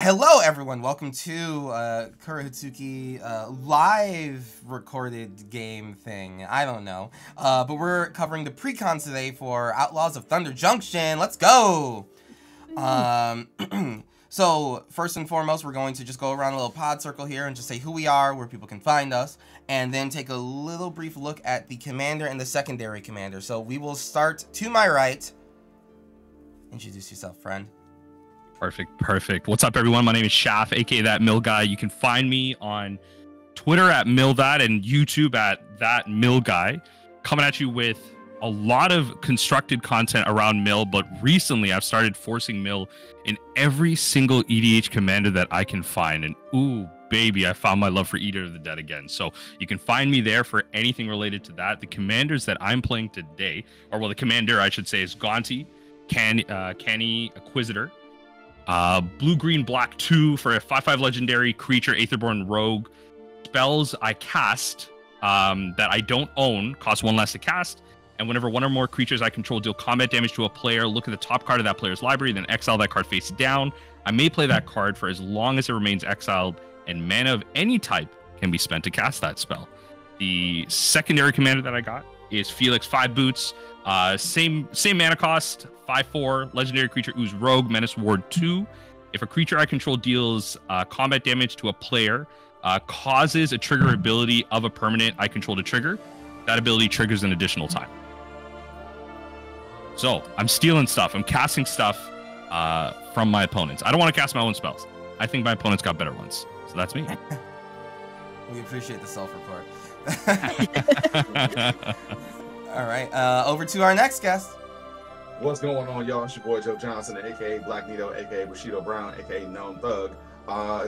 Hello, everyone. Welcome to Kurohitsuki live recorded game thing. I don't know. But we're covering the pre-con today for Outlaws of Thunder Junction. Let's go! So, first and foremost, we're going to just go around a little pod circle here and just say who we are, where people can find us, and then take a little brief look at the commander and the secondary commander. So, we will start to my right. Introduce yourself, friend. Perfect. What's up, everyone? My name is Shaf, aka That Mill Guy. You can find me on Twitter at MillThat and YouTube at That Mill Guy. Coming at you with a lot of constructed content around Mill, but recently I've started forcing Mill in every single EDH commander that I can find. And ooh, baby, I found my love for Eater of the Dead again. So you can find me there for anything related to that. The commanders that I'm playing today, or well, the commander I should say is Gonti, Canny Acquisitor. Blue, green, black 2 for a 5/5 legendary creature, Aetherborn Rogue. Spells I cast that I don't own cost 1 less to cast. And whenever one or more creatures I control deal combat damage to a player, look at the top card of that player's library, then exile that card face down. I may play that card for as long as it remains exiled, and mana of any type can be spent to cast that spell. The secondary commander that I got is Felix 5 Boots. Same mana cost, 5/4 legendary creature Ooze Rogue, Menace Ward 2. If a creature I control deals combat damage to a player, causes a trigger ability of a permanent I control to trigger, that ability triggers an additional time. So I'm stealing stuff. I'm casting stuff from my opponents. I don't want to cast my own spells. I think my opponents got better ones. So that's me. We appreciate the self-report. All right, over to our next guest. What's going on, y'all? It's your boy Joe Johnson, aka Black Nito, aka Bushido Brown, aka Known Thug.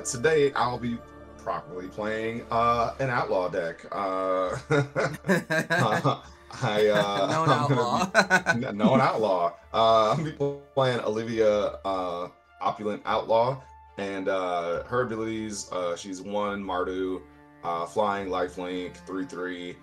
Today I'll be properly playing an outlaw deck. Known Outlaw. Known Outlaw. I'm gonna be playing Olivia, Opulent Outlaw, and her abilities. She's 1 Mardu, flying, lifelink, 3/3.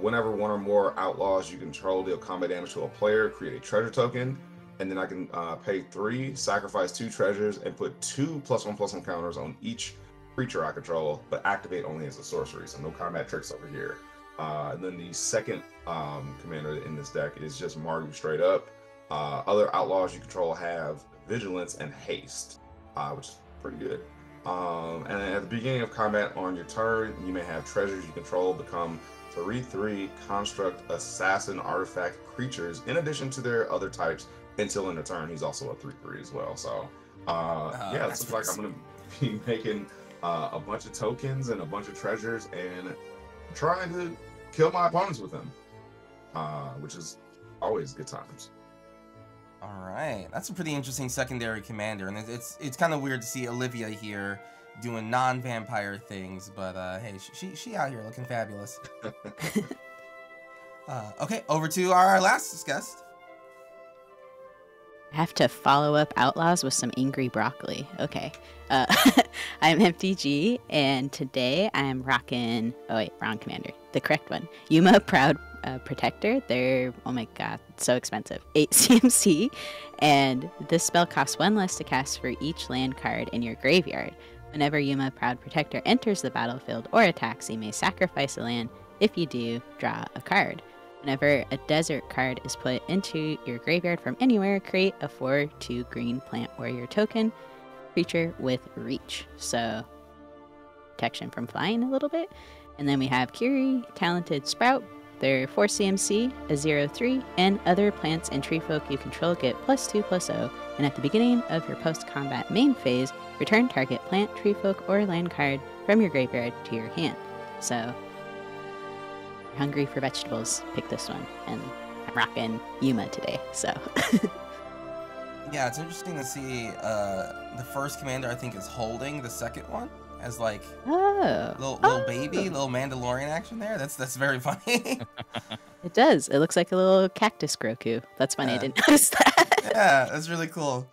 Whenever one or more outlaws you control deal combat damage to a player, create a treasure token, and then I can pay 3, sacrifice 2 treasures, and put 2 +1/+1 counters on each creature I control, but activate only as a sorcery, so no combat tricks over here. And then the second commander in this deck is just Mardu straight up. Other outlaws you control have Vigilance and Haste, which is pretty good. And at the beginning of combat on your turn, you may have treasures you control become 3/3 construct assassin artifact creatures in addition to their other types until in turn. He's also a 3/3 as well. So yeah, it looks like I'm gonna be making a bunch of tokens and a bunch of treasures and trying to kill my opponents with them, which is always good times. All right, that's a pretty interesting secondary commander, and it's kind of weird to see Olivia here doing non-vampire things, but hey, she out here looking fabulous. Okay, over to our last guest. I have to follow up Outlaws with some angry broccoli. Okay. I'm MTG, and today I'm rocking... Oh, wait, wrong commander. The correct one. Yuma Proud Protector. They're, oh my god, so expensive. 8 CMC, and this spell costs 1 less to cast for each land card in your graveyard. Whenever Yuma Proud Protector enters the battlefield or attacks, you may sacrifice a land. If you do, draw a card. Whenever a desert card is put into your graveyard from anywhere, create a 4/2 green plant warrior token creature with reach. So, protection from flying a little bit. And then we have Kiri, Talented Sprout. They're 4 CMC, a 0/3, and other plants and tree folk you control get +2/+0. And at the beginning of your post-combat main phase, return target plant, tree folk, or land card from your graveyard to your hand. So, hungry for vegetables, pick this one. And I'm rocking Yuma today, so. Yeah, it's interesting to see the first commander I think is holding the second one as like little baby, little Mandalorian action there. That's very funny. It does. It looks like a little cactus Groku. That's funny. I didn't notice that. Yeah, that's really cool.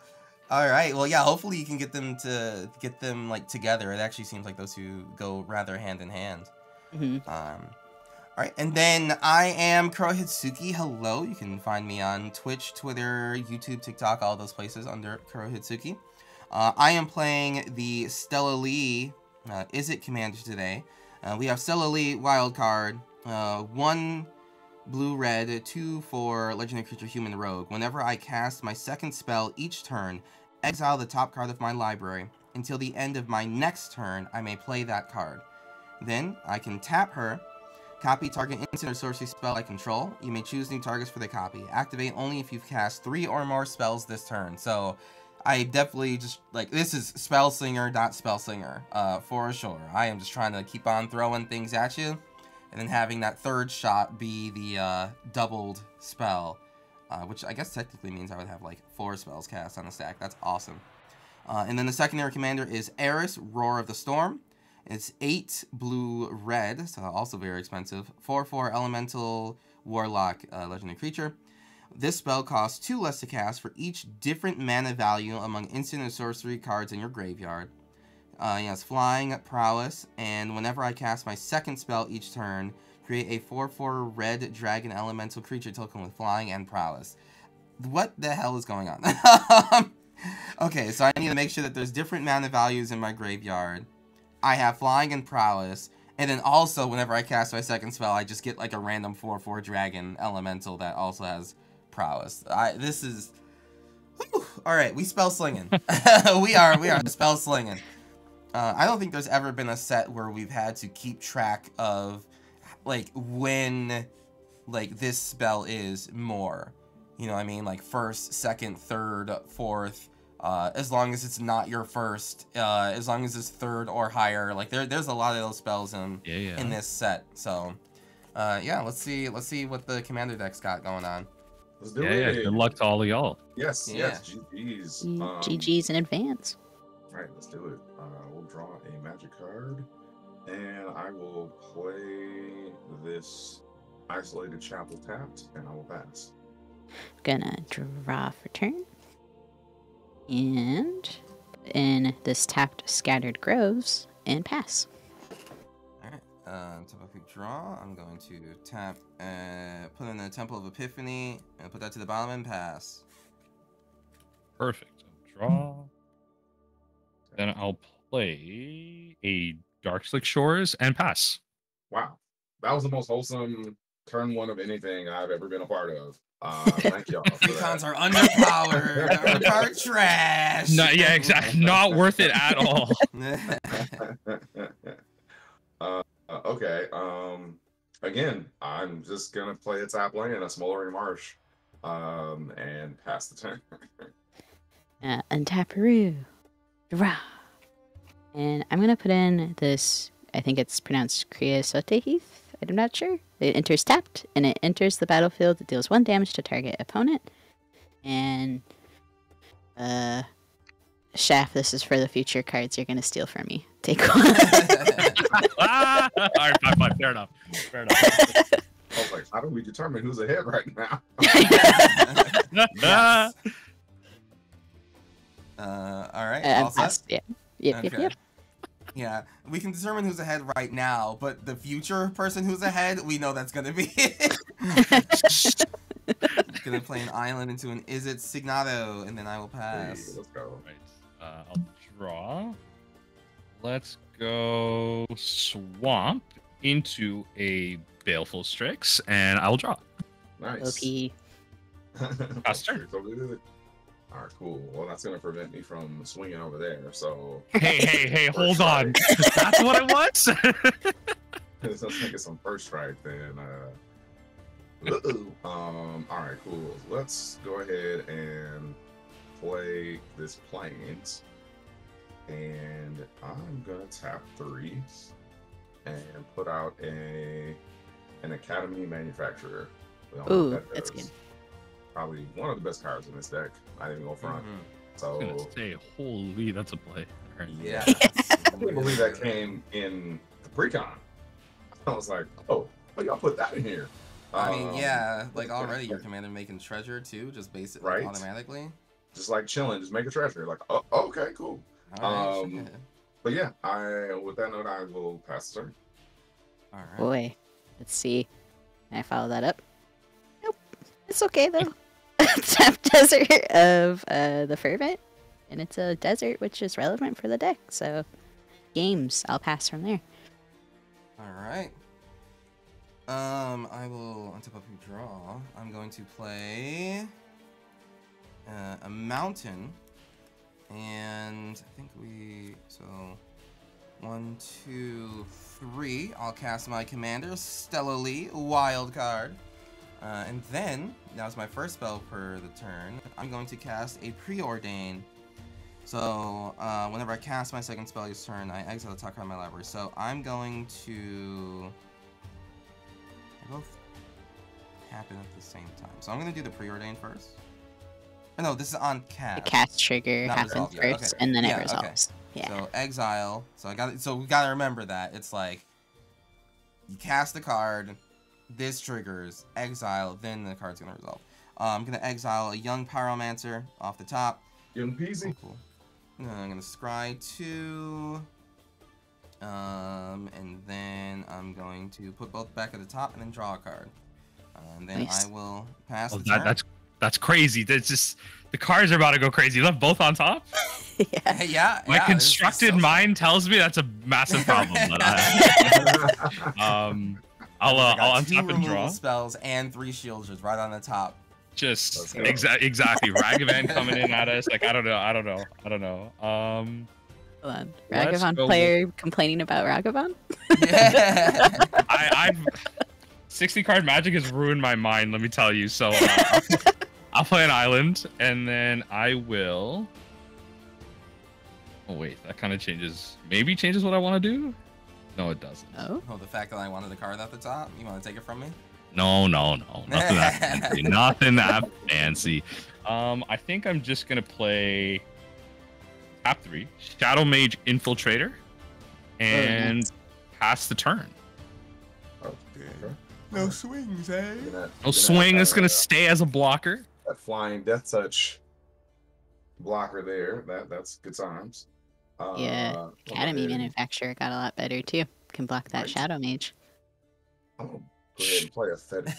All right, well, yeah, hopefully you can get them like together. It actually seems like those two go rather hand in hand. All right, and then I am Kurohitsuki. Hello, you can find me on Twitch, Twitter, YouTube, TikTok, all those places under Kurohitsuki. I am playing the Stella Lee Is It Commander today. We have Stella Lee, wild card, 1 blue-red, 2 for Legendary Creature Human Rogue. Whenever I cast my second spell each turn, exile the top card of my library. Until the end of my next turn, I may play that card. Then, I can tap her, copy target instant or sorcery spell I control. You may choose new targets for the copy. Activate only if you've cast 3 or more spells this turn. So, I definitely just, like, this is Spellslinger, not Spellslinger, for sure. I am just trying to keep on throwing things at you. And then having that third shot be the doubled spell, which I guess technically means I would have like 4 spells cast on the stack. That's awesome. And then the secondary commander is Eris, Roar of the Storm. It's 8 blue-red, so also very expensive. 4/4 elemental warlock legendary creature. This spell costs 2 less to cast for each different mana value among instant and sorcery cards in your graveyard. He has flying, prowess, and whenever I cast my second spell each turn, create a 4/4 red dragon elemental creature token with flying and prowess. What the hell is going on? Okay, so I need to make sure that there's different mana values in my graveyard. I have flying and prowess, and then also whenever I cast my second spell, I just get like a random 4/4 dragon elemental that also has prowess. This is... Whew. All right, we spell slinging. we are spell slinging. I don't think there's ever been a set where we've had to keep track of, like, when, like, this spell is more. You know what I mean? Like, first, second, third, fourth, as long as it's not your first, as long as it's third or higher. Like, there's a lot of those spells in this set. So, yeah, let's see what the commander deck's got going on. Let's do it. Good luck to all of y'all. Yes, GG's. GG's in advance. All right, let's do it. We'll draw a magic card, and I will play this Isolated Chapel tapped, and I will pass. Gonna draw for turn. And put in this tapped Scattered Groves and pass. Alright, to a quick draw, I'm going to tap, put in the Temple of Epiphany, and put that to the bottom and pass. Perfect. Draw. Then I'll play a Dark Slick Shores and pass. Wow, that was the most wholesome turn 1 of anything I've ever been a part of. Thank y'all. Recons are underpowered. Underpowered trash. No, yeah, exactly. Not worth it at all. Okay. Again, I'm just gonna play a tap land, a Smoldering Marsh, and pass the turn. Untap Peru. Draw. And I'm gonna put in this, I think it's pronounced Creosote Heath. I'm not sure. It enters tapped, and it enters the battlefield. It deals 1 damage to target opponent. And, Shaft, this is for the future cards you're gonna steal from me. Take 1. All right, fine. Fair enough. I was like, how do we determine who's ahead right now? Yes. All right. All set? Yeah. Yep. Yeah, we can determine who's ahead right now, but the future person who's ahead, we know that's gonna be gonna play an island into an Is It Signato, and then I will pass. Hey, let's go. Right. I'll draw. Let's go Swamp into a Baleful Strix, and I will draw. Nice. OP. Pass turn. All right, cool. Well, that's gonna prevent me from swinging over there. So. Hey! Hold on. That's what it was. Let's think of some first strike then. All right, cool. Let's go ahead and play this Plains, and I'm gonna tap 3 and put out an Academy Manufacturer. Ooh, that's good. Probably one of the best cards in this deck. I didn't go front. So I was gonna say, holy, that's a play. Right. Yeah. I can't believe that came in the pre-con. I was like, oh, y'all put that in here. I mean, yeah, like already your commander making treasure too, just base it right? automatically. Just like chilling, just make a treasure. Like, oh, okay, cool. All right, but yeah, with that note, I will pass the turn. all right. Boy, let's see. Can I follow that up? Nope. It's okay though. Tap Desert of the Fervent and it's a desert, which is relevant for the deck. So, games, I'll pass from there. All right. I will, on top of your draw, I'm going to play a mountain, and I think so 1, 2, 3. I'll cast my commander, Stella Lee, wild card. And then, that was my first spell per the turn, I'm going to cast a Preordain. So, whenever I cast my second spell this turn, I exile the top card of my library. So, I'm going to... They both happen at the same time. So, I'm going to do the Preordain first. Oh, no, this is on cast. The cast trigger Not happens resolved, first, yeah, okay. and then Yeah, it resolves. okay. Yeah. So, exile. So, we got to remember that. It's like, you cast the card, this triggers, exile, then the card's going to resolve. I'm going to exile a Young Pyromancer off the top. Young peasy. Oh, cool. And then I'm going to scry 2. And then I'm going to put both back at the top and then draw a card. And then Nice. I will pass the that, turn. that's crazy. That's just the cards are about to go crazy. You left both on top. Yeah. Yeah. My yeah, constructed this is so mind tells me that's a massive problem. That I have. I'll I got 2 untap and removal draw. spells and 3 shields just right on the top. Just Let's go. exactly. Ragavan coming in at us. Like I don't know. Hold on. Let's Ragavan go player complaining about Ragavan? Yeah. I've 60 card Magic has ruined my mind. Let me tell you. So I'll play an island, and then I will. Oh wait, that kind of changes. Maybe changes what I want to do. No, it doesn't. Oh. Oh, the fact that I wanted the card at the top? You want to take it from me? No. Nothing that fancy. Nothing that fancy. I think I'm just gonna play tap 3, Shadow Mage Infiltrator, and nice. pass the turn. Okay. No swings, eh? No swing. It's gonna stay as a blocker. That flying death touch blocker there. That's good times. Yeah, Academy Manufacturer got a lot better too. Can block that Right. Shadow Mage. I'm gonna go ahead and play a Fed.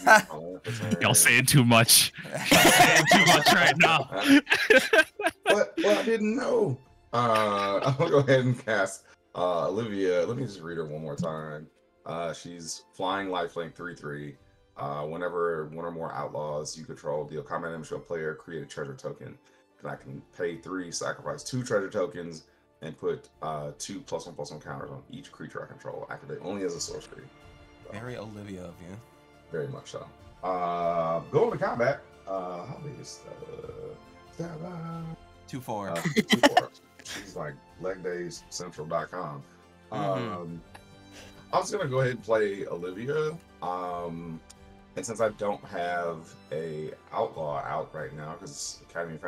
Y'all saying too much. Saying too much right now. Well, I didn't know. I'm gonna go ahead and cast Olivia. Let me just read her one more time. She's flying lifelink 3/3. Whenever one or more outlaws you control deal combat damage to a player, create a treasure token. And I can pay 3, sacrifice 2 treasure tokens, and put 2 +1/+1 counters on each creature I control. Activate only as a sorcery. So, Very Olivia of you. very much so. Going to combat. How big is Stella? 2/4. 2/4. She's like legdayscentral.com. I'm just gonna go ahead and play Olivia. And since I don't have a outlaw out right now, because Academy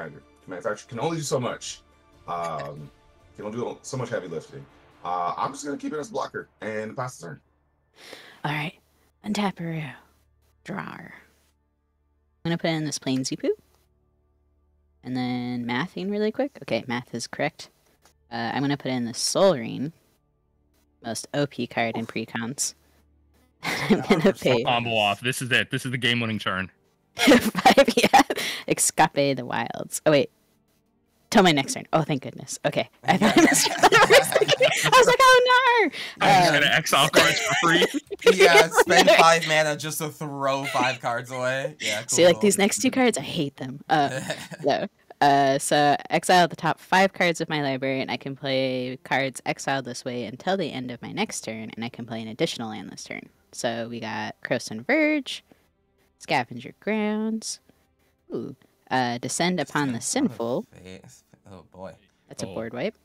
Manufacturer can only do so much. Can only do so much heavy lifting. I'm just gonna keep it as a blocker and pass the turn. All right, untap Aru. Drawer. I'm gonna put in this plain Zipu. And then mathing really quick. Okay, math is correct. I'm gonna put in the Soul Ring. Most OP card in precons. I'm gonna pay Combo off. This is it. This is the game-winning turn. 5, yeah. Escape the Wilds. Oh wait. Till my next turn. Oh, thank goodness. Okay. I thought I missed it. I was like, oh no! I'm just gonna exile cards for free. Yeah, spend 5 mana just to throw 5 cards away. Yeah, cool. See, like these next 2 cards, I hate them. No. So exile the top 5 cards of my library, and I can play cards exiled this way until the end of my next turn, and I can play an additional land this turn. So we got Croson Verge, Scavenger Grounds, ooh, Descend Upon the Sinful. Oh boy. That's a board wipe.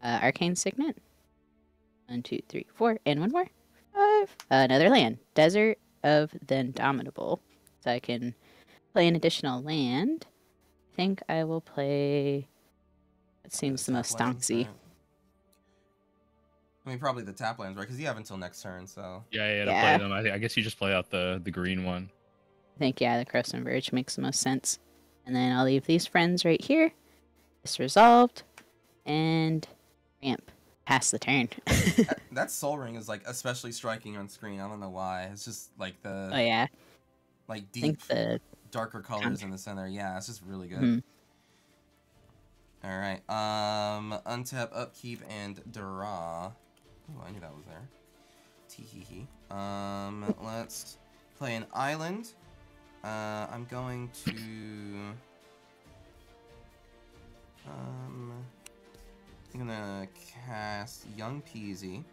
Arcane Signet. 1, 2, 3, 4, and 1 more. 5. Another land. Desert of the Indomitable. So I can play an additional land. I think I will play. It seems the most Tap lands, stonksy. right? I mean, probably the tap lands, right? Because you have until next turn, so. Yeah, to Yeah. play them. I guess you just play out the green one. I think, yeah, the Croson Verge makes the most sense. And then I'll leave these friends right here. This resolved. And ramp. Pass the turn. That Soul Ring is like especially striking on screen. I don't know why. It's just like the Oh, yeah. like I think deep the. darker colors in the center. Yeah, it's just really good. Mhm. All right. Untap, upkeep, and draw. Oh, I knew that was there. Tee-hee-hee. Let's play an island. I'm going to... I'm gonna cast Young Peasy.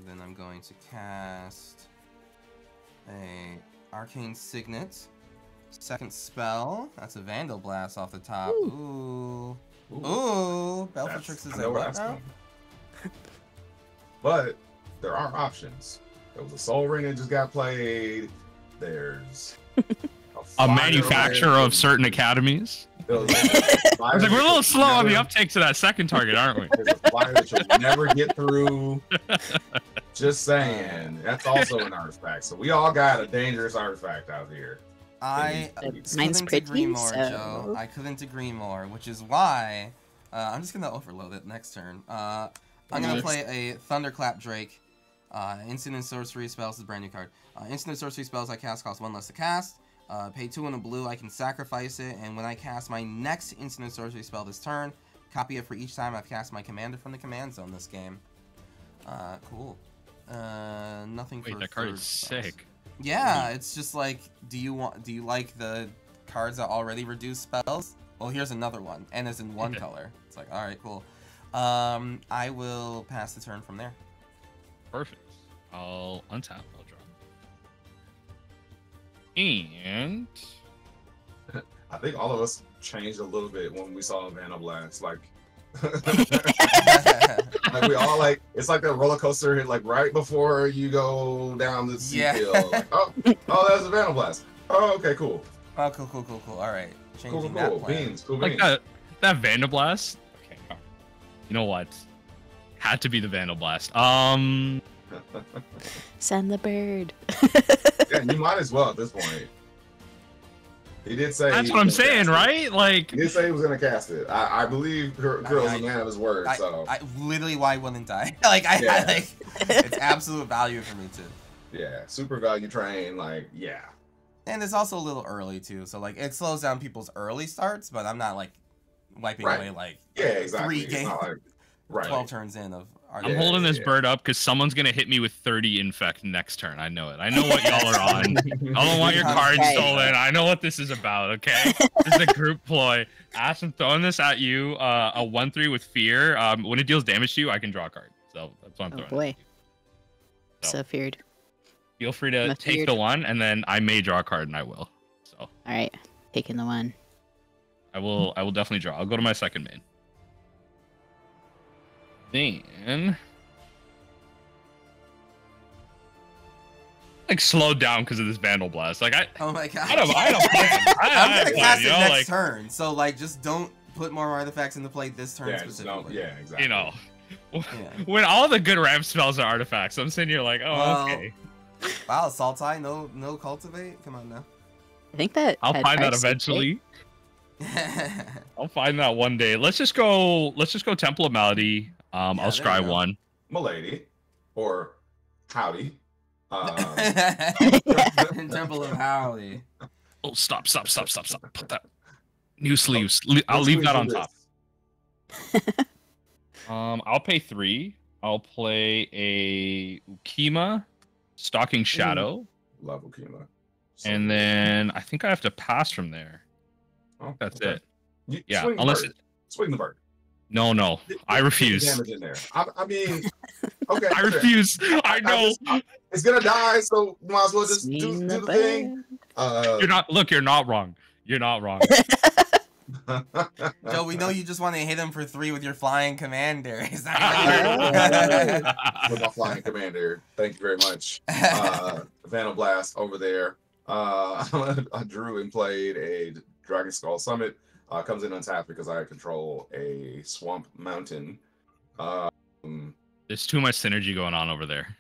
Then I'm going to cast a Arcane Signet. Second spell. That's a Vandal Blast off the top. Ooh. Ooh. Belfatrix is a what now? But there are options. There was a Soul Ring that just got played. There's a manufacturer of certain academies. I was like, we're a little slow on the uptake to that second target, aren't we? There's a flyer that you'll never get through. Just saying. That's also an artifact. So we all got a dangerous artifact out here. I couldn't agree more, Joe. I couldn't agree more, which is why I'm just gonna overload it next turn. I'm gonna play a Thunderclap Drake. Instant and sorcery spells is a brand new card. Instant and sorcery spells I cast cost 1 less to cast. Pay 2 in a blue, I can sacrifice it, and when I cast my next instant and sorcery spell this turn, copy it for each time I've cast my commander from the command zone this game. Cool. Nothing for that card is spells. sick. Yeah, it's just like, do you like the cards that already reduce spells? Well, here's another one, and it's in one color. It's like, all right, cool. I will pass the turn from there. Perfect. I'll untap. I'll draw. And I think all of us changed a little bit when we saw Vandal Blast. Like, like we all like, it's like that roller coaster hit like right before you go down the sea hill. Like, oh, that's a Vandal Blast. Oh, okay, cool. Oh, cool. All right, changing Cool. that plan. Beans, cool like beans. that Vandal Blast. Okay, you know what? Had to be the Vandal Blast. Send the bird. Yeah, you might as well at this point. He did say that's what I'm saying, right? Like, he did say he was gonna cast it. I believe Girl's a man of his word. So I literally, why wouldn't I? Like, I like, it's absolute value for me too. Yeah, super value train. Like, yeah. And it's also a little early too, so like it slows down people's early starts, but I'm not like wiping away like 3 games, like, 12 turns in of. I'm holding this bird up because someone's gonna hit me with 30 infect next turn. I know it. I know what y'all are on. I don't want your cards stolen. I know what this is about. Okay, this is a group ploy. Ash, I'm throwing this at you. A 1/3 with fear. When it deals damage to you, I can draw a card. So that's what I'm throwing. Oh boy. So feared. Feel free to take the 1, and then I may draw a card, and I will. So. All right, taking the 1. I will definitely draw. I'll go to my second main. Then, like, slowed down because of this Vandal Blast. Like, oh my god. I don't plan. I'm gonna cast it next turn. So like, just don't put more artifacts into play this turn specifically. Yeah, exactly. You know, when all the good ramp spells are artifacts, I'm sitting here like, okay. Wow, Saltai, no cultivate. Come on now. I think that I'll find that eventually. I'll find that one day. Let's just go Temple of Malady. I'll scry 1. Milady, or Howdy. Temple of Howdy. Oh, stop. Put that new sleeves. I'll leave that on top. I'll pay 3. I'll play a Ukima, Stalking Shadow. Love Ukima. And then I think I have to pass from there. Oh, that's it. Yeah, unless swing the bird. No, I refuse. Damage in there. I mean, okay. I refuse. I know. It's gonna die, so you might as well just do the thing. You're not wrong. You're not wrong. Joe, we know you just want to hit him for 3 with your flying commander. Is that right? With my flying commander. Thank you very much. Vandal Blast over there. I drew and played a Dragon Skull Summit. Comes in untapped because I control a Swamp Mountain. There's too much synergy going on over there.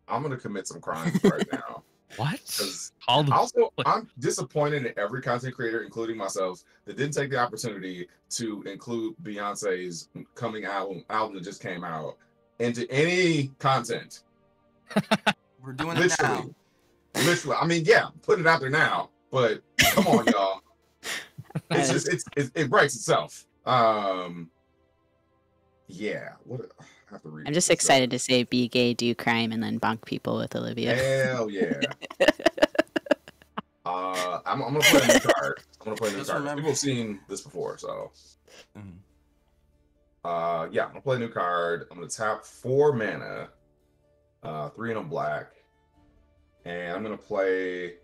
I'm gonna commit some crimes right now. What? I'm disappointed in every content creator, including myself, that didn't take the opportunity to include Beyonce's coming album that just came out into any content. We're doing it now. Literally. I mean, yeah, put it out there now, but come on, y'all. It's just it writes itself. Yeah. What? I have to read. I'm just excited to say be gay, do crime, and then bonk people with Olivia. Hell yeah. I'm gonna play a new card. People have seen this before, so. Yeah, I'm gonna play a new card. I'm gonna tap 4 mana, 3 and a black, and I'm gonna play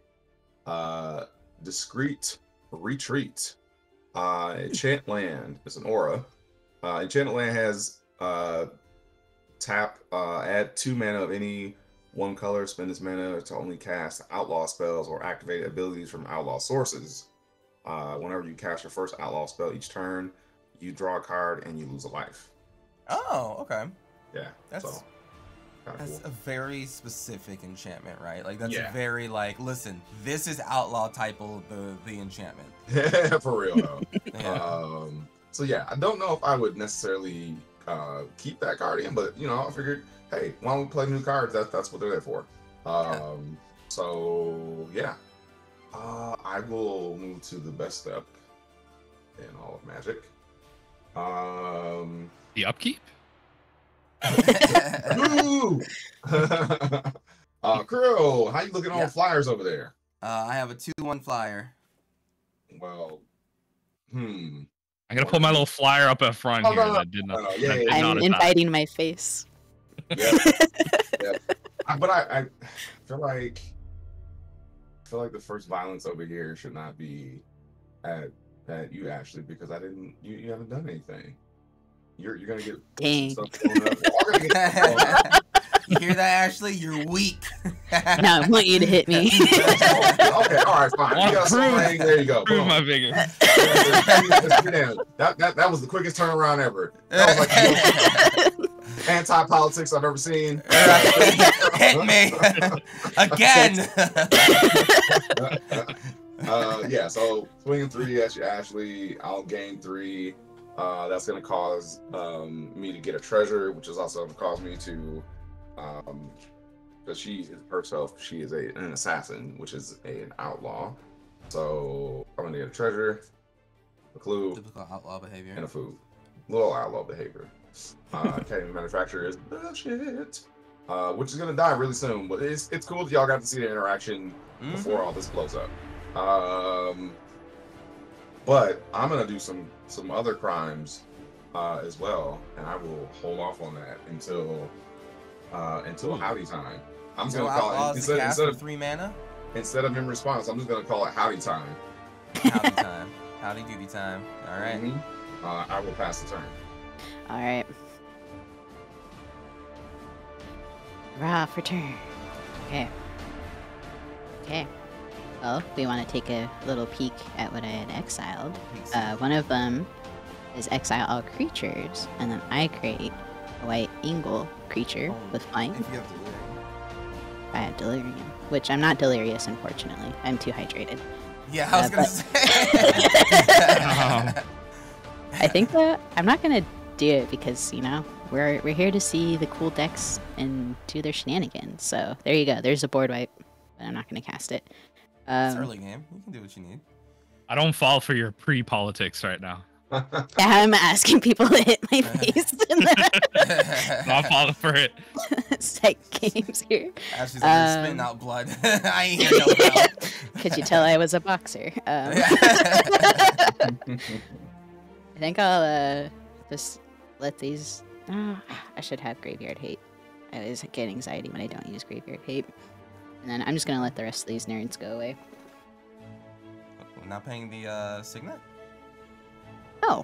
Discreet Retreat. Enchant Land. It's an aura. Enchanted Land has tap, add 2 mana of any one color, spend this mana to only cast outlaw spells or activate abilities from outlaw sources. Whenever you cast your first outlaw spell each turn, you draw a card and you lose a life. Oh, okay. Yeah, that's cool. A very specific enchantment, right? Like that's Yeah. very like, listen, this is outlaw type of the enchantment. Yeah, for real though. Yeah. So yeah, I don't know if I would necessarily keep that card in, but you know, I figured, hey, why don't we play new cards? That's what they're there for. So yeah, I will move to the best step in all of Magic. The upkeep. Ooh! Crow, how you looking on flyers over there? I have a 2/1 flyer. Well, I'm gonna put my little flyer up at front here. No. That did not. No, yeah, I'm inviting my face. Yeah. But I feel like the first violence over here should not be at you, Ashley, because you haven't done anything. You're gonna get dang. Stuff thrown up. You hear that, Ashley? You're weak. No, I want you to hit me. Okay, all right, fine. You got something. There you go. Prove my vigor. That was the quickest turnaround ever. That was like anti-politics I've ever seen. Hit me again. Yeah, so swinging 3 at you, Ashley. I'll gain 3. That's going to cause me to get a treasure, which is also going to cause me to, because she herself, she is an assassin, which is an outlaw. So I'm going to get a treasure, a clue, Typical outlaw behavior, and a food. Little outlaw behavior. Canny Manufacturer is bullshit, which is going to die really soon, but it's cool that y'all got to see the interaction before all this blows up. But I'm gonna do some other crimes as well, and I will hold off on that until howdy time. I'm just gonna call it instead of 3 mana. Instead of in response, I'm just gonna call it howdy time. Howdy time. Howdy doody time. All right. I will pass the turn. All right. Raw for turn. Okay. Well, we want to take a little peek at what I had exiled. One of them is exile all creatures, and then I create a white Ingle creature with flying. If you have delirium. I have delirium, which I'm not delirious, unfortunately. I'm too hydrated. Yeah, I was gonna say. I think that I'm not gonna do it because we're here to see the cool decks and do their shenanigans. So there you go. There's a board wipe, but I'm not gonna cast it. It's early game. You can do what you need. I don't fall for your pre-politics right now. I'm asking people to hit my face. Not falling for it. Psych games here. Ashley's like, you're spitting out blood. I ain't hear no bell. Could you tell I was a boxer? I think I'll just let these. I should have Graveyard Hate. I always get anxiety when I don't use Graveyard Hate. And then I'm just gonna let the rest of these nerds go away. We're not paying the Signet? Oh.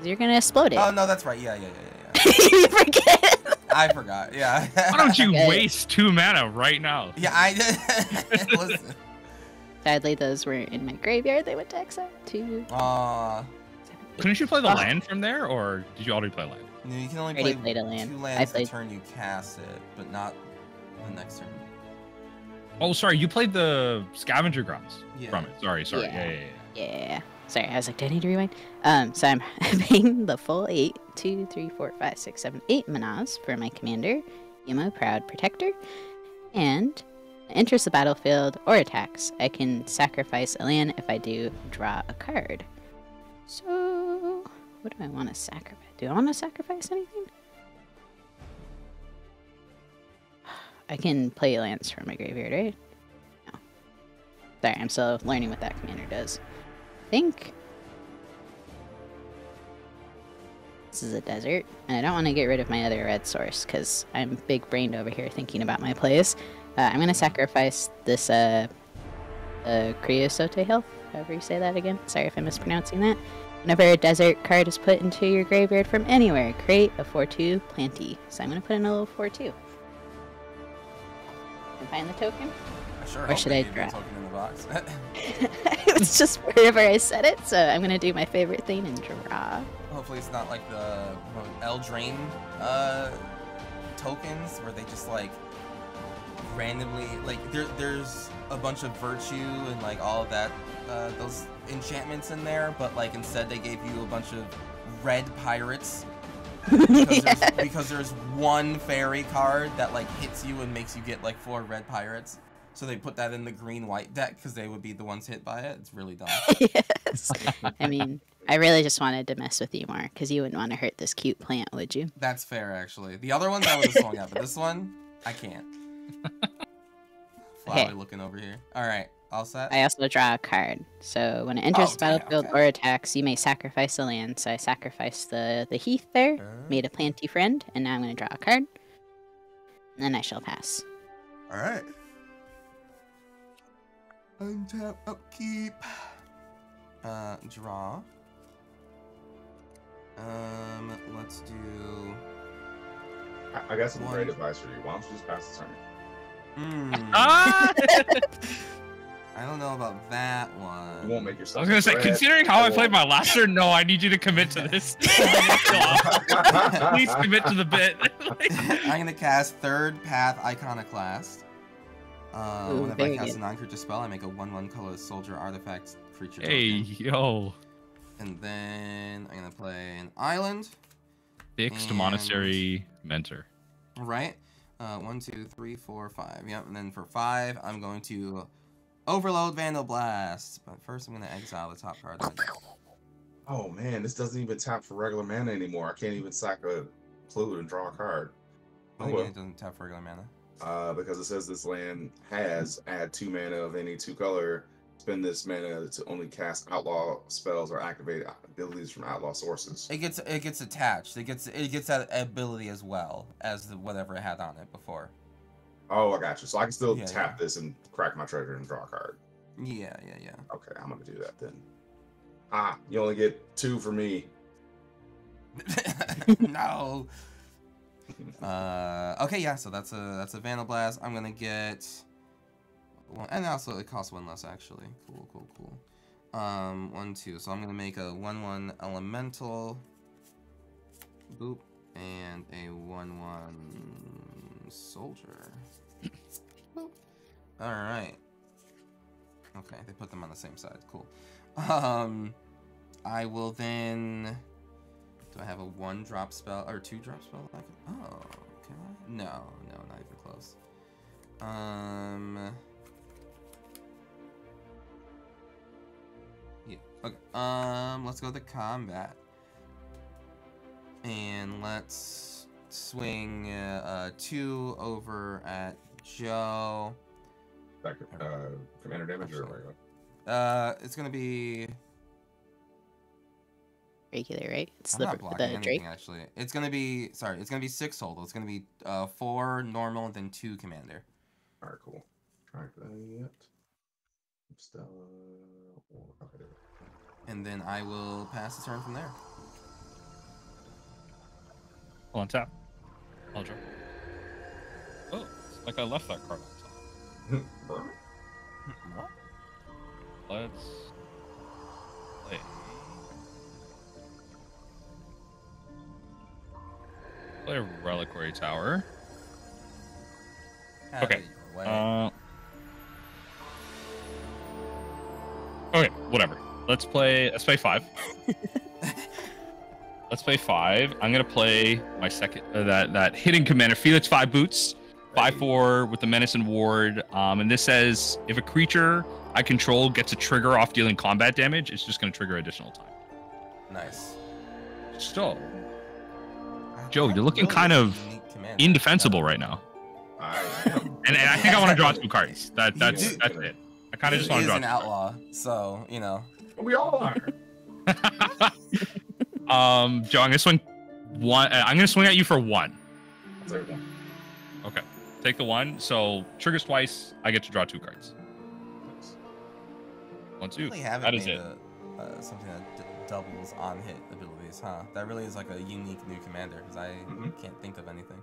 You're gonna explode it. Oh, no, that's right. Yeah. You forget. I forgot. Yeah. Why don't you waste 2 mana right now? Yeah, I did. Listen. Sadly, those were in my graveyard. They went to exile. 2. Couldn't you play the land from there, or did you already play land? No, you can only Already play played a land. 2 lands the turn you cast it, but not the next turn. Oh, sorry, you played the scavenger grounds from it. Sorry. Yeah. Sorry, I was like, do I need to rewind? So I'm paying the full 8, 2, 3, 4, 5, 6, 7, 8 manas for my commander, Yuma, Proud Protector, and Enters the battlefield or attacks. I can sacrifice a land. If I do, draw a card. So, what do I want to sacrifice? Do I want to sacrifice anything? I can play lands from my graveyard, right? No. Sorry, I'm still learning what that commander does. I think this is a desert, and I don't want to get rid of my other red source because I'm big-brained over here thinking about my plays. I'm going to sacrifice this Creosote Health, however you say that again. Sorry if I'm mispronouncing that. Whenever a desert card is put into your graveyard from anywhere, create a 4/2 Planty. So I'm going to put in a little 4/2. And find the token? Sure, or should I draw? Token in the box. It was just wherever I said it, so I'm going to do my favorite thing and draw. Hopefully it's not like the Eldraine tokens where they just like randomly like there's a bunch of virtue and like all of that those enchantments in there, but like instead they gave you a bunch of red pirates because there's one fairy card that like hits you and makes you get like 4 red pirates. So they put that in the green-white deck because they would be the ones hit by it. It's really dumb. Yes. I mean, I really just wanted to mess with you more because you wouldn't want to hurt this cute plant, would you? That's fair, actually. The other ones I would have swung at, but this one, I can't. Flower Okay. looking over here. All right, all set? I also draw a card. So when it enters the battlefield or attacks, you may sacrifice a land. So I sacrificed the heath there, made a planty friend, and now I'm going to draw a card. And then I shall pass. All right. Untap, upkeep. Draw. Let's do. I got some great advice for you. Why don't you just pass the turn? Ah! I I don't know about that one. You won't make yourself. I was gonna say, considering how I played my last turn, no, I need you to commit to this. Please commit to the bit. I'm gonna cast Third Path Iconoclast. Whenever I cast a non-creature spell, I make a 1/1 colorless soldier artifact creature. Hey, token. yo. And then I'm gonna play an island. Fixed Monastery Mentor. Right. 1, 2, 3, 4, 5. Yep. And then for 5, I'm going to overload Vandal Blast. But first, I'm gonna exile the top card of my deck. Oh man, this doesn't even tap for regular mana anymore. I can't even sack a clue and draw a card. What do you mean it doesn't tap for regular mana? Because it says this land has add 2 mana of any 2 color. Spend this mana to only cast outlaw spells or activate abilities from outlaw sources. It gets attached. It gets that ability as well as whatever it had on it before. Oh, I got you. So I can still tap this and crack my treasure and draw a card. Yeah. Okay, I'm gonna do that then. Ah, you only get 2 for me. No. Okay, yeah. So that's a Vandal Blast. I'm gonna get. Well, and also it costs 1 less actually. Cool. 1, 2. So I'm gonna make a 1/1 elemental. Boop, and a 1/1 soldier. Boop. All right. Okay, they put them on the same side. Cool. I will then. Do I have a 1-drop spell or 2-drop spell? Oh, can I? No, not even close. Yeah. Okay. Let's go to combat. And let's swing 2 over at Joe. Commander damage or regular? It's gonna be Regular, right? It's I'm not blocking anything, Drake. actually. It's gonna be 6 total. It's gonna be 4 normal and then 2 commander. All right, cool. Try that yet. Stella. Okay. And then I will pass the turn from there. On tap. I'll draw. Oh, it's like I left that card on top. What? Let's play. Play a Reliquary Tower. Okay. Okay, whatever. Let's play 5. Let's play 5. I'm gonna play my second that hidden commander, Felix 5 Boots. 5/4 with the Menace and Ward. And this says if a creature I control gets a trigger off dealing combat damage, it's just going to trigger additional time. Nice. So, Joe, you're looking kind of indefensible right now. I am. And I think I want to draw 2 cards. That's it. I kind of just want to draw. He is an outlaw, so you know. We all are. Joe, I'm gonna swing one. I'm gonna swing at you for 1. I'll take 1. Okay, take the 1. So triggers twice. I get to draw 2 cards. 1, 2. Really haven't That is made it. Something that doubles on hit abilities, huh? That really is like a unique new commander because I can't think of anything.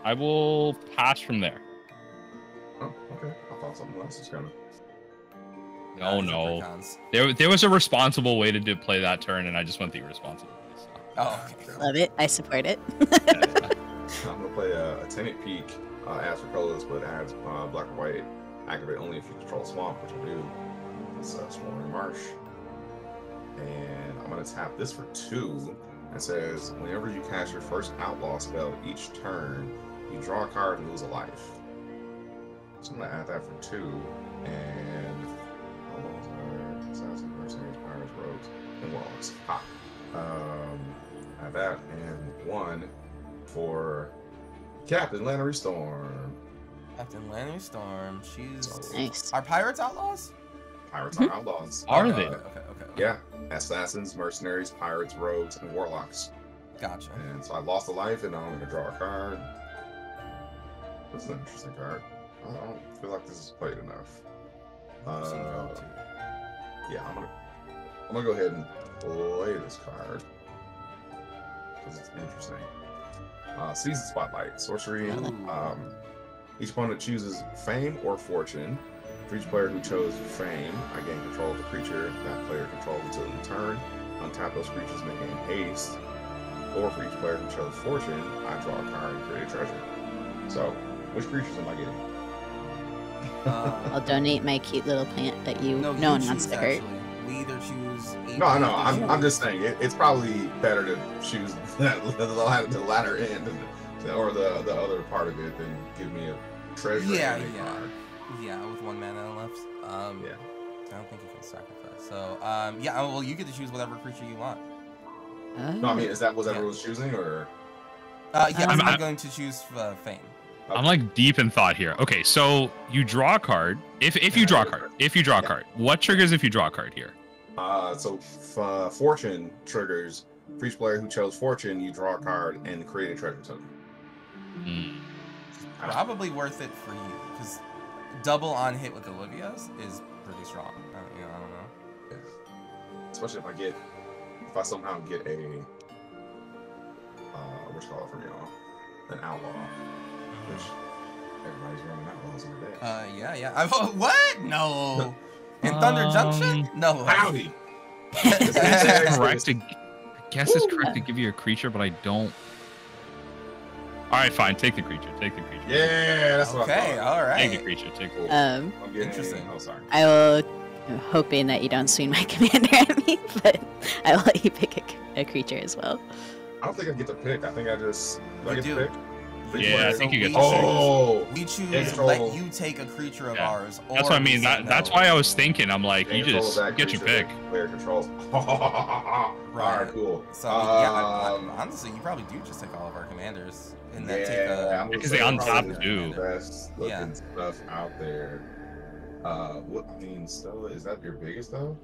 I will pass from there. Oh, okay. I thought something else was coming. No. There was a responsible way to play that turn, and I just went the irresponsible way. So. Oh, okay. Love it. I support it. I'm gonna play a Tenant Peak, adds for colors, but adds black or white. Activate only if you control swamp, which I do. It's Smoldering Marsh. And I'm gonna tap this for 2. It says whenever you cast your first outlaw spell each turn, you draw a card and lose a life. So I'm gonna add that for 2. And outlaws are assassins, mercenaries, pirates, rogues, and warlocks. Ha. Add that and 1 for Captain Lannery Storm. Captain Lannery Storm. She's Nice. Are pirates outlaws? Pirates are outlaws. Are they? Okay. Yeah. Assassins, mercenaries, pirates, rogues, and warlocks. Gotcha. And so I lost a life, and now I'm going to draw a card. This is an interesting card. I don't feel like this is played enough. Yeah, I'm gonna go ahead and play this card because it's interesting. Season Spotlight, sorcery. Each opponent chooses Fame or Fortune. For each player who chose Fame, I gain control of the creature that player controls until end turn. Untap those creatures, may gain haste. Or for each player who chose Fortune, I draw a card and create a treasure. So, which creatures am I getting? I'll donate my cute little plant that no one wants to hurt. We either choose. No, I'm just saying it's probably better to choose the latter end or the other part of it than give me a treasure. Yeah, with 1 mana left. Yeah. I don't think you can sacrifice. So, well, you get to choose whatever creature you want. No, I mean, was that everyone's choosing, or? I'm going to choose Fame. I'm like deep in thought here. Okay, so you draw a card. If you draw a card, what triggers if you draw a card here? So Fortune triggers. For each player who chose Fortune, you draw a card and create a treasure token. Probably worth it for you because double on hit with Olivia's is pretty strong. I don't know. Yeah. Especially if I somehow get a what's called from y'all, an outlaw, which everybody's running outlaws in the day. Yeah. What? No. In Thunder Junction? No. Howdy. I guess it's correct to give you a creature, but I don't. All right, fine. Take the creature. Yeah, that's what I thought. Okay, all right. Take the creature. Interesting. Oh, sorry. I'm hoping that you don't swing my commander at me, but I will let you pick a creature as well. I don't think I get to pick. I think I just. Do I get to pick? Yeah, I think you get to pick. We choose to let you take a creature of ours. That's what I mean. That's why I was thinking. I'm like, you just get your pick. Player controls. All right, cool. So, honestly, you probably do just take all of our commanders. And then take a. Because they untap too. Best looking stuff out there. Stella, is that your biggest though?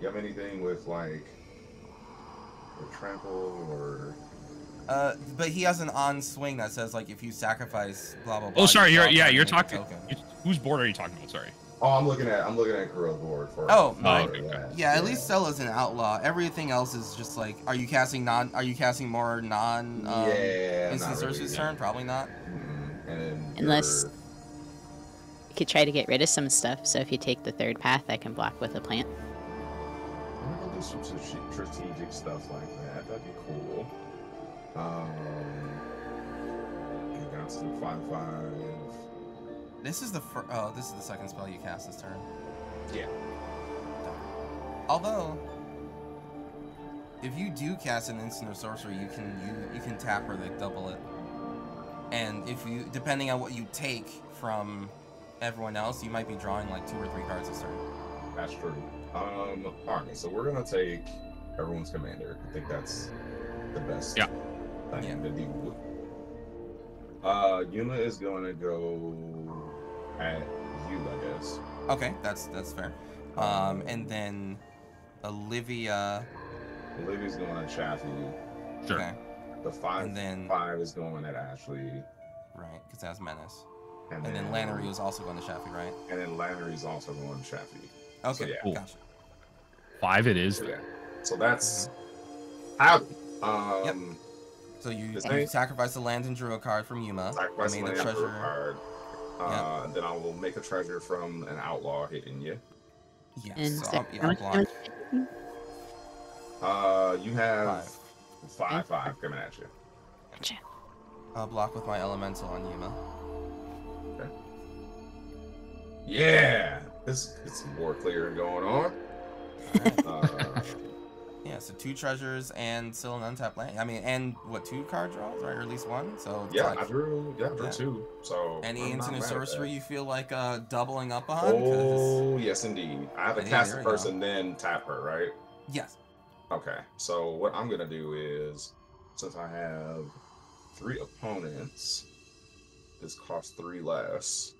You have anything with like trample or? But he has an on swing that says like if you sacrifice blah blah blah. Oh, sorry. You're talking. Whose board are you talking about? Sorry. Oh, I'm looking at Kirilla's board for. Okay. Yeah, at least Stella's an outlaw. Everything else is just like, are you casting more non instant sorcery's turn? Probably not. Unless you could try to get rid of some stuff. So if you take the 3rd path, I can block with a plant. I'm gonna do some strategic stuff like that. That'd be cool. You got some 5/5. This is the second spell you cast this turn. Yeah. Although, if you do cast an instant or sorcery, you can tap or like double it. And if you, depending on what you take from everyone else, you might be drawing like 2 or 3 cards this turn. That's true. Alright, so we're gonna take everyone's commander. I think that's the best thing to do. Yuma is gonna go at you, I guess. Okay, that's fair. And then Olivia's going at Chaffee. Sure. Okay. The 5 And then 5 is going at Ashley. Right, because that's Menace. And then Lannery was also going to Chaffee, right? And then Lannery's also going to Chaffee. Okay, So, yeah. Cool. Gotcha. 5 it is. Yeah. So that's howdy. Yep. So you sacrifice the land and drew a card from Yuma. Sacrifice made land, a treasure drew a card. Then I will make a treasure from an outlaw hitting you. Yes. And So how I'll much block. You have 5/5 coming at you. Gotcha. I'll block with my elemental on Yuma. Okay. Yeah, it's more clear going on. Yeah, so 2 treasures and still an untapped land. I mean, and what, 2 card draws, right? Or at least 1. So it's I drew 2. So any I'm not instant mad at sorcery that. you feel like doubling up on? Oh, yes, indeed. I have to cast there it we first go. and then tap her, right? Yes. Okay. So what I'm gonna do is, since I have 3 opponents, this costs 3 less.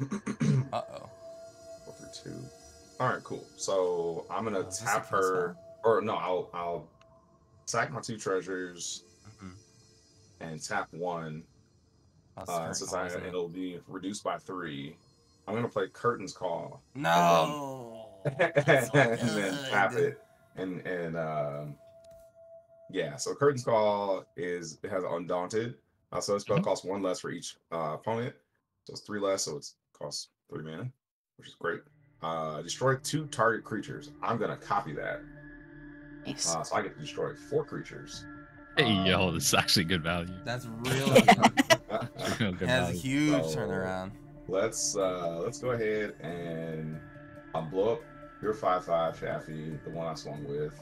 Uh-oh. 4 through 2. All right, cool. So I'm gonna Is this tap a plus her, or no, I'll sack my 2 treasures and tap 1. Since it'll be reduced by 3, I'm gonna play Curtain's Call. No. And then tap it, and so Curtain's Call it has Undaunted. So the spell costs 1 less for each opponent, so it's 3 less, so it costs 3 mana, which is great. Destroy 2 target creatures. I'm gonna copy that. Nice. So I get to destroy 4 creatures. Hey, yo, this is actually good value. That's really good. Real good It has a value. huge So, turnaround. Let's go ahead and I'll blow up your 5/5 Chaffee, the one I swung with.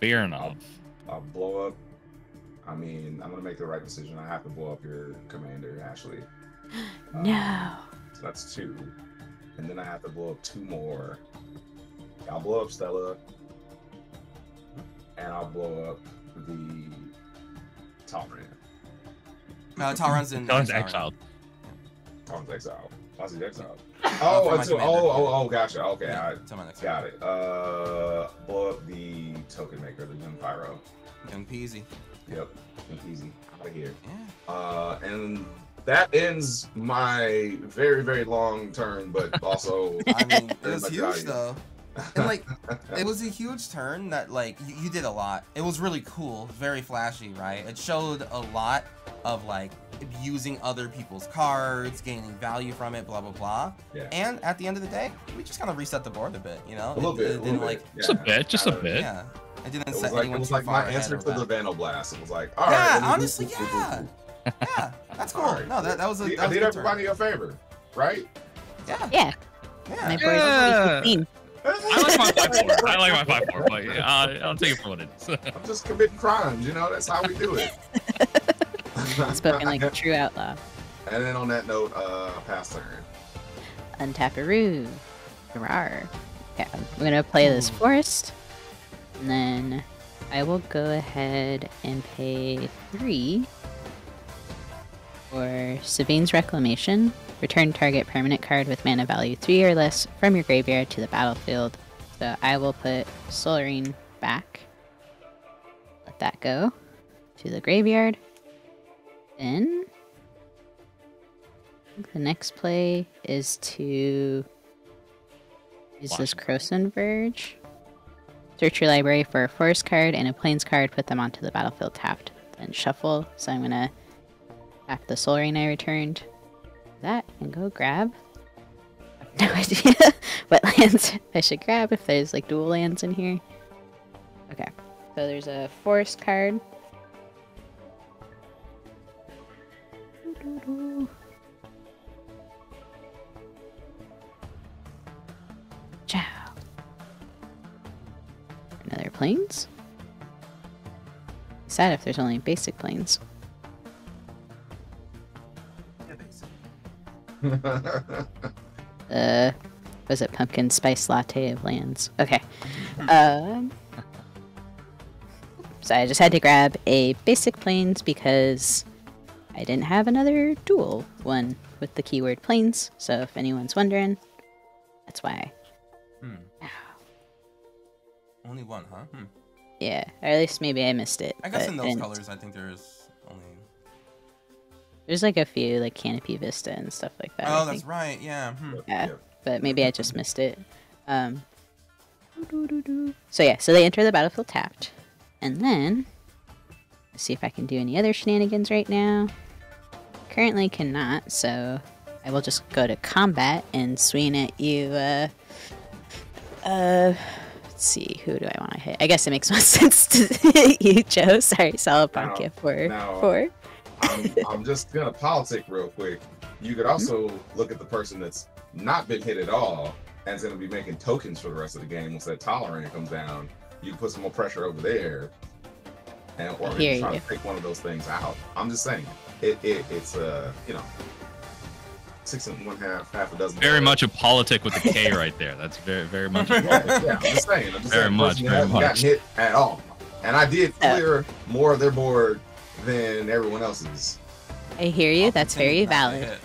Fair enough. I'll blow up. I mean, I'm gonna make the right decision. I have to blow up your commander, Ashley. No. So that's 2, and then I have to blow up 2 more. I'll blow up Stella, and I'll blow up the Talran. Talron's in Talon's exile. exiled. Talran's exiled. How's he exiled? for my commander. Gotcha. Okay, Yeah, I to my next got it. Blow up the token maker, the Young Pyro. Young peasy. Yep, easy. Out of here. Yeah. And that ends my very, very long turn, but also I mean, it very was much huge value. though. And like, it was a huge turn that like you did a lot. It was really cool, very flashy, right? It showed a lot of like using other people's cards, gaining value from it, blah blah blah. Yeah. And at the end of the day, we just kind of reset the board a bit, you know? A little bit. It didn't like, Just a bit. yeah. It didn't It set was anyone too like far my ahead answer of to the that. Vandalblast. It was like, all Yeah, right. let me- honestly, yeah. Yeah, that's cool. All right. No, that was a. I That was a did good everybody a favor, right? turn. Yeah. Yeah. My Yeah. board is clean. I like my 5/4. I like my 5/4, but I'll take it for what it is. I'm just committing crimes, you know. That's how we do it. Spoken like a true outlaw. And then on that note, pass turn. Untapperoo. Rawr. Okay, I'm gonna play this forest. And then I will go ahead and pay 3 for Savine's Reclamation. Return target permanent card with mana value 3 or less from your graveyard to the battlefield. So I will put Solarine back. Let that go to the graveyard. Then the next play is to use this Croson Verge. Search your library for a forest card and a plains card, put them onto the battlefield tapped. Then shuffle. So I'm gonna tap the Solarine I returned. That and go grab. I have no idea what lands I should grab if there's like dual lands in here. Okay, so there's a forest card. Ciao. Another plains. Sad if there's only basic plains. Was it pumpkin spice latte of lands? Okay. So I just had to grab a basic plains because I didn't have another dual one with the keyword plains. So if anyone's wondering, that's why. Only one, huh? Yeah, or at least maybe I missed it. I guess in those colors, I think there's only... There's like a few, like Canopy Vista and stuff like that. Oh, that's right, yeah. Yeah, but maybe I just missed it. So yeah, so they enter the battlefield tapped. And then, let's see if I can do any other shenanigans right now. Currently cannot, so I will just go to combat and swing at you, let's see, who do I want to hit? I guess it makes more sense to hit you, Joe. Sorry, Salapanca for. I'm just gonna politic real quick. You could also look at the person that's not been hit at all and is gonna be making tokens for the rest of the game once that tolerant comes down. You can put some more pressure over there, and or maybe try to take one of those things out. I'm just saying, it's 6 1/2, half a dozen. Very much a politic with a K right there. That's very much. Yeah, I'm just saying. Very much. Got hit at all, and I did clear more of their board than everyone else's. I hear you. That's very valid.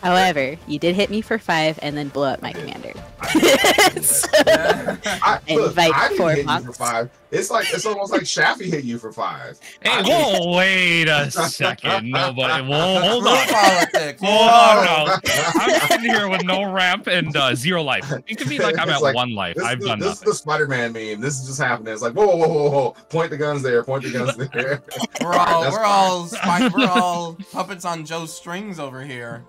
However, you did hit me for 5 and then blow up my commander. I didn't hit you for 5. It's almost like Shaffy hit you for 5. Hey, whoa, wait a second. Nobody. Whoa, hold on. Politics. Whoa, no. I'm sitting here with no ramp and 0 life. It could be like I'm at 1 life. I've done this nothing. This is the Spider-Man meme. This is just happening. It's like, whoa. Point the guns there. Point the guns there. We're all puppets on Joe's strings over here.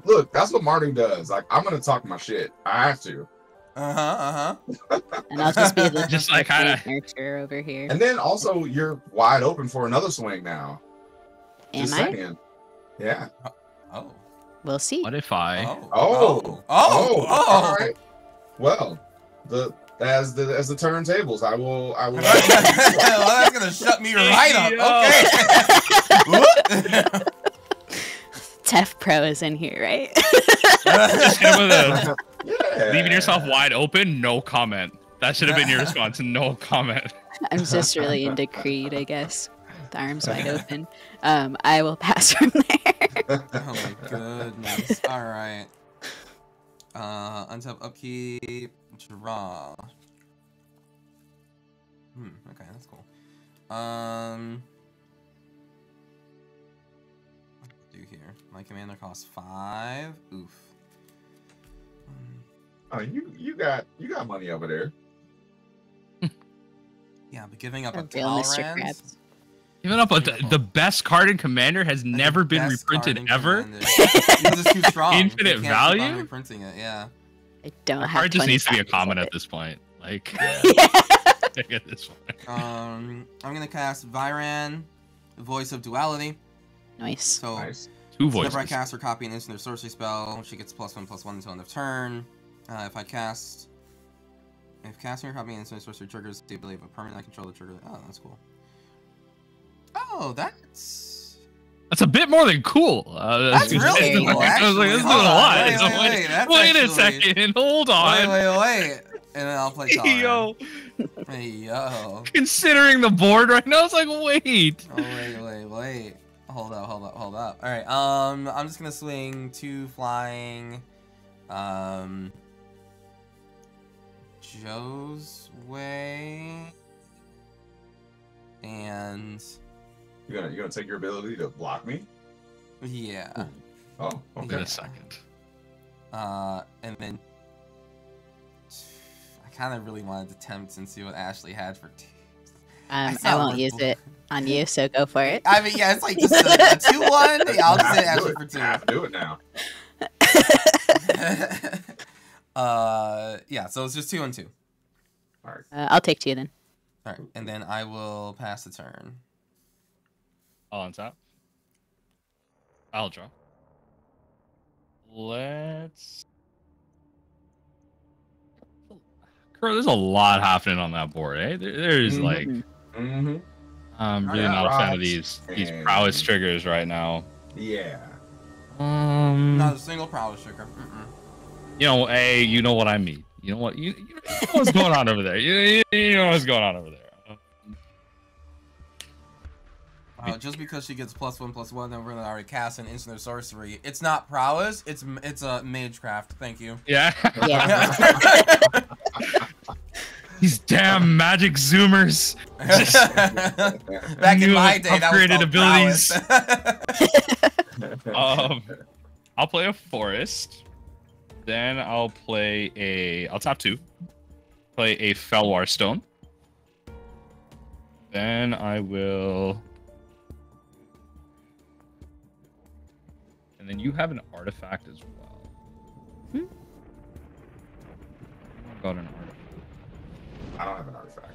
Look, that's what Marty does. Like, I'm gonna talk my shit. I have to. And I'll just be the just like nurture over here. And then also, you're wide open for another swing now. Am just I? saying. Yeah. Oh. We'll see. What if I? All right. Well, as the turntables, I will. Well, that's gonna shut me right up. Okay. Tef Pro is in here, right? Just hit him with a, Yeah. leaving yourself wide open. No comment. That should have been your response. No comment. I'm just really into Creed, I guess. With arms wide open. I will pass from there. Oh my goodness. Alright. Untap, upkeep, draw. Okay, that's cool. What do here? My commander costs 5. Oof. Oh, you got money over there. Yeah, but giving up a Real Mr. Talrand. Krabs. Even up the best card in Commander has never been reprinted ever. It's too strong. Infinite value. Reprinting it, yeah. I don't have. Card just needs to be a 25 comment of at this point. Like, Yeah. at this point. I'm gonna cast Viran, Voice of Duality. Nice. So Nice. 2 whenever I voices. cast or copy an instant or sorcery spell, she gets +1/+1 until end of turn. If casting or copying an instant or sorcery triggers the ability of a permanent I control the trigger. Oh, that's cool. Oh, that's That's a bit more than cool. That's really cool, I was like, this is a actually. lot. Wait, So wait, that's wait a actually- second. Hold on. wait. And then I'll play Talrand. Yo, Hey, yo. considering the board right now, it's like, wait. Oh, wait. Hold up. Alright, I'm just gonna swing 2 flying. Joe's way. And You're gonna take your ability to block me? yeah. Oh, Wait okay. a second. And then I kind of really wanted to tempt and see what Ashley had for 2. I won't use it on you, so go for it. I mean, yeah, it's like just a 2/1. Yeah, I'll just say Ashley for 2. I have to do it now. Yeah, so it's just 2 and 2. All right. I'll take 2 then. All right, and then I will pass the turn. All on top. I'll draw. Let's. There's a lot happening on that board, eh? There's like, Mm-hmm. I'm really Yeah, not a fan of rocks these and- prowess triggers right now. Yeah. Not a single prowess trigger. You know, hey, you know what I mean. You know what? You know what's going on over there. You know what's going on over there. Just because she gets +1/+1 over the already cast an instant or sorcery, it's not prowess. It's a magecraft. Thank you. Yeah. Yeah. These damn magic zoomers. Back in my day, that was upgraded abilities. I'll play a forest. Then I'll play I'll tap 2. Play a Felwar Stone. Then I will. And then you have an artifact as well. Got an artifact. I don't have an artifact.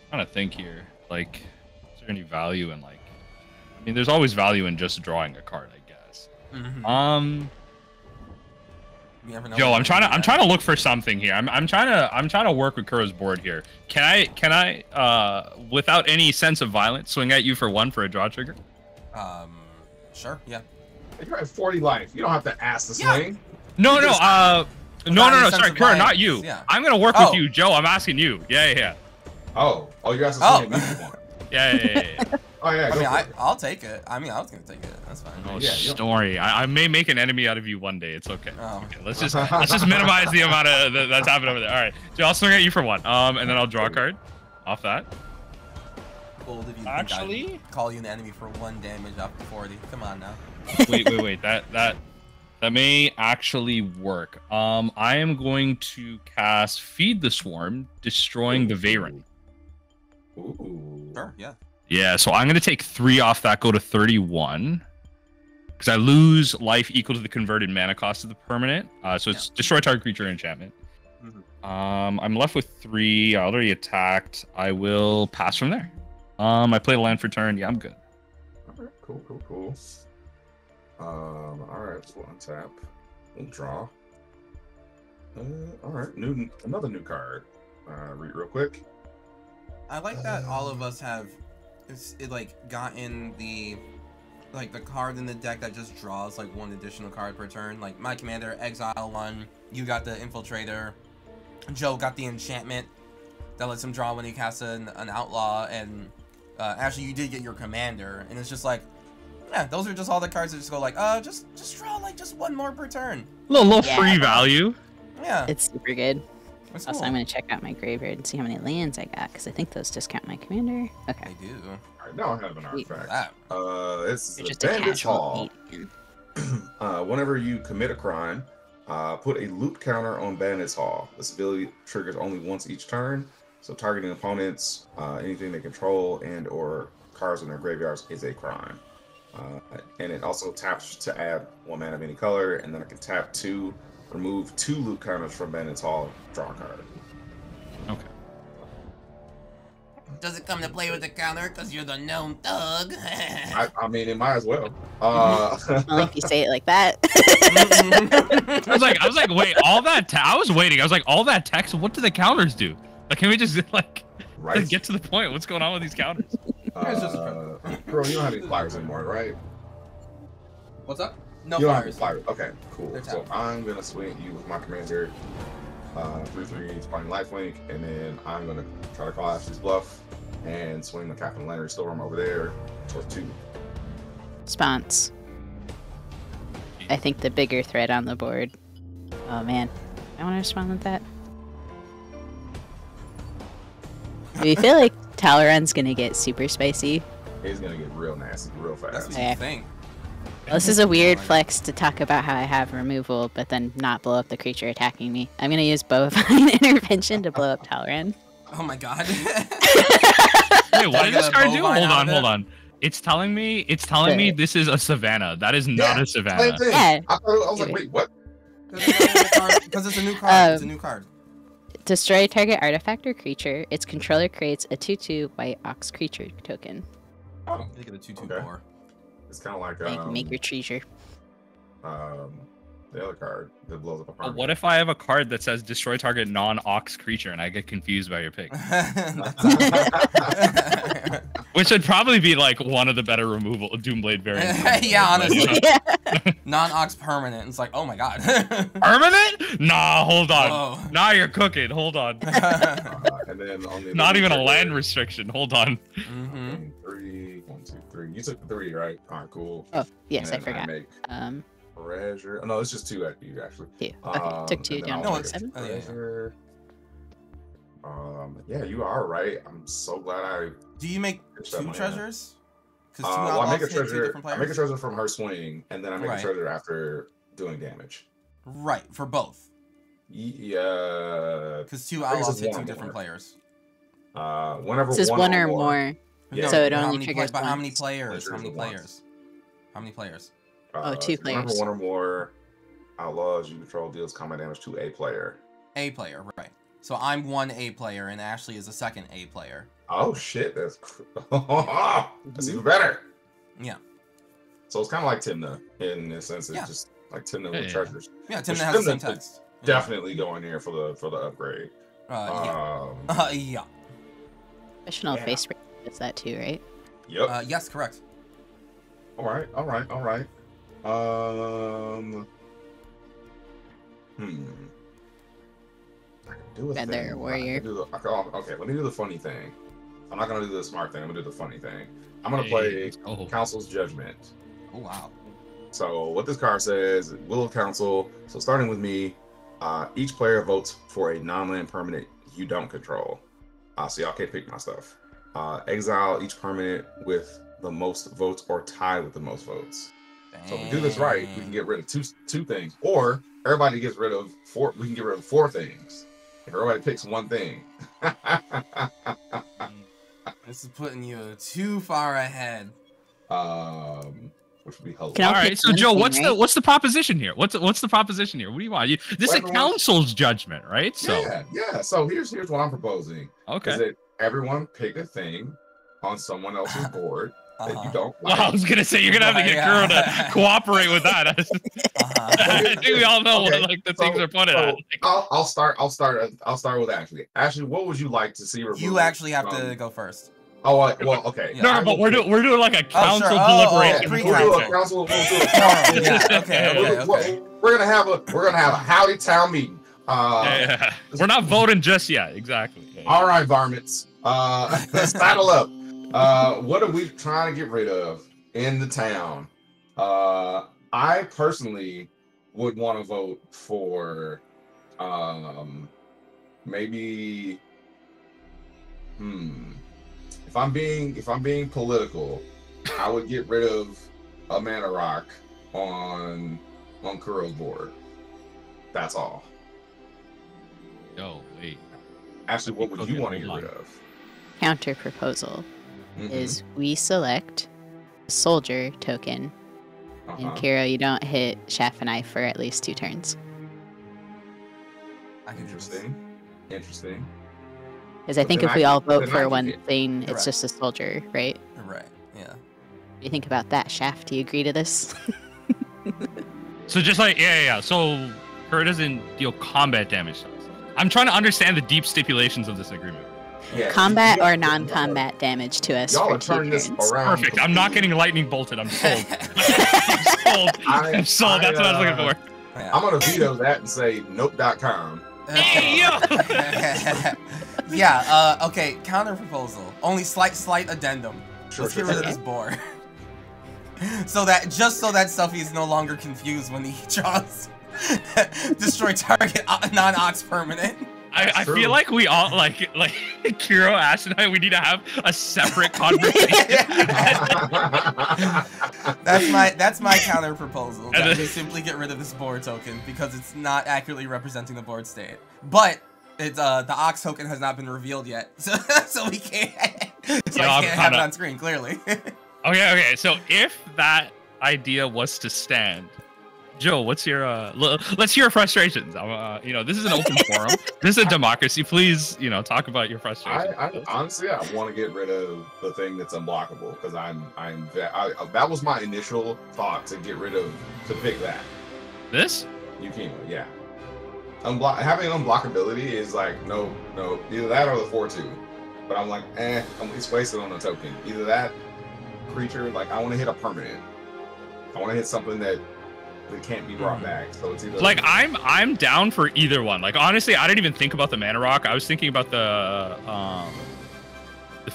I'm trying to think here. Like, is there any value in like? I mean, there's always value in just drawing a card, I guess. Yo, I'm trying to look for something here. I'm trying to work with Kuro's board here. Can I without any sense of violence swing at you for 1 for a draw trigger? Sure, yeah. You're at 40 life. You don't have to ask to swing. No. Sorry, Kuro, not you. Yeah. I'm gonna work with you, Joe. I'm asking you. Yeah. Oh, you're asking to swing at me. Yeah. Oh yeah. I mean, I'll take it. I mean, I was gonna take it. That's fine. Oh, story. I may make an enemy out of you one day. It's okay. Oh. Okay, let's just minimize the amount of that's happening over there. All right, Joe, I'll swing at you for 1. And then I'll draw a card off that. Bold if you Actually, think I'd call you an enemy for 1 damage off the 40. Come on now. wait. That may actually work. I am going to cast Feed the Swarm, destroying the Veyron. Ooh. Sure, yeah. Yeah, so I'm going to take 3 off that, go to 31. Because I lose life equal to the converted mana cost of the permanent. So it's destroy target creature enchantment. I'm left with 3. I already attacked. I will pass from there. I played a land for turn. Yeah, I'm good. Alright, cool. Alright, so we'll untap. We'll draw. Alright, another new card. Read real quick. I like that all of us have gotten the card in the deck that just draws like 1 additional card per turn. Like my commander, exile 1. You got the infiltrator. Joe got the enchantment that lets him draw when he casts an outlaw, and actually you did get your commander, and it's just like, yeah, those are just all the cards that just go like, just draw like just 1 more per turn. Little free value. Yeah, It's super good. that's Also, cool. I'm going to check out my graveyard and see how many lands I got, because I think those discount my commander. Okay. I do. Alright, now I have an Sweet. artifact. This is You're just a a Bandage casual Hall. Canadian. Whenever you commit a crime, put a loot counter on Bandage Hall. This ability triggers only once each turn, so targeting opponents, anything they control, and or cards in their graveyards is a crime. And it also taps to add 1 mana of any color, and then I can tap 2, remove 2 loot counters from Bandage Hall, draw a card. Okay. Does it come to play with the counter because you're the known thug? I mean, it might as well. Well, if you say it like that. I was like, wait, all that. I was waiting. I was like, all that text. What do the counters do? Like, can we just Right. get to the point? What's going on with these counters? Bro, you don't have any flyers anymore, right? What's up? No You don't have any flyers. flyers. Okay, cool. They're So tapped. I'm gonna swing you with my commander, 3/3 spawning lifelink, and then I'm gonna try to call Ashley's bluff and swing the Captain Leonard Storm over there towards 2. Response. I think the bigger threat on the board. Oh man, I want to respond with that. Do you feel like Talleyrand's gonna get super spicy? It's gonna get real nasty real That's fast. what Yeah. you think. Well, this is a weird flex to talk about how I have removal, but then not blow up the creature attacking me. I'm gonna use Bovine Intervention to blow up Talleyrand. Oh my god. Wait, what did this Get a card do? bovine Hold out on, of hold it? on. It's telling me this is a savannah. That is not a Same savannah. thing. Yeah. I was like, wait, what? Because it's a new card. It's a new card. Destroy target artifact or creature. Its controller creates a 2/2 white ox creature token. Oh, Make it a 2/2 Okay. 4. it's kind of like You can make your treasure. the other card that blows up a But permanent. what if I have a card that says destroy target non-ox creature and I get confused by your pick? Which would probably be like one of the better removal Doomblade variants. Yeah, honestly. Yeah. Non-ox permanent. It's like, oh my god. Permanent? Nah, hold on. Whoa. Now you're cooking. Hold on. And then on the Not even a trigger, land restriction. Hold on. Mm-hmm. 3, 1, 2, 3. You took the 3, right? All right, cool. Oh, yes, I And then forgot. make treasure. Oh, no, it's just 2 at you actually. 2. Okay, took 2 and then down I'll No, to it's- 7. Oh, yeah, yeah. treasure. Yeah, you are right. I'm so glad I. Do you make pitched that 2 money. treasures? Because Well, I make a hit 2 treasure. different I make a players? treasure from her swing, and then I make Right. a treasure after doing damage. Right, for both. Yeah. Because 2 I think it's outlaws just hit one 2 or different more. players. Whenever This is one or more. Yeah. So it how only many triggers but how many once. players? It How many triggers once. players? How many players? Oh, 2 Whenever players. one or more outlaws you control deals combat damage to a player. A player, right. So I'm 1 A player, and Ashley is a 2nd A player. Oh shit, that's that's even better. Yeah. So it's kind of like Timna in the sense it's Yeah. just like Timna Yeah, with yeah. treasures. Yeah, Tim Which has the same Timna could text. Yeah. Definitely go in here for the upgrade. Yeah. Yeah. Professional Yeah. face rate does that too, right? Yep. Yes, correct. All right. I can do a Feather thing. I can warrior. okay, let me do the funny thing. I'm not gonna do the smart thing. I'm gonna do the funny thing. I'm gonna play Oh. Council's Judgment. Oh, wow. So what this card says, Will of Council. So starting with me, each player votes for a non-land permanent you don't control. So y'all can't pick my stuff. Exile each permanent with the most votes or tie with the most votes. So if we do this right, we can get rid of two things. Or everybody gets rid of 4. We can get rid of 4 things. If everybody picks one thing. This is putting you too far ahead. Which would be helpful. Can I All pick right, so one Joe, thing, what's right? what's the proposition here? What's the proposition here? What do you want? This is a Everyone- council's judgment, right? So Yeah. So here's what I'm proposing. Is okay. that everyone pick a thing on someone else's board that you don't Well, like. I was gonna say you're gonna have to get Yeah. Kuro to cooperate with that. I think we all know Okay, what like the so- things are pointed so at. I'll start with Ashley. Ashley, what would you like to see removed? You actually have from- to go first. Oh, well, okay. Yeah. No, but we're doing like a council sure. Oh, deliberation. pre-council. We'll do a council. Yeah, okay. We're gonna have a howdy town meeting. Yeah. We're not voting just yet. Exactly. Yeah. All right, varmints. Let's saddle up. What are we trying to get rid of in the town? I personally would want to vote for maybe if I'm being political, I would get rid of a mana rock on Kuro's board. That's all. Oh wait. Actually, what would you Okay, want to hold get on. rid of? Counter proposal Mhm. is we select a soldier token, and Uh-huh. Kiro, you don't hit Shaft and I for at least 2 turns. I can do this. Interesting. Because I But think then if I we all can- vote then I for can one hit. thing, it's Correct. just a soldier, right? Right. Yeah. What do you think about that, Shaft? Do you agree to this? So just like yeah. So Kuro doesn't deal combat damage to us. I'm trying to understand the deep stipulations of this agreement. Yeah, Combat y'all- or non-combat damage to us Y'all for are 2 turning this turns. around. Perfect. I'm not getting lightning bolted. I'm sold. I'm sold. That's what I was looking for. Yeah. I'm gonna veto that and say nope.com. Hey, yo! Yeah, okay, counter proposal. Only slight addendum. Sure, Let's get rid of this board. so that Stuffy is no longer confused when he draws destroy target non-ox permanent. True. I feel like we all like Kuro, Ash, and I. We need to have a separate conversation. That's my counter proposal. And That then- we simply get rid of this board token because it's not accurately representing the board state. But it's the ox token has not been revealed yet, so we can't. So Yeah, I I'm can't have it kinda- on screen clearly. Okay. So if that idea was to stand, Joe, what's your let's hear your frustrations. This is an open forum. This is a democracy. Please, talk about your frustrations. I honestly, I want to get rid of the thing that's unblockable because that was my initial thought to pick that. This? Yukima, yeah. Having unblockability is like no, either that or the 4/2. but I'm like, it's wasted on a token. Either that creature, like I want to hit a permanent. I want to hit something that can't be brought back. So it's either like I'm down for either one. Like honestly, I didn't even think about the mana rock. I was thinking about the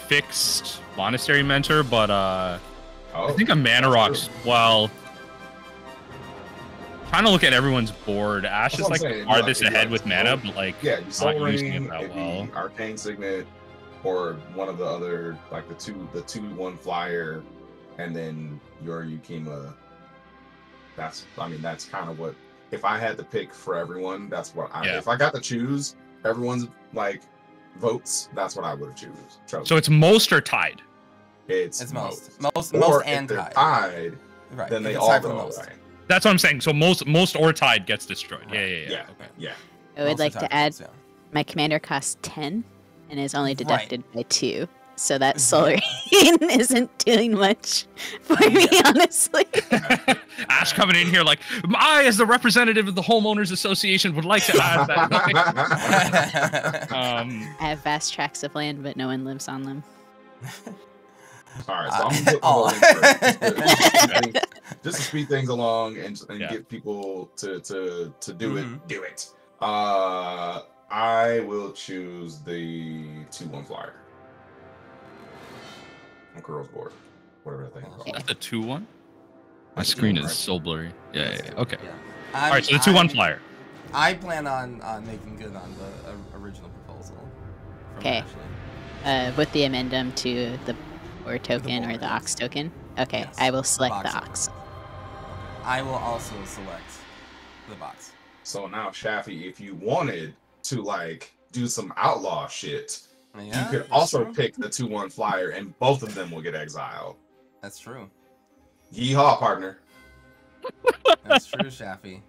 fixed monastery mentor, but I think a mana rock's well. Trying to look at everyone's board. Ash is like farthest ahead with mana, but like yeah, not using it that well. Arcane Signet, or one of the other like the 2/1 flyer, and then your Yukima. That's kind of what, if I had to pick for everyone, that's what if I got to choose everyone's like votes, that's what I would have chosen. So it's most or tied. It's most and tied. Tied. Right. Then they all go away. That's what I'm saying. So most or tied gets destroyed. Right. Yeah. I would like to add my commander costs 10 and is only deducted by 2. So that soul rain isn't doing much for me, honestly. Ash coming in here like, I, as the representative of the Homeowners Association, would like to add that. I have vast tracts of land, but no one lives on them. All right, so I'm gonna put just to speed things along and get people to do it. Do it. I will choose the 2/1 flyer. On Kurro's board, whatever that thing is called. That's the 2/1. My screen is so blurry. Yeah. Okay. Yeah. All right, so the 2/1 flyer. I plan on making good on the original proposal. Okay. With the amendum to the board token or the ox token. Okay, yes. I will select the ox. I will also select the box. So now, Shafi, if you wanted to like do some outlaw shit, you could also pick the 2/1 flyer, and both of them will get exiled. That's true. Yeehaw, partner. That's true, Shafi.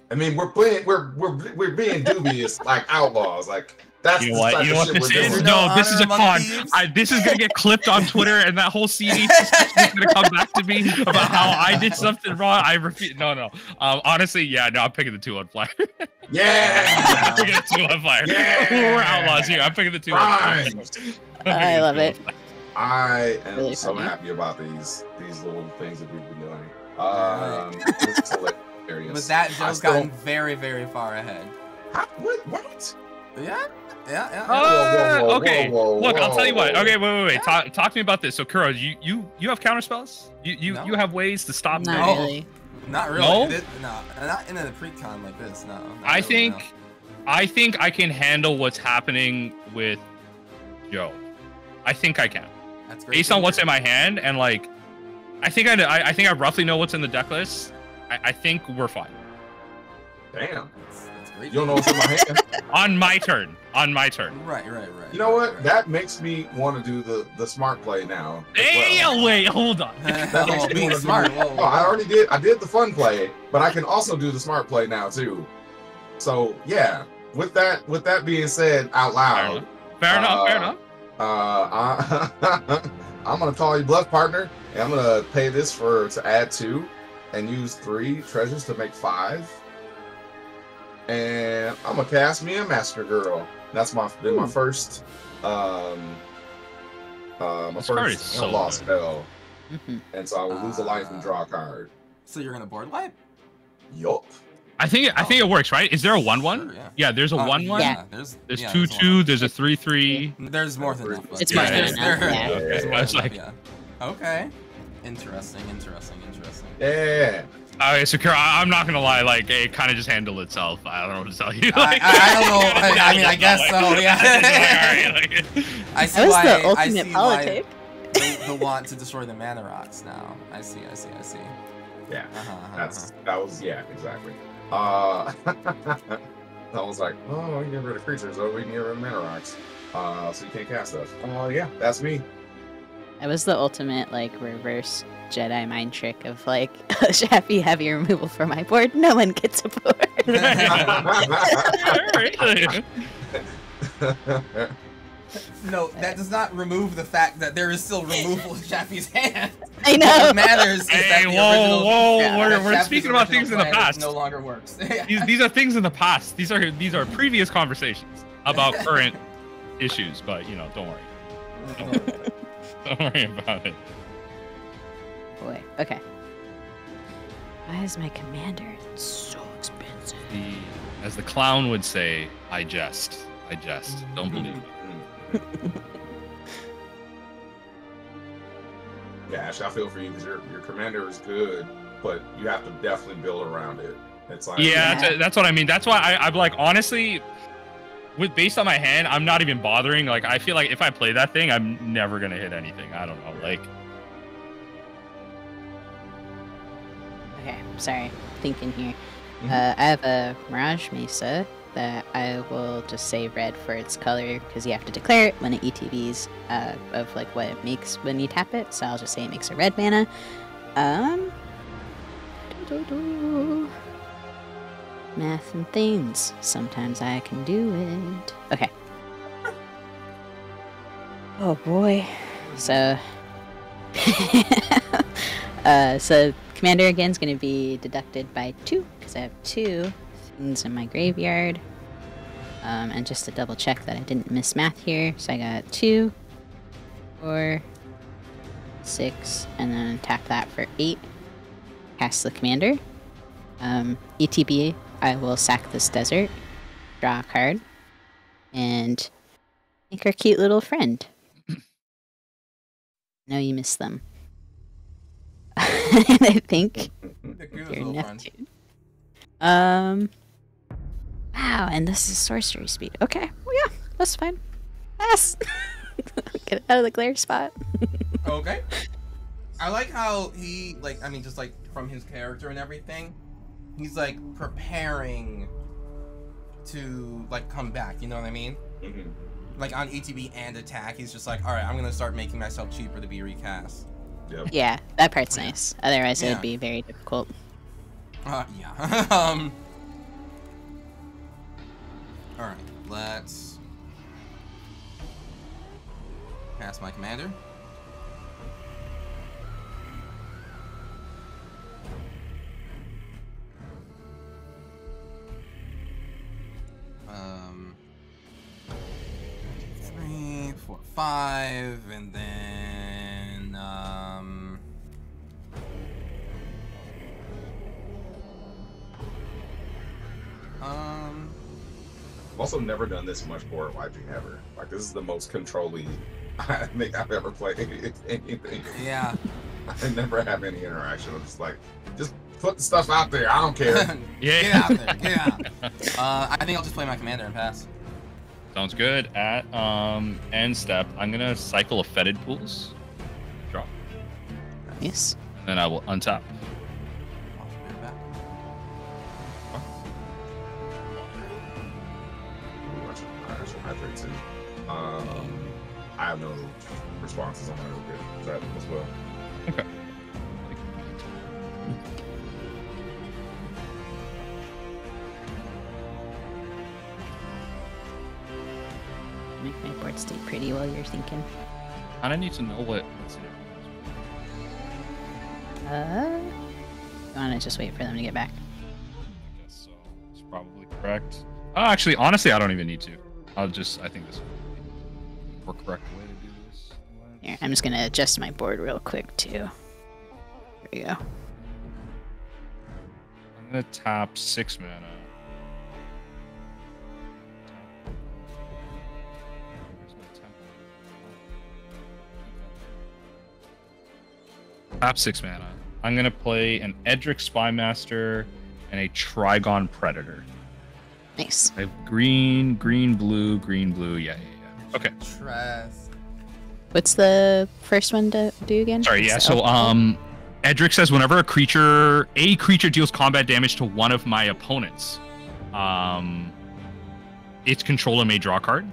I mean, we're being dubious like outlaws. Like that's you know what this is? No, this is a con. This is gonna get clipped on Twitter, and that whole CD is gonna come back to me about how I did something wrong. I repeat, no. Honestly, I'm picking the 2/1 flyer. Yeah, I'm picking the 2/1 flyer. Yeah. We're outlaws here. I'm picking the 2/1 flyer. I love it. I am really so happy about these little things that we've been doing. This is hilarious. But that joke's gotten very, very far ahead. What? Yeah. Okay. Look, I'll tell you what. Okay, wait. Talk to me about this. So, Kurro, you have counter spells? You have ways to stop them? Not really. Not really. No, not in a pre-con like this. No. I think I can handle what's happening with Joe. I think I can. That's great. Based on what's in my hand, and like, I think I roughly know what's in the deck list. I think we're fine. Damn. That's great. You don't know what's in my hand? On my turn. Right. You know what? Right. That makes me want to do the smart play now. Hey, wait, hold on. That makes me want to smart. I already did. I did the fun play, but I can also do the smart play now too. So yeah. With that being said out loud. Fair enough. I'm gonna call you bluff, partner, and I'm gonna pay this to add 2, and use 3 treasures to make 5. And I'm gonna cast me a Master Girl. That's my first outlaw spell. And so I will lose a life and draw a card. So you're gonna board wipe? Yup. I think it works, right? Is there a 1/1? Sure, yeah, there's a 1/1. Yeah. There's 2/2. There's a 3/3. There's more than that. It's more than enough. Yeah. Okay. Interesting. Yeah. Okay, so Kara, I'm not gonna lie, like it kind of just handled itself. I don't know what to tell you. I don't know. I mean, I guess so. Yeah. I see why. That was the ultimate politic. The want to destroy the mana rocks now. I see. Yeah. That was exactly. I was like, oh, we can get rid of creatures, we can get rid of mana rocks. So you can't cast those. Yeah, that's me. That was the ultimate like reverse Jedi mind trick of like, Shafi, have your removal for my board. No one gets a board. No, that does not remove the fact that there is still removal of Shafi's hand. I know. What matters is that the original, we're speaking about things in the past. No longer works. These are things in the past. These are previous conversations about current issues, but you know, don't worry. Don't worry about it. Boy. Okay. Why is my commander so expensive? As the clown would say, I jest. Don't believe it. Yeah, Ash, I feel for you because your commander is good, but you have to definitely build around it. It's like that's what I mean. That's why I'm like, honestly, based on my hand, I'm not even bothering. Like, I feel like if I play that thing, I'm never gonna hit anything. I don't know. Like, okay, sorry, thinking here. I have a Mirage Mesa that I will just say red for its color because you have to declare it when it ETBs of like what it makes when you tap it. So I'll just say it makes a red mana. Math and things. Sometimes I can do it. Okay. Oh boy. So so commander again is going to be deducted by 2 because I have 2 things in my graveyard. And just to double check that I didn't miss math here, so I got 2, 4, 6, and then tap that for 8. Cast the commander. ETB, I will sack this desert, draw a card, and make our cute little friend. No, you missed them. And I think you're Neptune. Wow, and this is sorcery speed. Okay, well, yeah, that's fine. Pass. Get out of the glare spot. Okay. I like how he, like, I mean, just like from his character and everything, he's like preparing to like come back. You know what I mean? Mhm. Like on ETB and attack, he's just like, all right, I'm gonna start making myself cheaper to be recast. Yep. Yeah, that part's nice. Otherwise, it would be very difficult. Yeah. All right, let's cast my commander. Three, 4, 5, and then I've also never done this much board wiping ever. Like, this is the most controlling I think I've ever played anything. yeah. I never have any interaction. I'm just like, just put the stuff out there. I don't care. Get out there. Get out. I think I'll just play my commander and pass. sounds good. At end step, I'm gonna cycle a fetid pools. Drop. Yes. And then I will untap. I have no responses on my own that as well. Okay. Make my board stay pretty while you're thinking. I don't need to know what's You wanna just wait for them to get back? I guess so. It's probably correct. Actually, honestly, I don't even need to. I think this is the more correct way to do this. Here, I'm just gonna adjust my board real quick too. There we go. I'm gonna tap 6 mana. Tap 6 mana. I'm gonna play an Edric Spymaster and a Trigon Predator. Nice. I have green, green, blue, green, blue. Yeah. Okay. Trust. What's the first one to do again? Sorry, yeah. So, Edric says whenever a creature deals combat damage to one of my opponents, its controller may draw a card.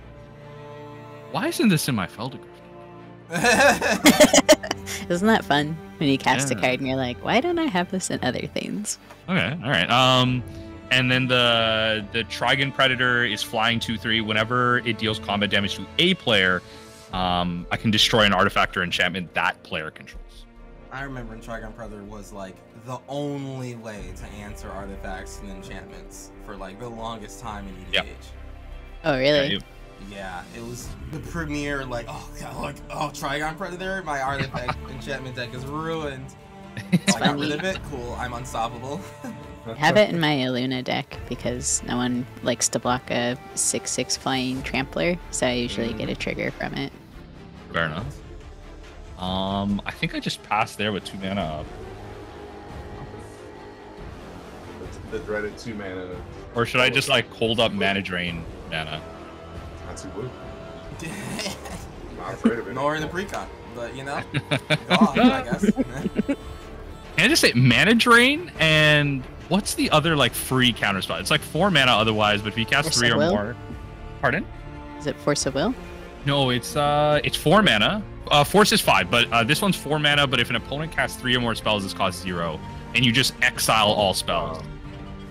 Why isn't this in my Feldegraph? Isn't that fun when you cast a card and you're like, why don't I have this in other things? Okay, all right. And then the Trigon Predator is flying 2/3. Whenever it deals combat damage to a player, I can destroy an artifact or enchantment that player controls. I remember in Trigon Predator was like the only way to answer artifacts and enchantments for like the longest time in EDH. Oh, really? Yeah, it was the premiere. Like, oh god, like, oh, Trigon Predator. My artifact enchantment deck is ruined. I got rid of it. Cool, I'm unstoppable. I have it in my Luna deck because no one likes to block a 6/6 flying trampler, so I usually get a trigger from it. Fair enough. I think I just passed there with 2 mana up. The dreaded 2 mana. Or should I just like hold up mana drain mana? Not too blue. Not afraid of it. Nor in the precon, but you know, go off, I guess. Can I just say mana drain and what's the other like free counter spell? It's like 4 mana otherwise, but if you cast Force 3 of or Will? more. Pardon? Is it Force of Will? No, it's 4 mana. Force is 5, but this one's 4 mana. But if an opponent casts 3 or more spells, this costs 0, and you just exile all spells.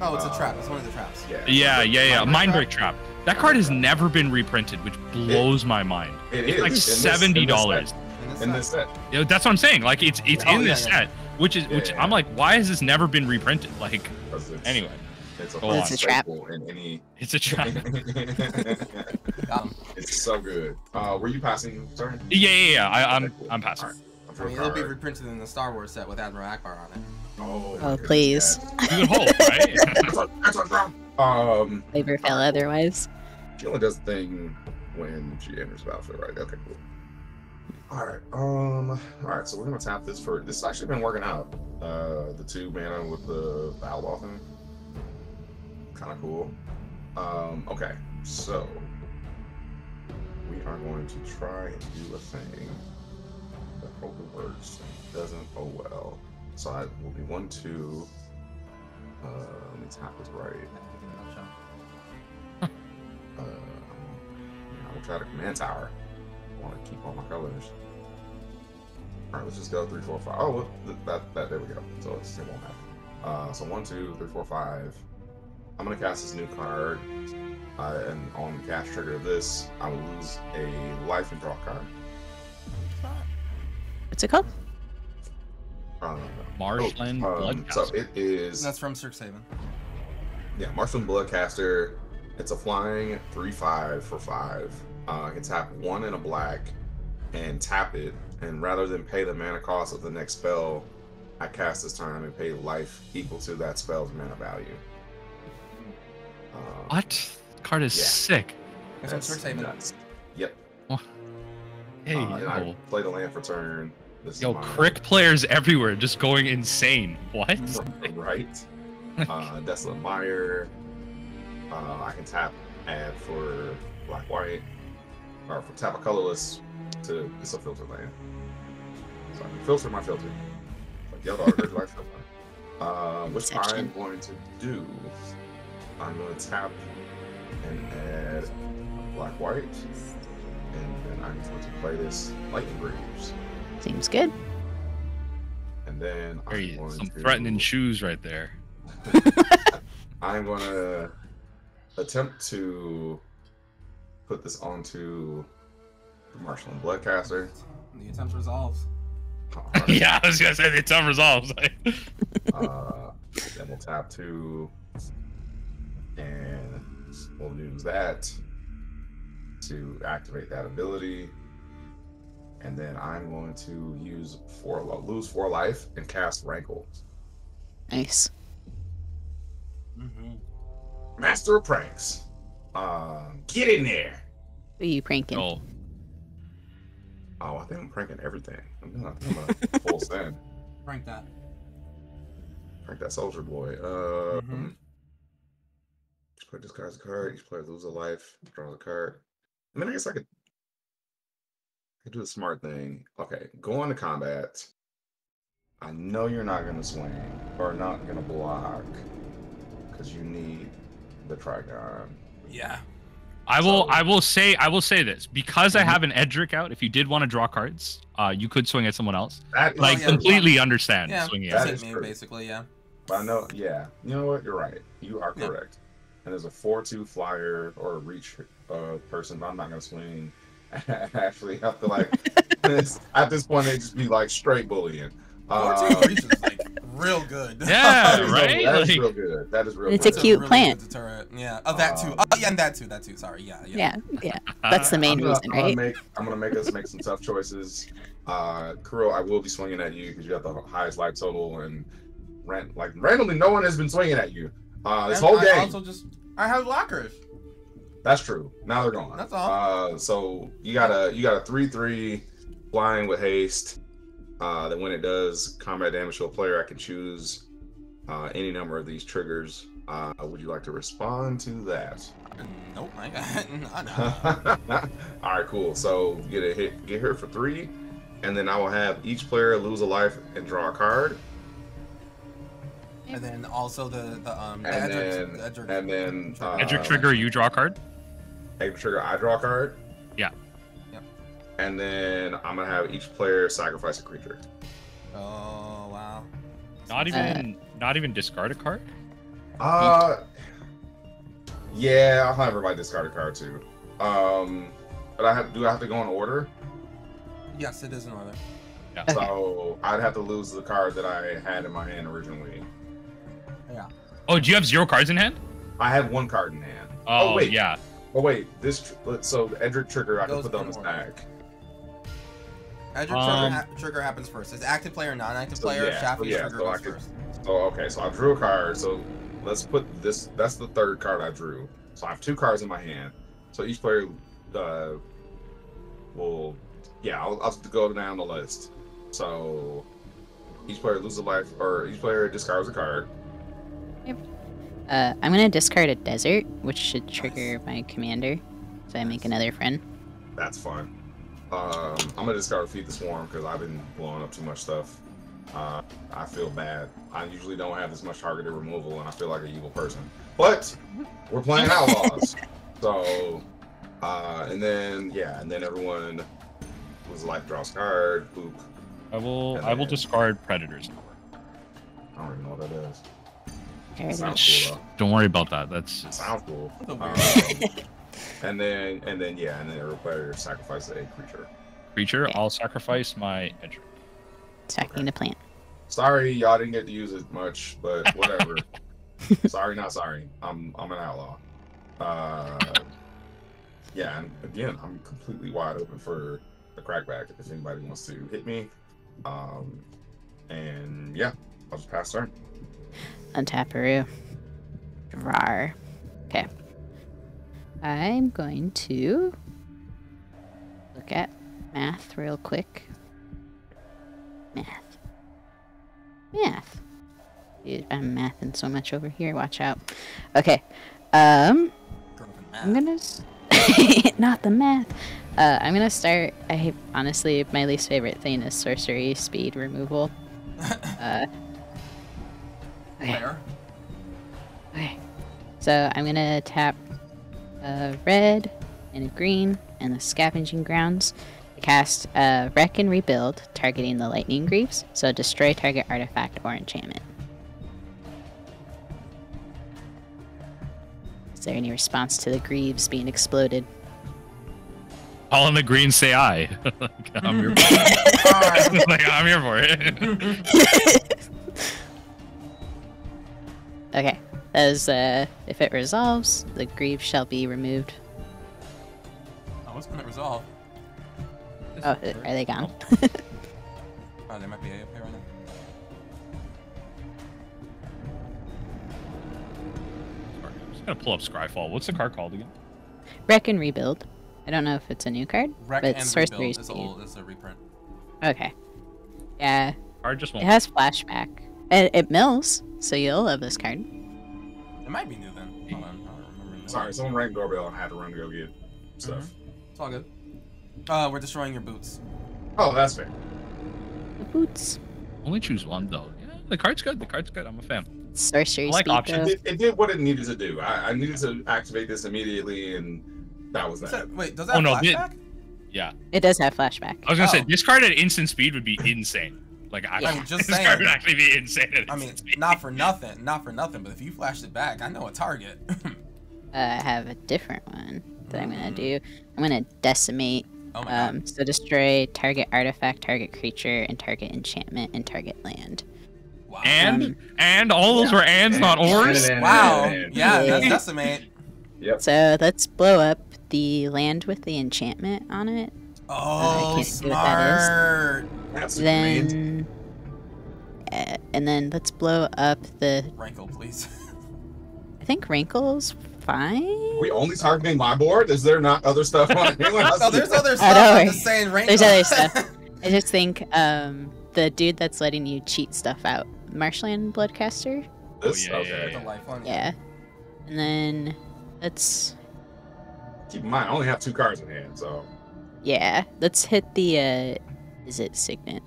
Oh, it's a trap. It's one of the traps. Yeah. Mind Break Trap. That card has never been reprinted, which blows my mind. It's like $70. In this set. You know, that's what I'm saying. Like it's in this set, which I'm like, why has this never been reprinted? Like, anyway. It's a trap. It's a trap. Got him. It's so good. Were you passing turn? Yeah. I'm passing. Right. I mean, it'll be reprinted in the Star Wars set with Admiral Akbar on it. Oh, please. You would hope, right? Labor fell otherwise. She only does the thing when she enters the battlefield, right? Okay, cool. Alright, so we're gonna tap this for this has actually been working out. The 2 mana with the Outlaw thing. Kinda cool. Okay, so we are going to try and do a thing that hopefully works and doesn't go well. So I will be 1-2. Let me tap this right. I will try to command tower. I want to keep all my colors. All right, let's just go 3, 4, 5. Oh, well, that there we go. So it won't happen. So 1, 2, 3, 4, 5. I'm gonna cast this new card, and on the cast trigger of this, I will lose a life and draw a card. What's it called? Marshland Bloodcaster. So it is. That's from Strixhaven. Yeah, Marshland Bloodcaster. It's a flying 3/5 for 5. I can tap 1 and a black and tap it, and rather than pay the mana cost of the next spell, I cast this turn and pay life equal to that spell's mana value. What? Card is sick. That's from Strixhaven. Nuts. Yep. Hey, And I play the land for turn. This yo, is my crick players everywhere just going insane. What? Right. Desolate Mire. I can tap, add for black white, or for tap a colorless to it's a filter land. So I can filter my filter. Like yellow or red light filter. Which I'm going to do. I'm going to tap and add black white, and then I'm going to play this Lightning Greaves. Seems good. And then I'm going some to threatening shoes right there. I'm going to attempt to put this onto the Marshland Bloodcaster. The attempt resolves. Right. Yeah, I was gonna say the attempt resolves. Then we'll tap 2, and we'll use that to activate that ability. And then I'm going to lose 4 life and cast Rankle. Nice. Master of Pranks. Get in there. Who are you pranking? Oh, I think I'm pranking everything. I'm gonna full send. Prank that. Prank that soldier boy. Each player discards a card. Each player loses a life. Draws a card. I mean, I guess I could do a smart thing. Okay, go into combat. I know you're not gonna swing or not gonna block because you need the Trigon. Yeah. I will say this because I have an Edric out. If you did want to draw cards, you could swing at someone else. Completely understand swinging. That at is me, basically, yeah. But I know, yeah. You know what? You're right. You are correct. And there's a 4/2 flyer or a reach person, but I'm not gonna swing. I actually have to at this point they just be like straight bullying. 4/2 reach is like real good. Yeah, right? That is Like- real good. That is real It's good. a cute plant. Good deterrent. Yeah. Oh, that too. Yeah, and that too. Sorry. Yeah. Yeah. That's the main reason, right? I'm gonna make us make some tough choices. Kuro, I will be swinging at you because you have the highest life total, and randomly, no one has been swinging at you this whole game. I have lockers. That's true. Now they're gone. That's all. So you got a 3/3 flying with haste. That when it does combat damage to a player, I can choose any number of these triggers. Would you like to respond to that? Nope. I got no. All right, cool. So get her for 3, and then I will have each player lose a life and draw a card. And then also the Edric trigger, you draw a card. Edric trigger, I draw a card. Yeah. Yep. And then I'm gonna have each player sacrifice a creature. Oh wow. Not even discard a card. Yeah, I'll have everybody discard a card too. But I have to go in order? Yes, it is in order. Yeah. Okay. So I'd have to lose the card that I had in my hand originally. Yeah. Oh, do you have 0 cards in hand? I have 1 card in hand. Oh, wait. yeah. Oh wait, so the Edric trigger I can Those put that on in the order. stack. Edric trigger happens first. It's active player, non-active player. Shaffy's trigger goes first. So okay, so I drew a card. So let's put this. That's the 3rd card I drew. So I have 2 cards in my hand. So each player will, I'll go down the list. So each player loses a life, or each player discards a card. I'm gonna discard a desert, which should trigger my commander, so I make another friend. That's fun. I'm gonna discard Feed the Swarm because I've been blowing up too much stuff. I feel bad. I usually don't have this much targeted removal, and I feel like an evil person. But we're playing Outlaws, so and then everyone was life draws card. Boop. I will discard Predators. I don't even know what that is. There it is. Sounds cool though. Don't worry about that. That's Sounds cool. And then every player sacrifices a creature. creature. Okay. I'll sacrifice my Edric. Attacking the plant. Sorry, y'all didn't get to use it much, but whatever. Sorry, not sorry. I'm an outlaw. Yeah, and again, I'm completely wide open for the crackback if anybody wants to hit me. And yeah, I'll just pass turn. Untap Peru. Drar. Okay. I'm going to look at math real quick. Math. Dude, I'm mathing so much over here. Watch out. Okay. I'm gonna not the math. I'm gonna start. Honestly, my least favorite thing is sorcery speed removal. Okay. Fair. Okay. So I'm gonna tap a red and a green and the scavenging grounds to cast Wreck and Rebuild, targeting the lightning greaves. So destroy target artifact or enchantment. Is there any response to the greaves being exploded? All in the green say aye. I'm here for it. Like, I'm here for it. Okay. As if it resolves, the greaves shall be removed. Oh, what's gonna resolve? Oh, are they gone? Oh, they might be up here right now. I'm just gonna pull up Scryfall. What's the card called again? Wreck and Rebuild. I don't know if it's a new card, Wreck but and sorcery Rebuild is speed. old. It's a reprint. Okay. Yeah, Card just it won't. has flashback. It mills, so you'll love this card. It might be new then. Hold on, I don't remember. Sorry, someone rang the doorbell and I had to run to go get stuff. It's all good. We're destroying your boots. Oh, that's fair. The boots. Only choose one though. Yeah, the card's good. The card's good. I'm a fan. Sorcery I like speed. options. Though. It did what it needed to do. I needed to activate this immediately, and that was that. Wait, does that have flashback? Yeah. It does have flashback. I was gonna say Oh. this card at instant speed would be insane. Like I'm just this saying. card would actually be insane. At I mean, instant speed. not for nothing, but if you flashed it back, I know a target. I have a different one that I'm gonna do. I'm gonna decimate. Oh my god. So destroy target artifact, target creature, and target enchantment and target land. Wow. And all those were ands, not ors. Wow. Yeah, that's decimate. Yep. So let's blow up the land with the enchantment on it. Oh, can't see what that is. smart. That's a grenade. Then, and then let's blow up the. Rankle, please. I think Wrinkle's fine. We only targeting my board? Is there not other stuff on anyone else? No, there's other Oh, stuff. don't I'm worry. just saying rankle. There's other stuff. I just think the dude that's letting you cheat stuff out, Marshland Bloodcaster. This? Oh, yeah, Okay. The life one. Yeah. And then let's Keep in mind, I only have 2 cards in hand, so. let's hit the is it Signet?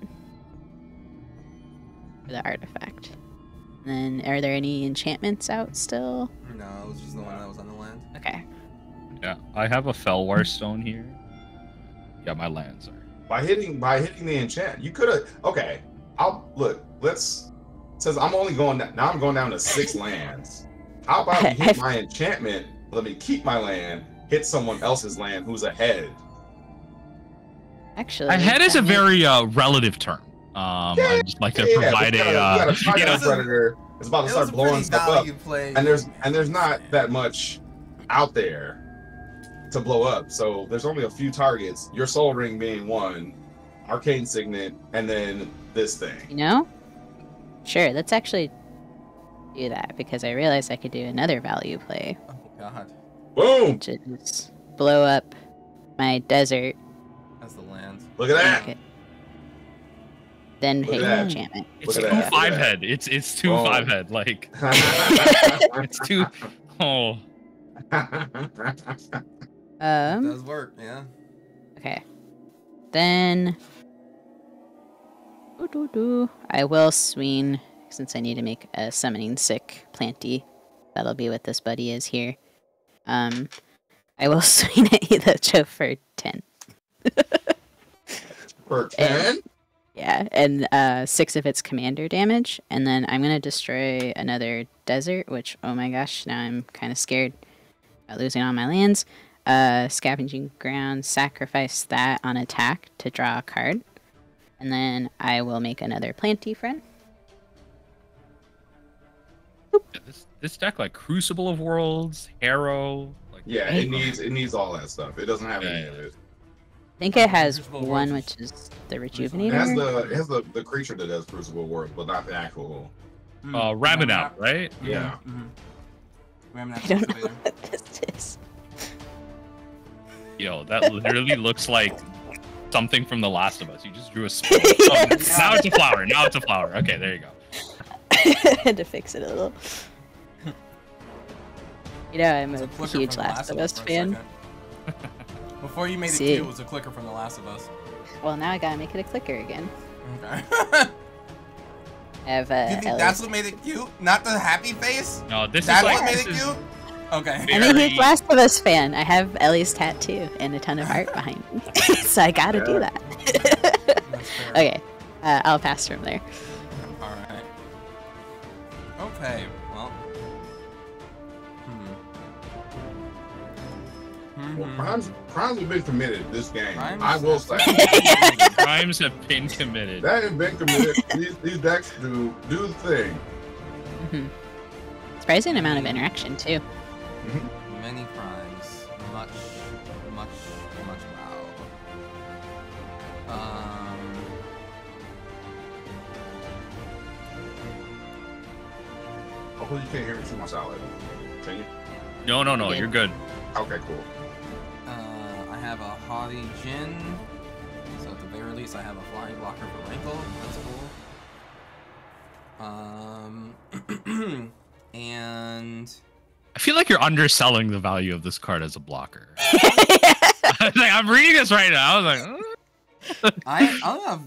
For the artifact. And then are there any enchantments out still? No, it was just the one that was on the land. Okay. Yeah, I have a Felwar stone here. Yeah, my lands are. By hitting the enchant, you could have. Okay, I'll look. Let's. Says I'm only going now. I'm going down to 6 lands. How about we hit my enchantment? Let me keep my land. Hit someone else's land who's ahead. Actually, Ahead is a that may- very relative term. I just like to provide we got a you know, predator. It's about to It was start a blowing pretty stuff up, value play. and there's not that much out there to blow up. So there's only a few targets. Your Soul Ring being one, Arcane Signet, and then this thing. You know? Sure, let's actually do that because I realized I could do another value play, Oh god, Boom! which is blow up my desert, that's the land. Look at that. okay, then Look hit at your that. enchantment. it's Look at 2 that. 5 head. It's 2 Oh. 5 head. Like it's 2. Oh, It Um, does work, yeah. okay. Then I will swing since I need to make a summoning sick planty. That'll be what this buddy is here. I will swing at Elocho for 10. For 10? Yeah, and 6 of its commander damage, and then I'm gonna destroy another desert, which, oh my gosh, now I'm kind of scared about losing all my lands. Scavenging ground, sacrifice that on attack to draw a card, and then I will make another planty friend. this deck like Crucible of Worlds, Harrow. Like Yeah, it needs all that stuff. It doesn't have any of it. I think it has Crucible one, Worlds. which is the It rejuvenator. has the creature that does Crucible World, but not the actual. Raminap, right? Yeah. Raminap I don't know Excavator. what this is. Yo, that literally looks like something from The Last of Us. You just drew a spell. Yes. Now it's a flower. Now it's a flower. Okay, there you go. I had to fix it a little. You know, I'm It's a clicker huge from The Last of for Us a fan. second. Before you made it See. cute, it was a clicker from The Last of Us. Well, now I gotta make it a clicker again. Okay. I have You think that's what made it cute? Not the happy face? No, this That's is like what made this it is- cute? Okay. Yeah. I'm a huge very- Last of Us fan. I have Ellie's tattoo and a ton of art behind me, so I gotta do that. That's fair. Okay, I'll pass from there. Alright. Okay, well. Well, Prime's have been committed this game. Prime's- I will say. Crimes have been committed. That have been committed. These decks do the thing. Mhm. Surprising amount of interaction too. Many crimes. Much wow. Hopefully you can't hear me too much out. Can you? No, Good. you're good. Okay, cool. I have a Haughty Jin. So at the very least, I have a flying blocker for Rankle. That's cool. And I feel like you're underselling the value of this card as a blocker. I'm reading this right now. I was like, I only have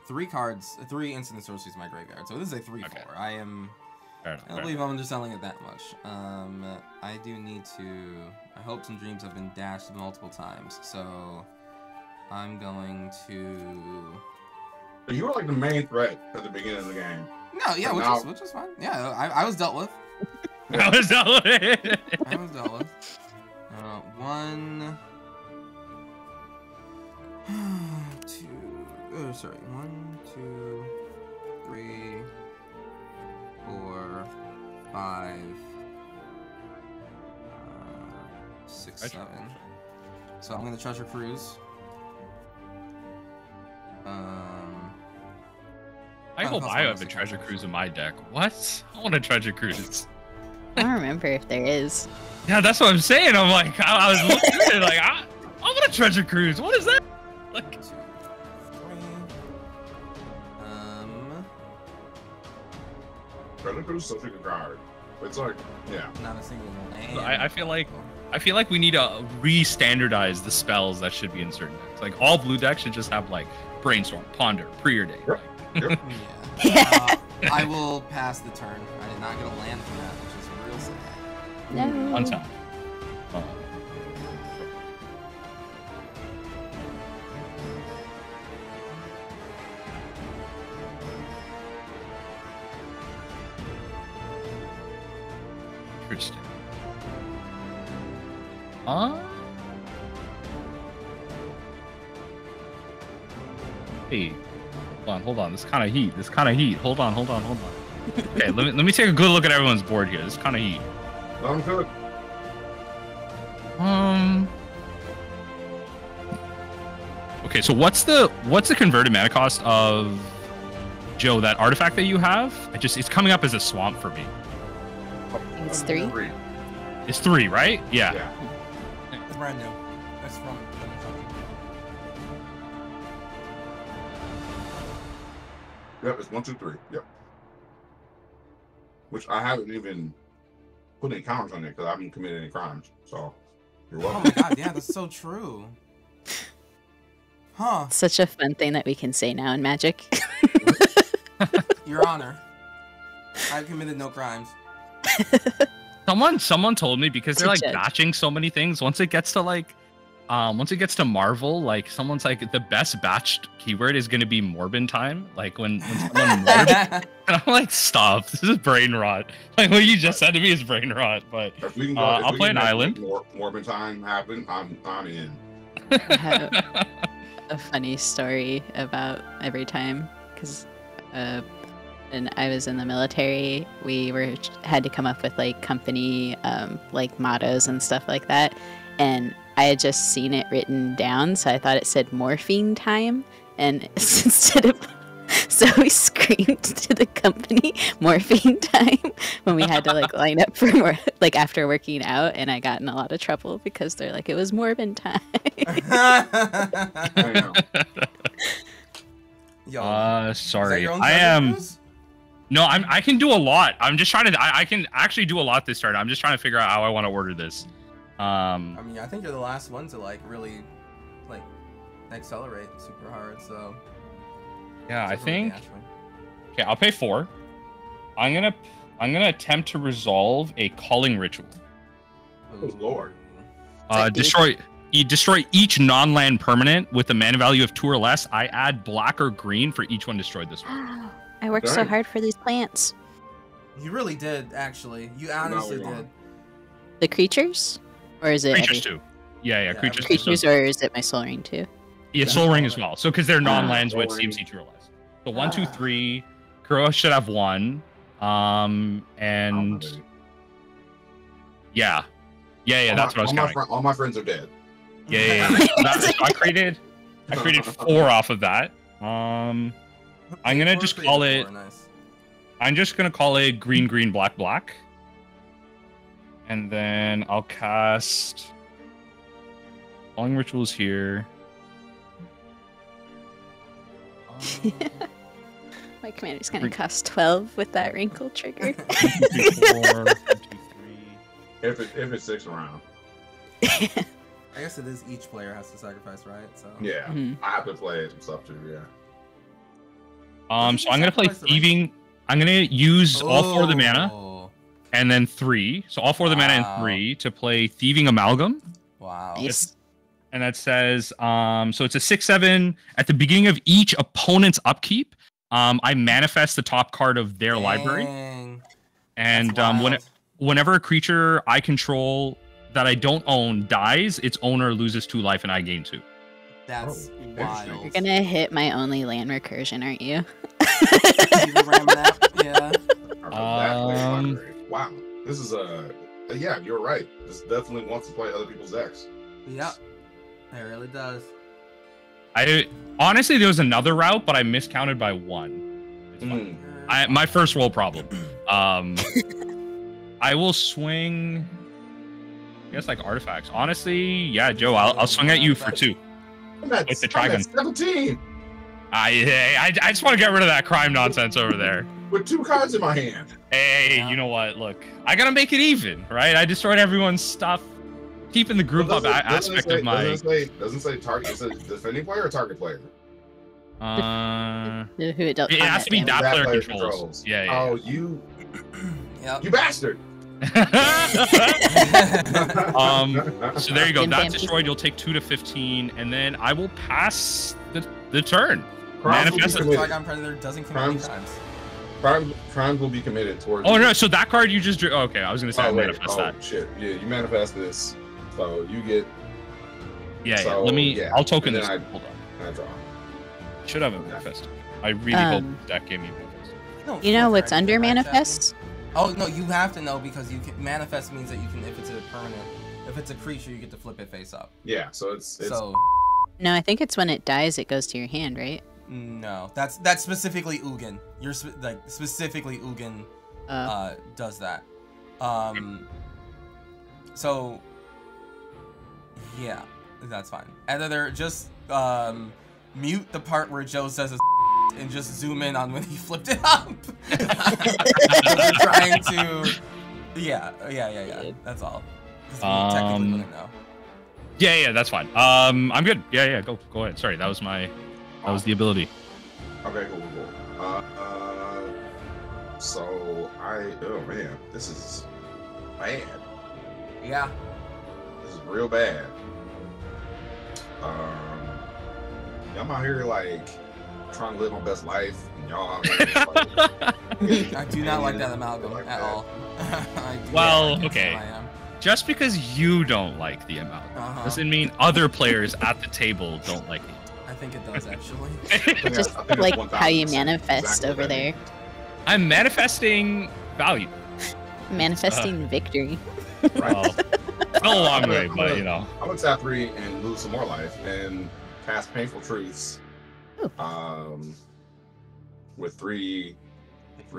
three cards, 3 instant sorceries in my graveyard. So this is a 3/4. Okay. I am. Fair enough, I don't fair believe I'm underselling it that much. I do need to. My hopes and dreams have been dashed multiple times, so I'm going to. You were like the main threat at the beginning of the game. No, yeah, which is fine. Yeah, I was dealt with. That was all it. I was dealt with. 1, 2. Oh, sorry. 1, 2, 3, 4, 5, 6, 7. So I'm gonna treasure cruise. I hope I have a treasure cruise in my deck. What? I want a treasure cruise. I don't remember if there is. Yeah, that's what I'm saying. I'm like, I was looking at it like, I want a treasure cruise. What is that? Like, 2, 3. Treasure Cruise is such a good card. It's like, yeah. Not a single land. I feel like we need to re-standardize the spells that should be in certain decks. Like all blue decks should just have like Brainstorm, Ponder, Preordain. Yep. Yep. Yeah. I will pass the turn. I did not get a land from that, which is real sad. No. On top. Interesting. Hey, hold on. This kind of heat. Hold on. Okay, let me take a good look at everyone's board here. This kind of heat. I'm good. Okay, so what's the converted mana cost of Joe, that artifact that you have? It's coming up as a swamp for me. It's 3. It's 3, right? Yeah. It's brand new. That's from Yep, it's 1, 2, 3. Yep. Which I haven't even put any counters on it because I haven't committed any crimes. So you're Oh welcome. my god, yeah, that's so true. Huh. Such a fun thing that we can say now in Magic. Your Honor. I've committed no crimes. Someone told me, because they're like batching so many things, once it gets to Marvel, like someone's like, the best batched keyword is gonna be Morbin time. Like when someone morbs, and I'm like, stop, this is brain rot. Like what you just said to me is brain rot. But If we can go, I'll play an island. Morbin time happen. I'm in. I have a funny story about every time, because when I was in the military, we had to come up with like company like mottos and stuff like that, and I had just seen it written down, so I thought it said morphine time, and so we screamed to the company morphine time when we had to like line up for more, like after working out, and I got in a lot of trouble because they're like, it was Morbin time. Yo, sorry, I am. No, I can do a lot. I'm just trying to. I can actually do a lot this turn. I'm just trying to figure out how I want to order this. I mean, I think you're the last one to like really, like, accelerate super hard. So. Yeah, I think. Okay, I'll pay 4. I'm gonna attempt to resolve a calling ritual. Oh Lord. Destroy each non-land permanent with a mana value of 2 or less. I add black or green for each one destroyed this way. I worked so hard for these plants. You really did, actually. You honestly did. The creatures? Or is it creatures too? Yeah, creatures. Creatures, or is it my Soul Ring too? Yeah, Soul Ring as well. So because they're non-lands with CMC 2 or less. So 1, 2, 3. Kuro should have 1. And yeah, that's what I was counting. All my friends are dead. Yeah. So I created 4 off of that. I'm gonna just call it. Nice. I'm just gonna call it green, green, black, black, and then I'll cast Calling Rituals here. My commander's gonna cost 12 with that wrinkle trigger. 1, 2, 4, 1, 2, 3. If it's 6 around. I guess it is each player has to sacrifice, right? So. Yeah, I have to play some stuff too. Yeah. So I'm gonna play Thieving. I'm gonna use all 4 of the mana, and then 3. So all 4 of the mana and 3 to play Thieving Amalgam. Wow. Nice. And that says, so it's a 6/7 at the beginning of each opponent's upkeep. I manifest the top card of their library, and whenever a creature I control that I don't own dies, its owner loses 2 life and I gain 2. That's wild. You're gonna hit my only land recursion, aren't you? ram that. Yeah. Wow. This is yeah, you're right. This definitely wants to play other people's decks. Yep. It really does. Honestly, there was another route, but I miscounted by 1. It's fine. My first roll problem. I will swing. I guess like artifacts. Honestly, yeah, Joe, I'll swing at you for 2. With the Trigon. 17. I just want to get rid of that crime nonsense over there. With 2 cards in my hand. Hey, you know what? Look, I gotta make it even, right? I destroyed everyone's stuff, keeping the group up aspect of my. Doesn't say target. It says defending player or target player. It has to be that player controls. Yeah. Oh, you. Yep. You bastard. So there you go. That's destroyed. You'll take 2 to 15, and then I will pass the turn. Manifest. Trigon Predator doesn't commit crimes. Crimes will be committed towards. Oh no! So that card you just drew. Okay, I was gonna say I manifest that. Oh shit! Yeah, you manifest this, so you get. Yeah, so, yeah. Let me. I'll token this. Hold on. I draw. Should have a manifest. I really hope that gave me manifest. You know what's under manifest? Oh no, you have to know because you can manifest means that you can, if it's a permanent, if it's a creature, you get to flip it face up. Yeah, so it's. So. No, I think it's when it dies, it goes to your hand, right? No, that's specifically Ugin. You're specifically Ugin does that. So yeah, that's fine. Editor, just mute the part where Joe says a and just zoom in on when he flipped it up. You're trying to. Yeah. That's all. Technically wouldn't know. Yeah, that's fine. I'm good. Yeah, go ahead. Sorry, that was my. That was the ability. Okay, cool. So oh man, this is bad. Yeah. This is real bad. I'm out here like trying to live my best life, and y'all out here like, I do not like that amalgam like at all. Well, okay. Just because you don't like the amalgam doesn't mean other players at the table don't like it. I think it does actually. Just like how you manifest over there. I'm manifesting value. Manifesting victory. Well, it's a long way, but you know. I'm gonna tap 3 and lose some more life and cast Painful Truths. Ooh. With three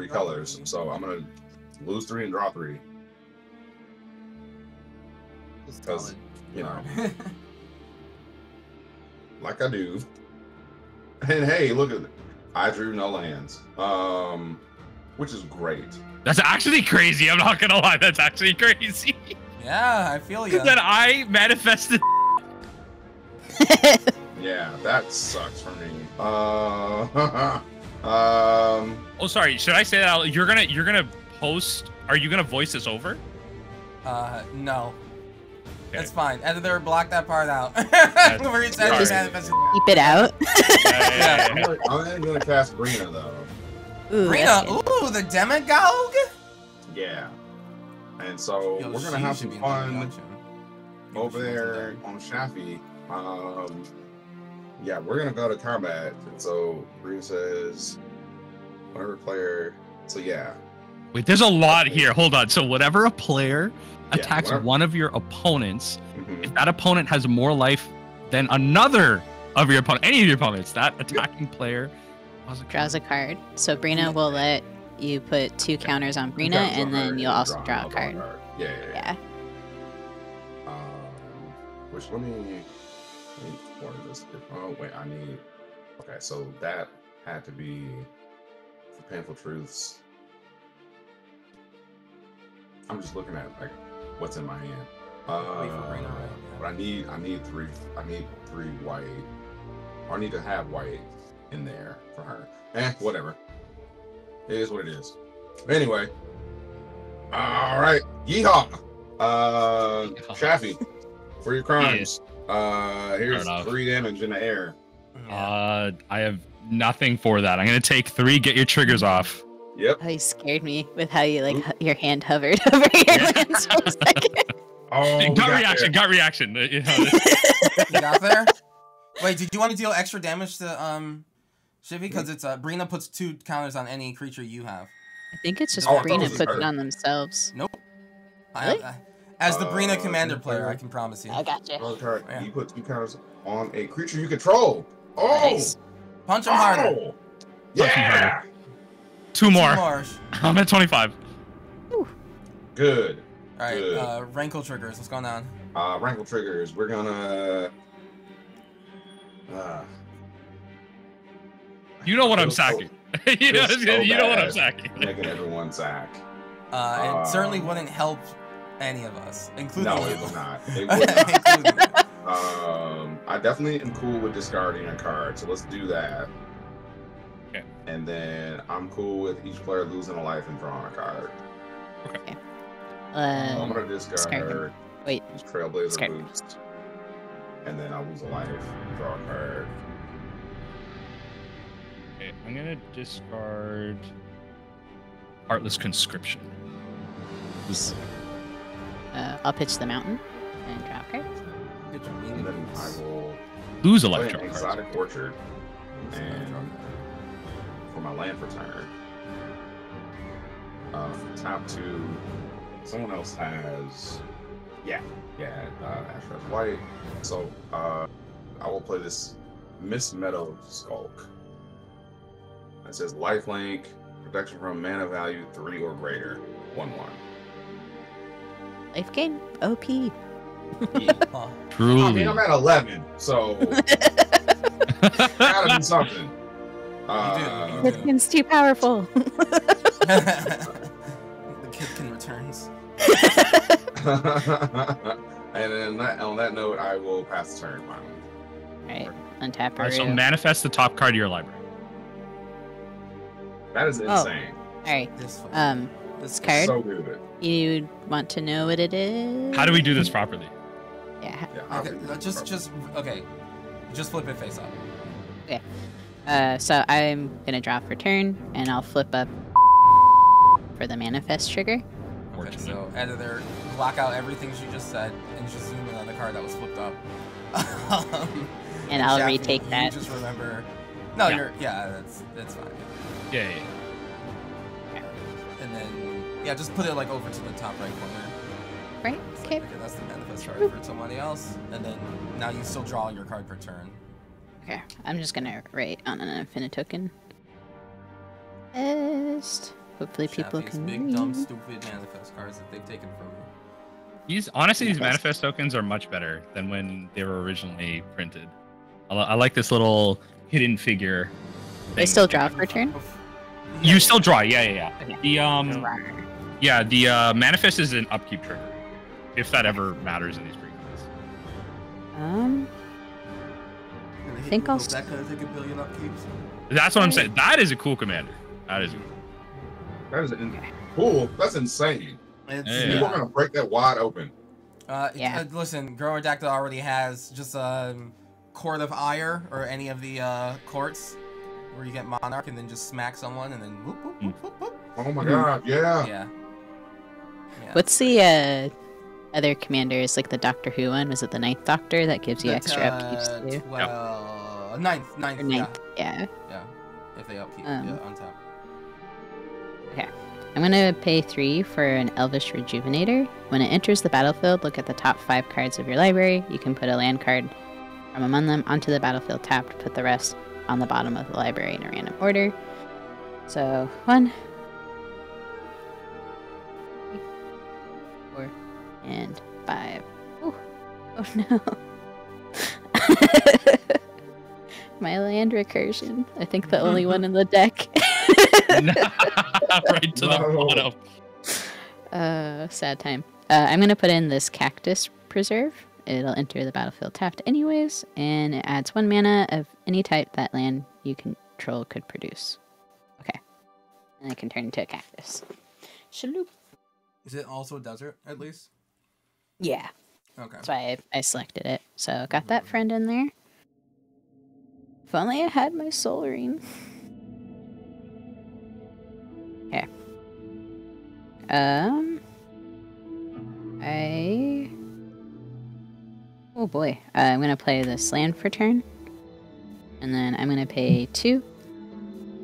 colors. So I'm gonna lose 3 and draw 3. Because you know. Like I do. And hey, look at it. I drew no lands. Which is great. That's actually crazy. I'm not gonna lie. That's actually crazy. Yeah, I feel you. That I manifested. Yeah, that sucks for me. Oh, sorry. Should I say that? You're gonna post. Are you gonna voice this over? No. Okay. That's fine. Editor, block that part out. Where it says Just manifest. keep it out. Yeah. I'm gonna cast Brina though. Ooh, Brina, ooh, the demagogue. Yeah. And so we're gonna have some fun over there on Shafi. Yeah, we're gonna go to combat. And so Brina says, whatever player. So yeah. Wait, there's a lot here. Hold on. So whatever a player attacks one of your opponents, if that opponent has more life than another of your opponent, any of your opponents, that attacking player draws a card. So Brina will let you put 2 counters on Brina, and then you'll also draw a card. Yeah. Which let me order this. Oh wait, I need. Okay, so that had to be for Painful Truths. I'm just looking at like what's in my hand. But I need 3. I need 3 white. Or I need to have white in there for her. Whatever. It is what it is. Anyway. All right. Yeehaw. Shafi, for your crimes. Here's 3 damage in the air. I have nothing for that. I'm gonna take 3. Get your triggers off. Yep. Oh, you scared me with how you your hand hovered over your lands for a second. Oh, gut reaction. You know, You got there? Wait, did you want to deal extra damage to Should be because it's Brina puts 2 counters on any creature you have. I think it's just Oh, Brina those are puts it better. on themselves. Nope. Really? As the Brina commander you player, player? I can promise you. I gotcha. Okay, Yeah. you put 2 counters on a creature you control. Oh! Nice. Punch him harder. Oh! Yeah! 2 more. 2 more. I'm at 25. Good. All right. Good. Rankle triggers. What's going on? Rankle triggers. We're gonna. You know what I'm so- sacking. you know what I'm bad. sacking. Making everyone sack. It certainly wouldn't help any of us, including No, you. it would not. It would not. Including you. I definitely am cool with discarding a card, so let's do that. Okay. And then I'm cool with each player losing a life and drawing a card. I'm gonna discard Wait. these Trailblazer Discard. boost, and then I'll lose a life and draw a card. Okay, I'm gonna discard Heartless Conscription. I'll pitch the mountain and draw a card. Get your And meaning then I boots. will Lose a play life an draw card. Exotic Orchard And for my land return. Top 2. Someone else has. Ash Red White. So I will play this Miss Meadow Skulk. It says lifelink, protection from mana value 3 or greater, 1/1. Life gain. OP. Yeah. Huh. Truly. I mean, I'm at 11, so gotta do something. You do. Life gain's too powerful. The kid can returns. And then on that note, I will pass the turn finally. Right. Untap Alright, so Haru. manifest the top card of your library. That is insane. Alright. This This It's card. so good. You want to know what it is? How do we do this properly? Yeah. Yeah, Okay, okay. Just flip it face up. So I'm gonna draw for turn, and I'll flip up for the manifest trigger. Okay, so editor, block out everything she just said, and just zoom in on the card that was flipped up. And I'll Jeff, retake you that. Just remember. No, Yeah. that's fine. Yeah. And then just put it like over to the top right corner. Right? It's Okay. like, that's the manifest card for somebody else, and then now you still draw your card per turn. Okay. I'm just gonna write on an infinite token. Hopefully people Shaffy's can big read. dumb stupid manifest cards that they've taken from you. These manifest tokens are much better than when they were originally printed. I like this little hidden figure. They thing. still draw for turn? You still draw, yeah. Okay. The manifest is an upkeep trigger, if that ever matters in these pre-cards. I think I'll take a billion upkeeps. That's what I'm saying. That is a cool commander. That is. That is cool. That's insane. It's, Yeah. People are gonna break that wide open. Yeah. Listen, Grower Dactyl already has just Court of Ire or any of the courts where you get Monarch and then just smack someone and then whoop whoop whoop whoop whoop. Oh my god, yeah. Yeah. What's the other commanders, like the Doctor Who one? Was it the Ninth Doctor that gives you extra upkeeps too? Well, ninth, Or yeah. ninth? Yeah. Yeah. If they upkeep, on top. Okay. I'm gonna pay 3 for an Elvish Rejuvenator. When it enters the battlefield, look at the top 5 cards of your library. You can put a land card from among them onto the battlefield tapped. Put the rest on the bottom of the library in a random order. So 1, 3, 4, and 5. Ooh. Oh no. My land recursion. I think the only one in the deck. Right to the bottom. Sad time. I'm gonna put in this Cactus Preserve. It'll enter the battlefield tapped anyways, and it adds 1 mana of any type that land you control could produce. Okay. And I can turn into a cactus. Shaloop. Is it also a desert at least? Yeah. Okay. That's why I selected it. So got that friend in there. If only I had my Soul Ring. Okay. Oh boy. I'm gonna play this land for turn. And then I'm gonna pay 2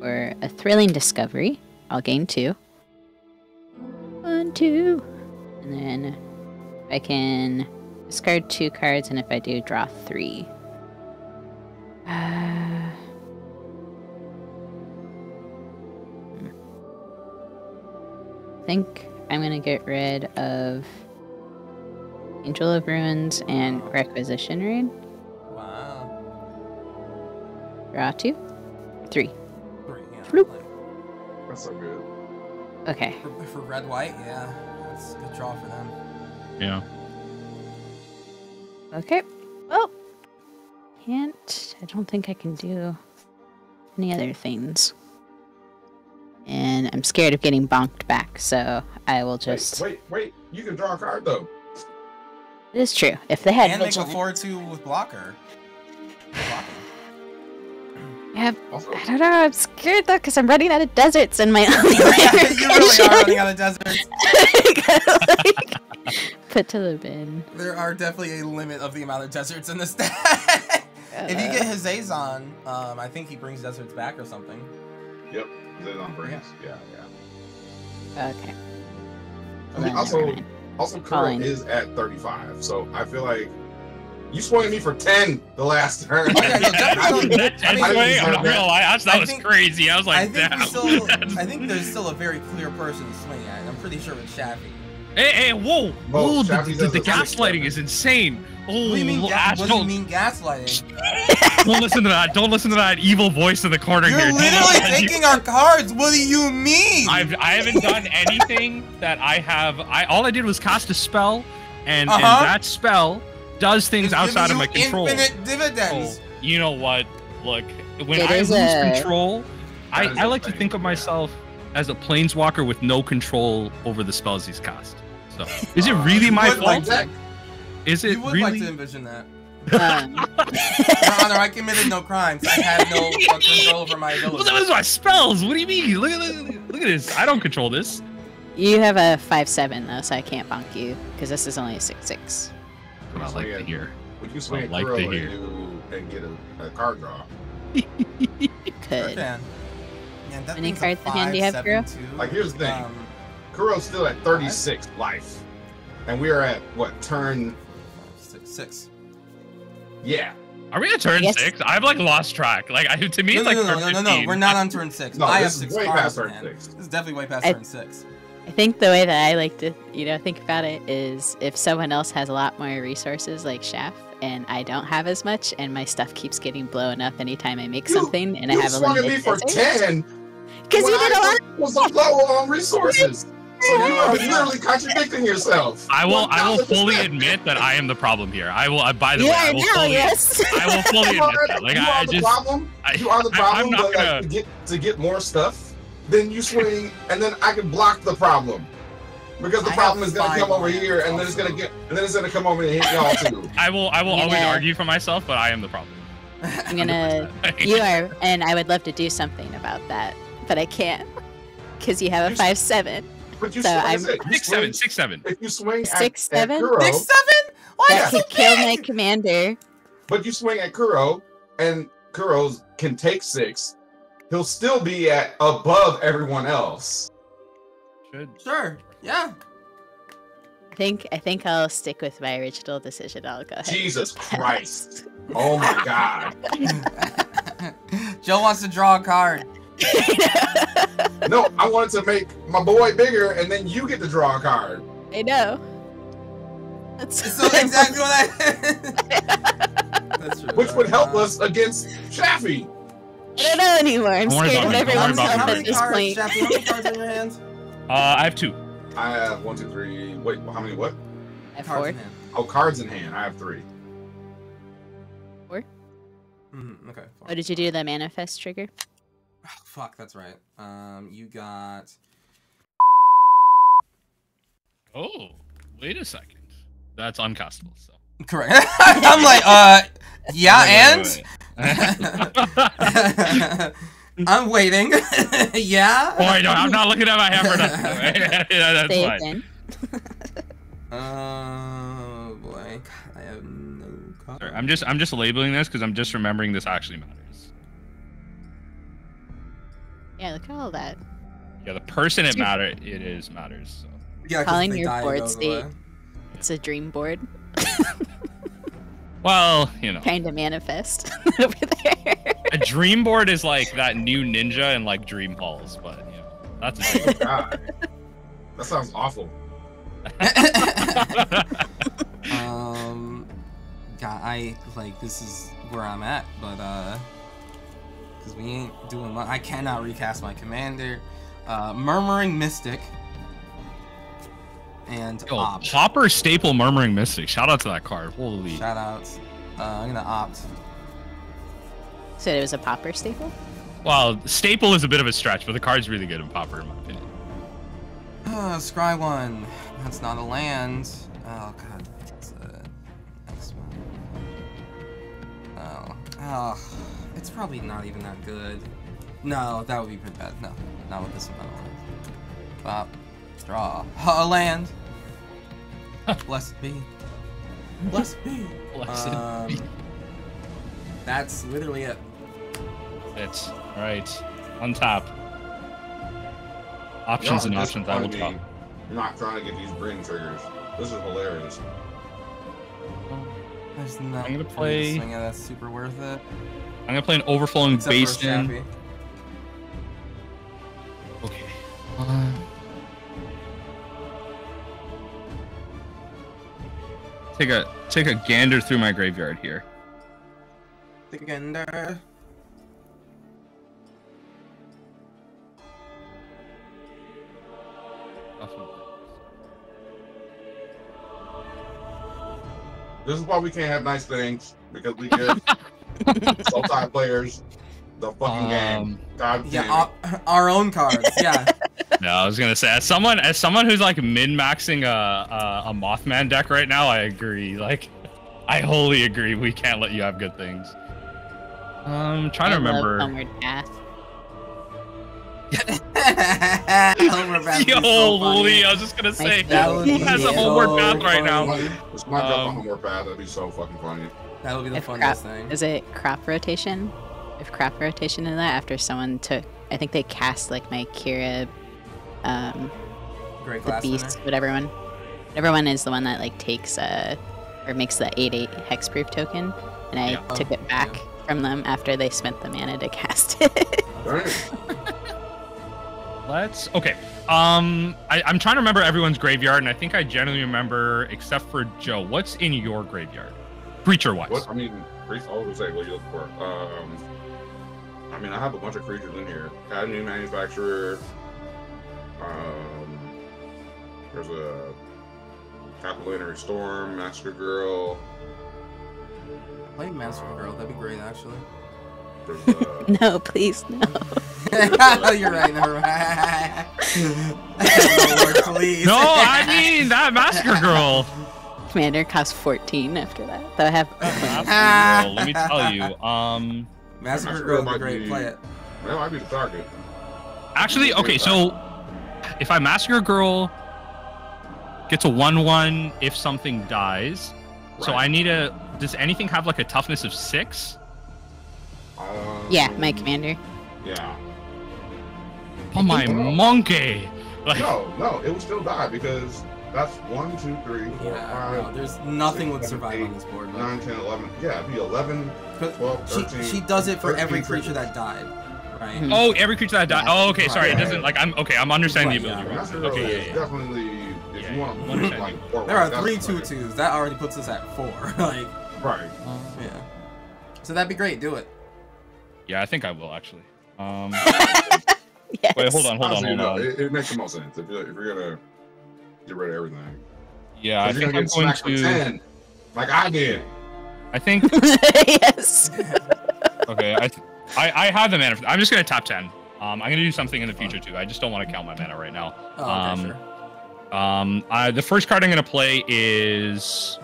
For a thrilling discovery, I'll gain 2. 1, 2. And then I can discard 2 cards, and if I do, draw 3. I think I'm going to get rid of Angel of Ruins and Requisition Raid. Wow. Draw 2. 3. 3, yeah. Floop. That's so good. Okay. For red white, yeah. That's a good draw for them. Yeah. Okay. Well, I don't think I can do any other things. And I'm scared of getting bonked back, so I will just... Wait. You can draw a card, though. It is true. If they had And make a Vigilant... 4/2 with blocker. Yeah, Also, I don't know. I'm scared, though, because I'm running out of deserts and my only You really are running out of deserts. Put to the bin. There are definitely a limit of the amount of deserts in this deck. If you get Hazazon, I think he brings deserts back or something. Yep. Zazon brings. Yeah. Okay. Well, then, never mind. Also, Kuro Fine. is at 35, so I feel like you swung at me for 10 the last turn. Oh, yeah, no, definitely. That 10 swing, I'm not gonna lie, that was crazy. I was like, damn. I think there's still a very clear person to swing at, and I'm pretty sure it's Shaffy. Hey, whoa! Oh, The Shaffy does a gaslighting 6/7. is insane. Oh, What do you mean, Ash, what do you mean gaslighting? don't listen to that. Don't listen to that evil voice in the corner You're here. literally taking our cards. What do you mean? I haven't done anything that I have. All I did was cast a spell, and that spell does things It's outside of giving my you control. Infinite dividends. Oh, you know what? Look, when It I is lose a- control, I That is like to insane, think of yeah. myself as a planeswalker with no control over the spells he's cast. So, is it really my would like fault? that. Is it You would really? like to envision that. Um, Your Honor, I committed no crimes. I have no control over my Well, abilities. that was my spells. What do you mean? Look at this. I don't control this. you have a 5/7 though, so I can't bonk you because this is only a 6/6. What I like to hear. Would you swing I at like Kuro to hear. and get a card draw? Could. Man, that How many thing's a cards in hand do you have, 5/7 Kuro? too. Like, here's the thing. Kuro's still at 36 life. And we are at, what, turn... 6. Yeah. Are we at turn Yes. 6? I've like lost track. Like to me, it's like turn 15. We're not on turn 6. No, I have this is 6 way cards past in turn hand. 6. This is definitely way past I- turn 6. I think the way that I like to, think about it is if someone else has a lot more resources like Shaft and I don't have as much and my stuff keeps getting blown up anytime I make something and I You have a swung at me limited for desert. 10 Because you did a lot. was low on resources. So you are literally contradicting yourself. I will fully admit that I am the problem here. I will. By the You way, I are will now, fully. yes. I will fully You admit that. Like you I are the just. problem. You are the I'm problem. not But gonna- like, to get more stuff, then you swing, and then I can block the problem. Because the I problem have is gonna 5 come over lands here, and then it's gonna also. come over and hit y'all too. I will always Yeah. argue for myself, but I am the problem. I'm gonna. You are, and I would love to do something about that, but I can't because you have a 5/7. But you So swing, like I I'm- said, you swing- 6/7. If you swing 6/7? at Kuro, 6/7? Why That is it could kill big? my commander. but you swing at Kuro, and Kuro's can take 6, he'll still be at above everyone else. Should. Sure. Yeah. I think I'll stick with my original decision. I'll go ahead. Jesus Christ! Oh my God! Joe wants to draw a card. No, I wanted to make my boy bigger, and then you get to draw a card. I know. That's So exactly what I. That's true. Which would help us against Shaffy. I don't know anymore. I'm Don't worry scared of about me, don't worry everyone's about health me. How at many this cards, point. Shaffy? How many cards in your hands? I have 2. I have 1, 2, 3. Wait, how many? What? I have Cards 4. in hand. Oh, cards in hand. I have 3. Okay. What did you do? The manifest trigger? Oh, fuck, that's right. You got. Oh, wait a second. That's uncastable. So. Correct. I'm like, yeah, and I'm waiting. Yeah. Oh, no, I'm not looking at my hammer. Yeah, that's Say fine. again. Oh boy, I have no card. Sorry, I'm just labeling this because I'm just remembering this actually matters. Yeah, look at all that. Yeah, the person it matters. So. Yeah, 'cause Calling if they your die, it board goes state. away. It's a dream board. Well, you know. Trying to manifest over there. A dream board is like that new ninja in like dream halls, but you know, that's a dream. God. That sounds awful. God, this is where I'm at, but because we ain't doing much. I cannot recast my commander. Murmuring Mystic and Yo, opt. Hopper Staple Murmuring Mystic. Shout out to that card. Holy. Shout outs. I'm gonna opt. So it was a popper staple? Well, Staple is a bit of a stretch, but the card's really good in Popper, in my opinion. Scry 1. That's not a land. Oh god. It's a next one. Oh, it's probably not even that good. No, that would be pretty bad. No, not with this amount of lands. Pop. Draw. A land. Blessed be. Blessed be. Blessed be. That's literally it. It's alright. Untap. Options and options. I will top. You're not trying to get these bring triggers. This is hilarious. There's no. I'm gonna play. Yeah, that's super worth it. I'm gonna play an overflowing Except for basin. Chappie. Okay. Take a gander through my graveyard here. Gander. This is why we can't have nice things, because we give Sultai players the fucking game. God damn it. Our own cards. Yeah. No, I was gonna say, as someone who's like min-maxing a Mothman deck right now, I agree. Like, I wholly agree. We can't let you have good things. Trying to remember. Homeward Path. Homeward Path Yo, is so funny. Lee, I was just gonna say, That would who be has a so homeward path right now? It's not drop on Homeward Path. That'd be so fucking funny. That would be the If funniest crop, thing. is it crop rotation? If crop rotation in that after someone took, I think they cast like my Kira, Great the class beast, winner. whatever one is the one that like takes or makes the 8/8 hexproof token, and I took it back from them after they spent the mana to cast it. Okay. I'm trying to remember everyone's graveyard, and I think I generally remember, except for Joe. What's in your graveyard, creature-wise? What? I mean, I was gonna say, what are you looking for? I mean, I have a bunch of creatures in here. Canny Manufacturer. There's a Capillary Storm, Master Girl. Play Master Girl. That'd be great, actually. There's No, please, no. You're right. Never mind. Lord, please. No, I mean that Massacre Girl. Commander costs 14 after that. So I have. Massacre Girl. Let me tell you. Massacre Girl would be great. Play it. That might be the target. Actually, okay. So if I Massacre Girl gets a 1/1 if something dies, so I need a. Does anything have like a toughness of 6? Yeah, my commander. Yeah. Oh my monkey! Like, No, it would still die because that's 1, 2, 3, 4, Yeah, 5. no, there's nothing 6, would 7, survive 8, on this board. 9, 10, 11. Yeah, it'd be 11, 12, 13. She does it for 13 every creature creatures. that died, right? Mhm. oh, every creature that died. Oh, okay. Sorry, it Right. doesn't. Like, I'm understanding the Right, ability. yeah. Master Right? Girl Okay, is yeah. definitely, if Yeah, you want yeah. to Understand. like, forward, There are that's 3 like- 2/2s. That already puts us at 4. Like, Right. yeah. So that'd be great. Do it. Yeah, I think I will actually. Yes. Wait, hold on. Honestly, no, it makes the most sense if you're gonna get rid of everything. Yeah, I If you're think I'm gonna going get smacked for to. 10, like I did. I think. Yes. Okay, I have the mana. I'm just gonna top 10. I'm gonna do something in the future too. I just don't want to count my mana right now. Oh, okay, sure. The first card I'm gonna play is.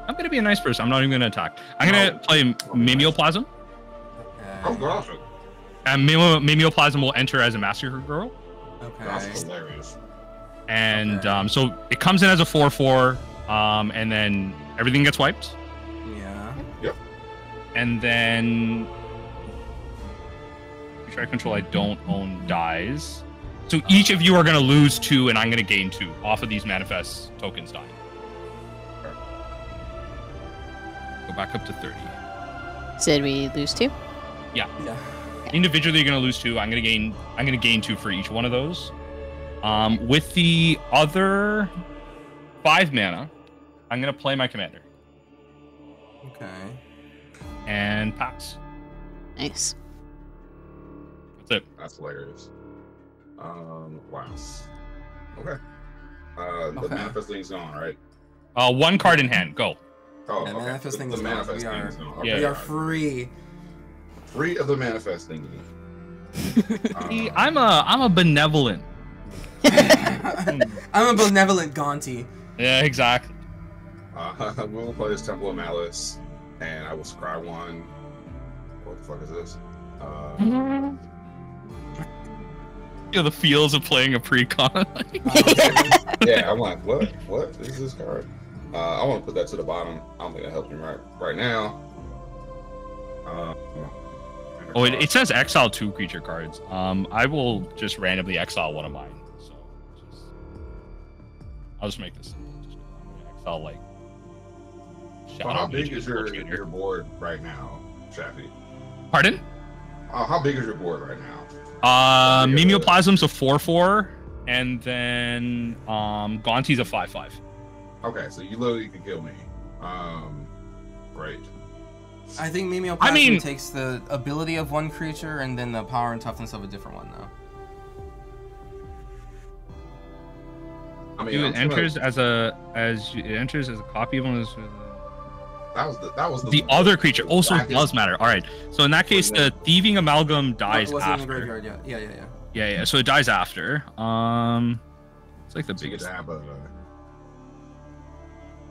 I'm gonna be a nice person. I'm not even gonna attack. I'm gonna play Mimeoplasm. Oh gosh, And Mimeoplasm will enter as a Massacre Girl. that's Okay. hilarious. And Okay. so it comes in as a 4/4, and then everything gets wiped. Yeah. And then creature I control I don't own dies. So each of you are going to lose 2, and I'm going to gain 2 off of these manifest tokens dying. Go back up to 30. So did we lose 2? Yeah. Yeah. Individually, you're going to lose 2. I'm going to gain 2 for each one of those. With the other 5 mana, I'm going to play my commander. Okay. And pass. Nice. That's it. That's hilarious. Wow. Okay. The Okay. manifesting's gone, right? 1 card in hand. Go. Oh, The okay. manifesting the is gone. manifesting We are- is gone. Yeah. We are free. Free of the manifesting. I'm a benevolent. I'm a benevolent Gonti. Yeah, exactly. We will play this Temple of Malice, and I will scry 1. What the fuck is this? You know, the feels of playing a pre-con. Yeah, I'm like, what? What is this card? I want to put that to the bottom. I don't think that helped me right now. Oh, it says exile 2 creature cards. I will just randomly exile one of mine. So I'll just make this simple. Just exile like. So how big is your board right now, Shafi? Pardon? How big is your board right now? Mimeoplasm's a 4/4, and then Gonti's a 5/5. Okay, so you literally can kill me. Great. I think Mimeoplasm takes the ability of one creature and then the power and toughness of a different one, though. I mean, it enters as a copy of one of those. That was the other creature also does matter. All right, so in that case, the Thieving Amalgam dies was after. In the graveyard, yeah. Yeah. So it dies after. It's like the biggest.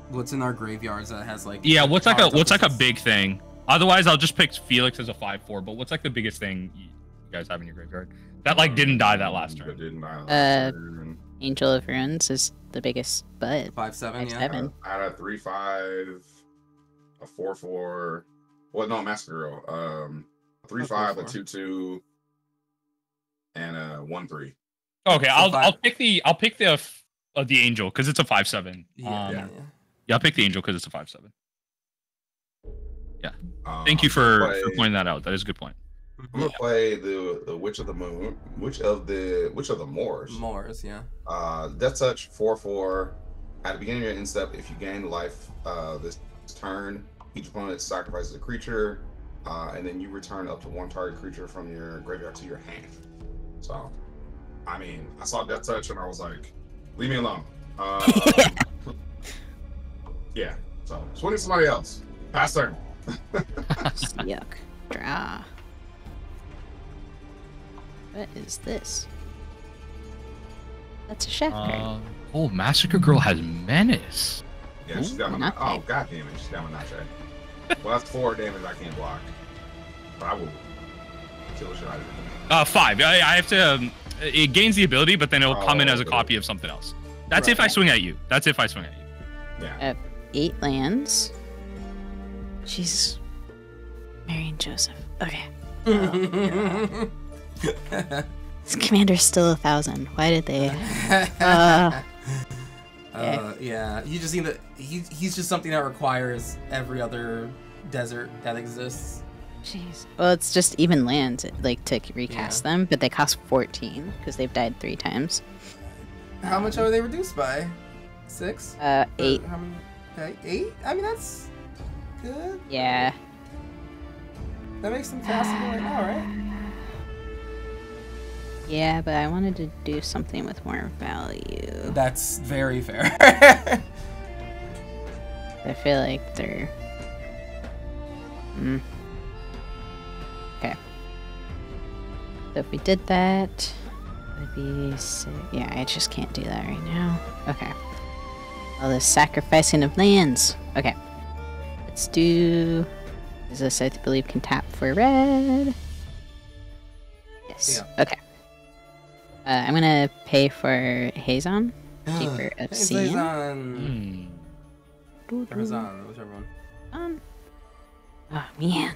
What's in our graveyards that has like? Yeah, what's like a big thing? Otherwise, I'll just pick Felix as a 5/4. But what's like the biggest thing you guys have in your graveyard that like didn't die that last turn? Angel of Runes is the biggest, but 5/7. Yeah. 5/7. I had a 3/5, a 4/4. Well, no, Massacre Girl. 3/5, a 2/2, and a 1/3. Okay, I'll pick the Angel because it's a 5/7. Yeah, I'll pick the Angel because it's a 5/7. Yeah. Thank you for pointing that out. That is a good point. I'm gonna play the Witch of the Moon. Which of the Moors? Moors, yeah. Death Touch 4/4. At the beginning of your end step, if you gain life this turn, each opponent sacrifices a creature, and then you return up to 1 target creature from your graveyard to your hand. So, I mean, I saw Death Touch and I was like, leave me alone. Yeah. So, swing somebody else. Pass turn. Yuck. Draw. What is this? That's a chef card. Oh, Massacre Girl has Menace. Yeah, she's got my. Oh, god damn it. She's got my Nache. Well, that's 4 damage I can't block. But I will kill the shit out of it. 5. I have to. It gains the ability, but then it'll come in as a copy of something else. That's if I swing at you. Yeah. 8 lands. She's Mary and Joseph. Okay. This commander's still 1,000. Why did they? Yeah. You just need that. He's just something that requires every other desert that exists. Jeez. Well, it's just even lands, like to recast them, but they cost 14 because they've died 3 times. How much are they reduced by? 6? 8. How many? 8? I mean, that's good. Yeah. That makes them castable right now, right? Yeah, but I wanted to do something with more value. That's very fair. I feel like they're... Okay. So if we did that, it would be... Yeah, I just can't do that right now. Okay. All this sacrificing of lands. Okay. Let's do... Is this, I believe, can tap for red? Yes. Yeah. Okay. I'm gonna pay for Hazon. Keeper Obsidian. Hazon. Hazon, whichever one. Oh man.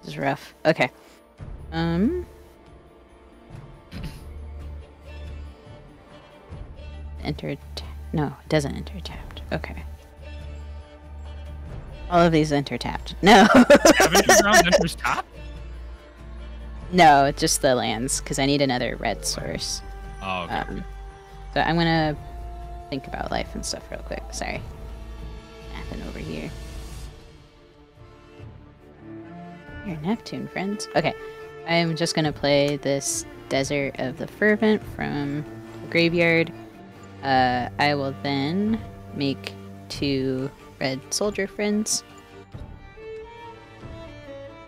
This is rough. Okay. Enter. No, it doesn't enter tapped. Okay. All of these enter tapped. No. Scavenger ground enters top? No, it's just the lands because I need another red source. Oh, okay. So I'm gonna think about life and stuff real quick. Sorry. Napping over here. Here, Neptune, friends. Okay. I'm just gonna play this Desert of the Fervent from the graveyard. I will then make 2 red soldier friends,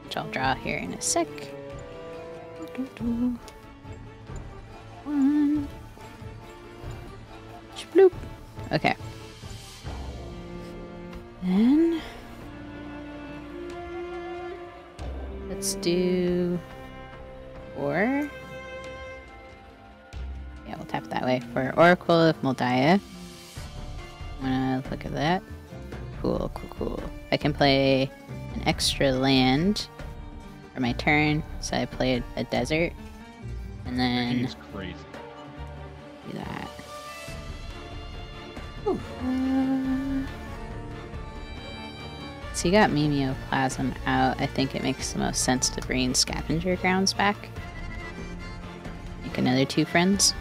which I'll draw here in a sec. 1. Bloop. Okay. Then let's do 4. Yeah, we'll tap that way for Oracle of Moldiah. I'm gonna look at that. Cool, cool, cool. I can play an extra land for my turn, so I played a desert, and then It's crazy. do that. So you got Mimeoplasm out. I think it makes the most sense to bring Scavenger Grounds back. Make another 2 friends.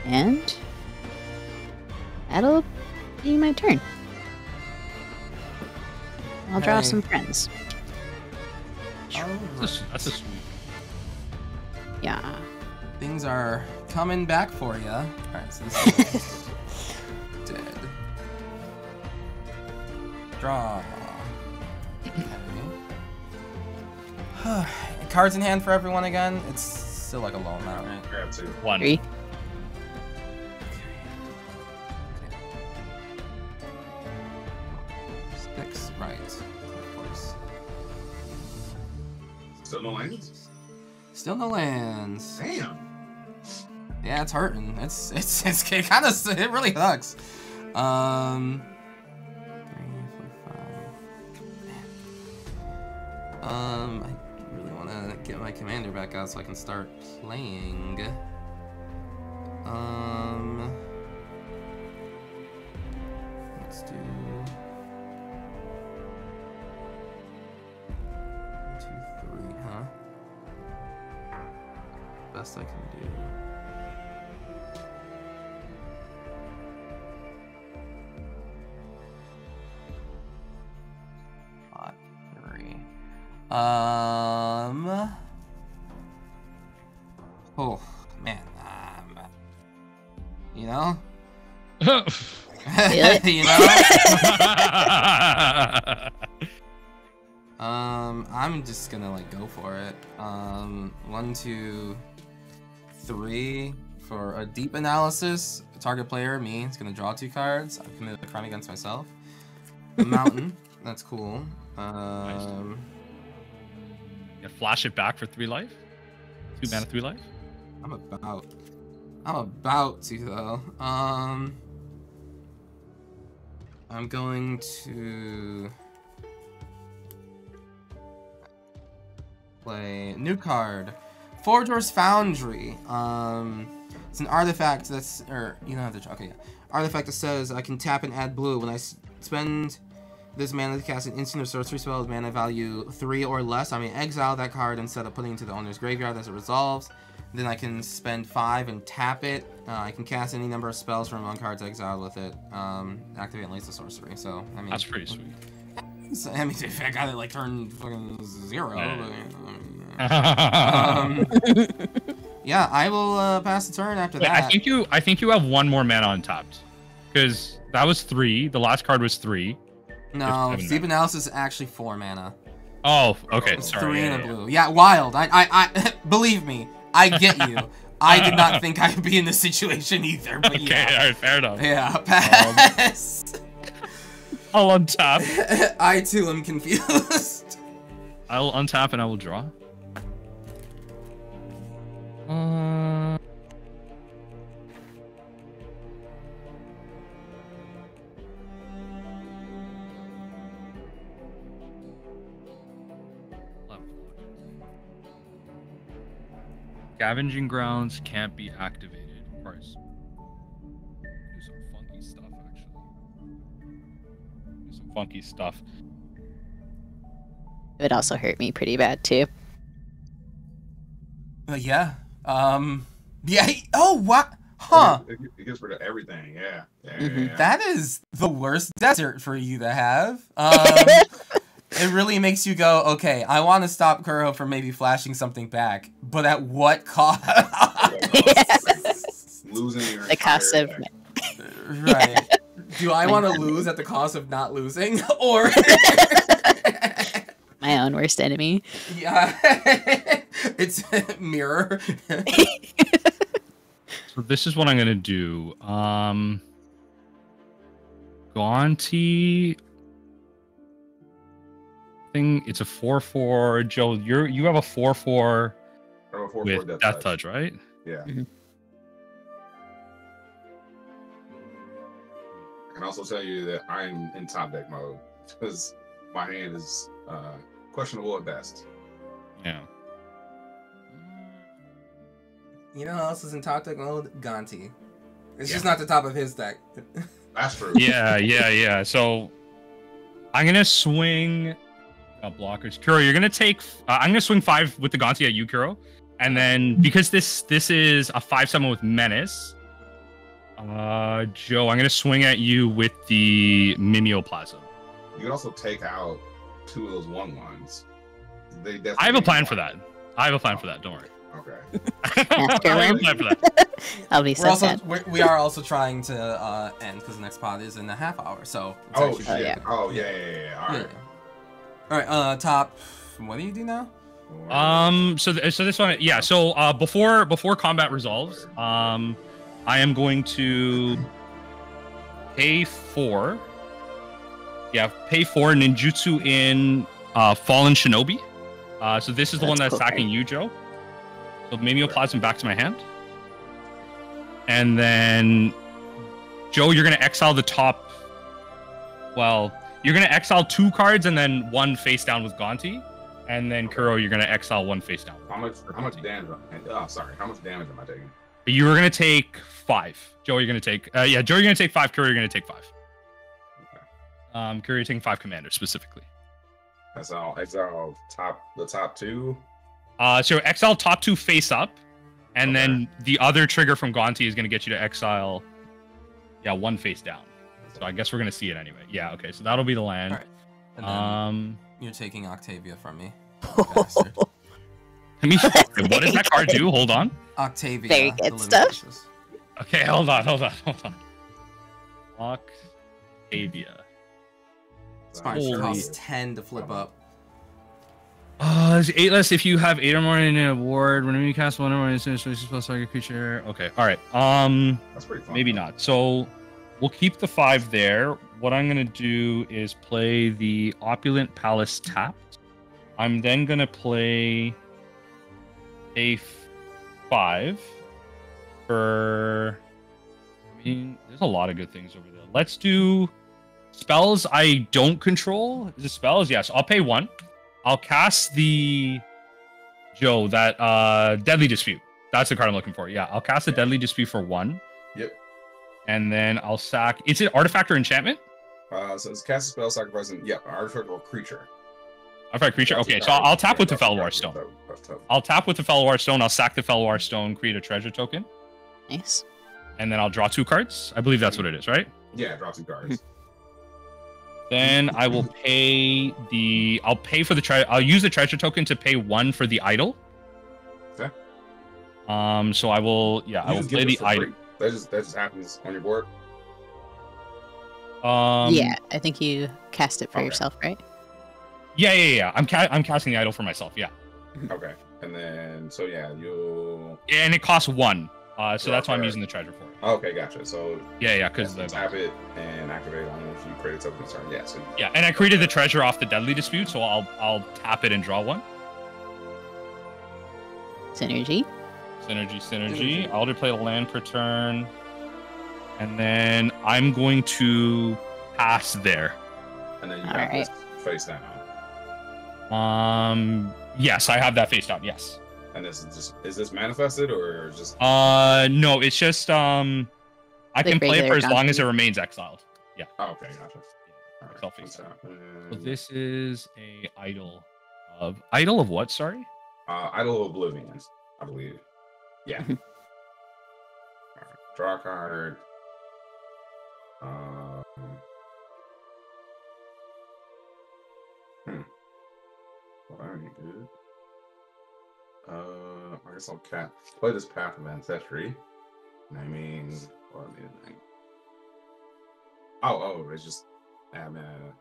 And that'll be my turn. I'll draw some friends. That's a sweet. Yeah. Things are coming back for you. Alright, so this is dead. Draw. Okay. Cards in hand for everyone again. It's still like a low amount, right? Grab 2. 1. 3. Six, right. Of course. Still no lands? Still no lands. Damn. Yeah, it's hurting. It's it kind of it really sucks. 3, 4, 5. I really want to get my commander back out so I can start playing. Let's do 2, 3, huh? Best I can do. Oh man, you know, you know. I'm just gonna like go for it. 1, 2, 3 for a deep analysis. Target player, me, is gonna draw 2 cards. I've committed a crime against myself. A mountain, that's cool. Yeah, flash it back for 3 life. 2 mana, 3 life. I'm about to though. I'm going to play a new card, Forger's Foundry. It's an artifact that's, or you don't have to. Okay, yeah. Artifact that says I can tap and add blue when I spend this mana to cast an instant or sorcery spell with mana value 3 or less. I may exile that card instead of putting it into the owner's graveyard as it resolves. Then I can spend 5 and tap it. I can cast any number of spells from on cards exiled with it. Activate and lace the sorcery. So I mean, That's pretty sweet. I mean, if I got it like turn fucking 0. Yeah, I will pass the turn after Wait, that. I think you have 1 more mana untapped, because that was 3. The last card was 3. No, There's 7 Deep mana. Analysis is actually 4 mana. Oh, okay. It's Sorry. 3 yeah, and a yeah, blue. Yeah, wild. I believe me, I get you. I did not think I'd be in this situation either. But Okay, yeah. alright, fair enough. Yeah, pass. I'll untap. I too am confused. I will untap and I will draw. Scavenging grounds can't be activated. Of course. Do some funky stuff, actually. Do some funky stuff. It would also hurt me pretty bad too. Yeah. Yeah. Oh, what? Huh. It gets rid of everything. Yeah. That is the worst desert for you to have. It really makes you go, okay, I want to stop Kuro from maybe flashing something back, but at what cost? Losing your The cost of right. Do I want to lose at the cost of not losing, or my own worst enemy? Yeah, it's mirror. So this is what I'm gonna do. Gonti thing. It's a 4/4. Joe, you have a 4/4 with Death Touch, right? Yeah. Mm-hmm. I can also tell you that I'm in top deck mode because my hand is questionable at best. Yeah. You know who else is in top deck mode? Gonti. It's just not the top of his deck. That's true. Yeah. So I'm gonna swing blockers. Kuro, you're gonna take. I'm gonna swing 5 with the Gonti at you, Kuro, and then because this is a 5/7 with menace. Joe, I'm gonna swing at you with the Mimeoplasm. You can also take out 2 of those 1/1s. They definitely. I have a plan for that. Don't worry. Okay. I'll be so sad. We are also trying to end because the next pod is in a half hour. So. It's Oh actually shit! yeah. Oh yeah. All right. All right. Top. What do you do now? So this one, yeah. So before combat resolves, I am going to pay 4. Yeah, pay 4 ninjutsu in Fallen Shinobi. So this is the one that's attacking you, Joe. So Mimeoplasm back to my hand. And then, Joe, you're going to exile the top. Well, you're going to exile 2 cards and then 1 face down with Gonti. And then, Kuro, you're going to exile 1 face down. How much damage? How much damage am I taking? You were going to take 5. Joe, you're going to take... Joe, you're going to take 5. Kuro, you're going to take 5. Okay. Kuro, you're taking 5 commanders, specifically. Exile the top 2. So exile top 2 face up, and then the other trigger from Gonti is going to get you to exile, 1 face down. So I guess we're going to see it anyway. Yeah, okay, so that'll be the land. All right. And then you're taking Octavia from me. I mean, what does that card do? Hold on. Octavia. Very good stuff. Okay, hold on. Octavia. Smart. It costs 10 to flip up. There's 8 less if you have 8 or more in an award. Whenever you cast 1 or more instance, plus target creature. Okay, all right. That's pretty fun. Maybe not. So we'll keep the 5 there. What I'm gonna do is play the Opulent Palace tapped. I'm then gonna play a 5 for. I mean, there's a lot of good things over there. Let's do spells I don't control. Is it spells? Yes. I'll pay 1. I'll cast the Joe that Deadly Dispute. That's the card I'm looking for. Yeah, I'll cast the Deadly Dispute for 1. Yep. And then I'll sack. Is it artifact or enchantment? So it's cast a spell, sacrificing. Yep, artifact or creature. Artifact creature. Okay, so I'll tap with the Felwar Stone. I'll tap with the Felwar Stone. I'll sack the Felwar Stone, create a treasure token. Nice. And then I'll draw 2 cards. I believe that's what it is, right? Yeah, draw 2 cards. Then I will pay the. I'll pay for the treasure. I'll use the treasure token to pay 1 for the idol. Okay. So I will. Yeah, I will play the idol. That just happens on your board. Yeah, I think you cast it for yourself, right? Yeah. I'm casting the idol for myself. Yeah. Okay, and then you'll. Yeah, and it costs 1. So that's why I'm using the treasure for it. Okay, gotcha. So yeah, because tap it and activate on if you create a token this turn. Yeah. So and I created the treasure off the Deadly Dispute, so I'll tap it and draw 1. Synergy. I'll play a land per turn, and then I'm going to pass there. And then you have this face down. Yes, I have that face down. Yes. And this is this manifested or just? No, it's just I can play it for as long as it Gonti. remains exiled. Yeah. Oh, okay, gotcha. All It's all right, face up. so this is a idol of what? Sorry. Idol of Oblivion, I believe. Yeah. Mhm. All right, draw a card. Well, that ain't good. I guess I'll play this Path of Ancestry. Naming. What I need to name. Oh, it's just add mana.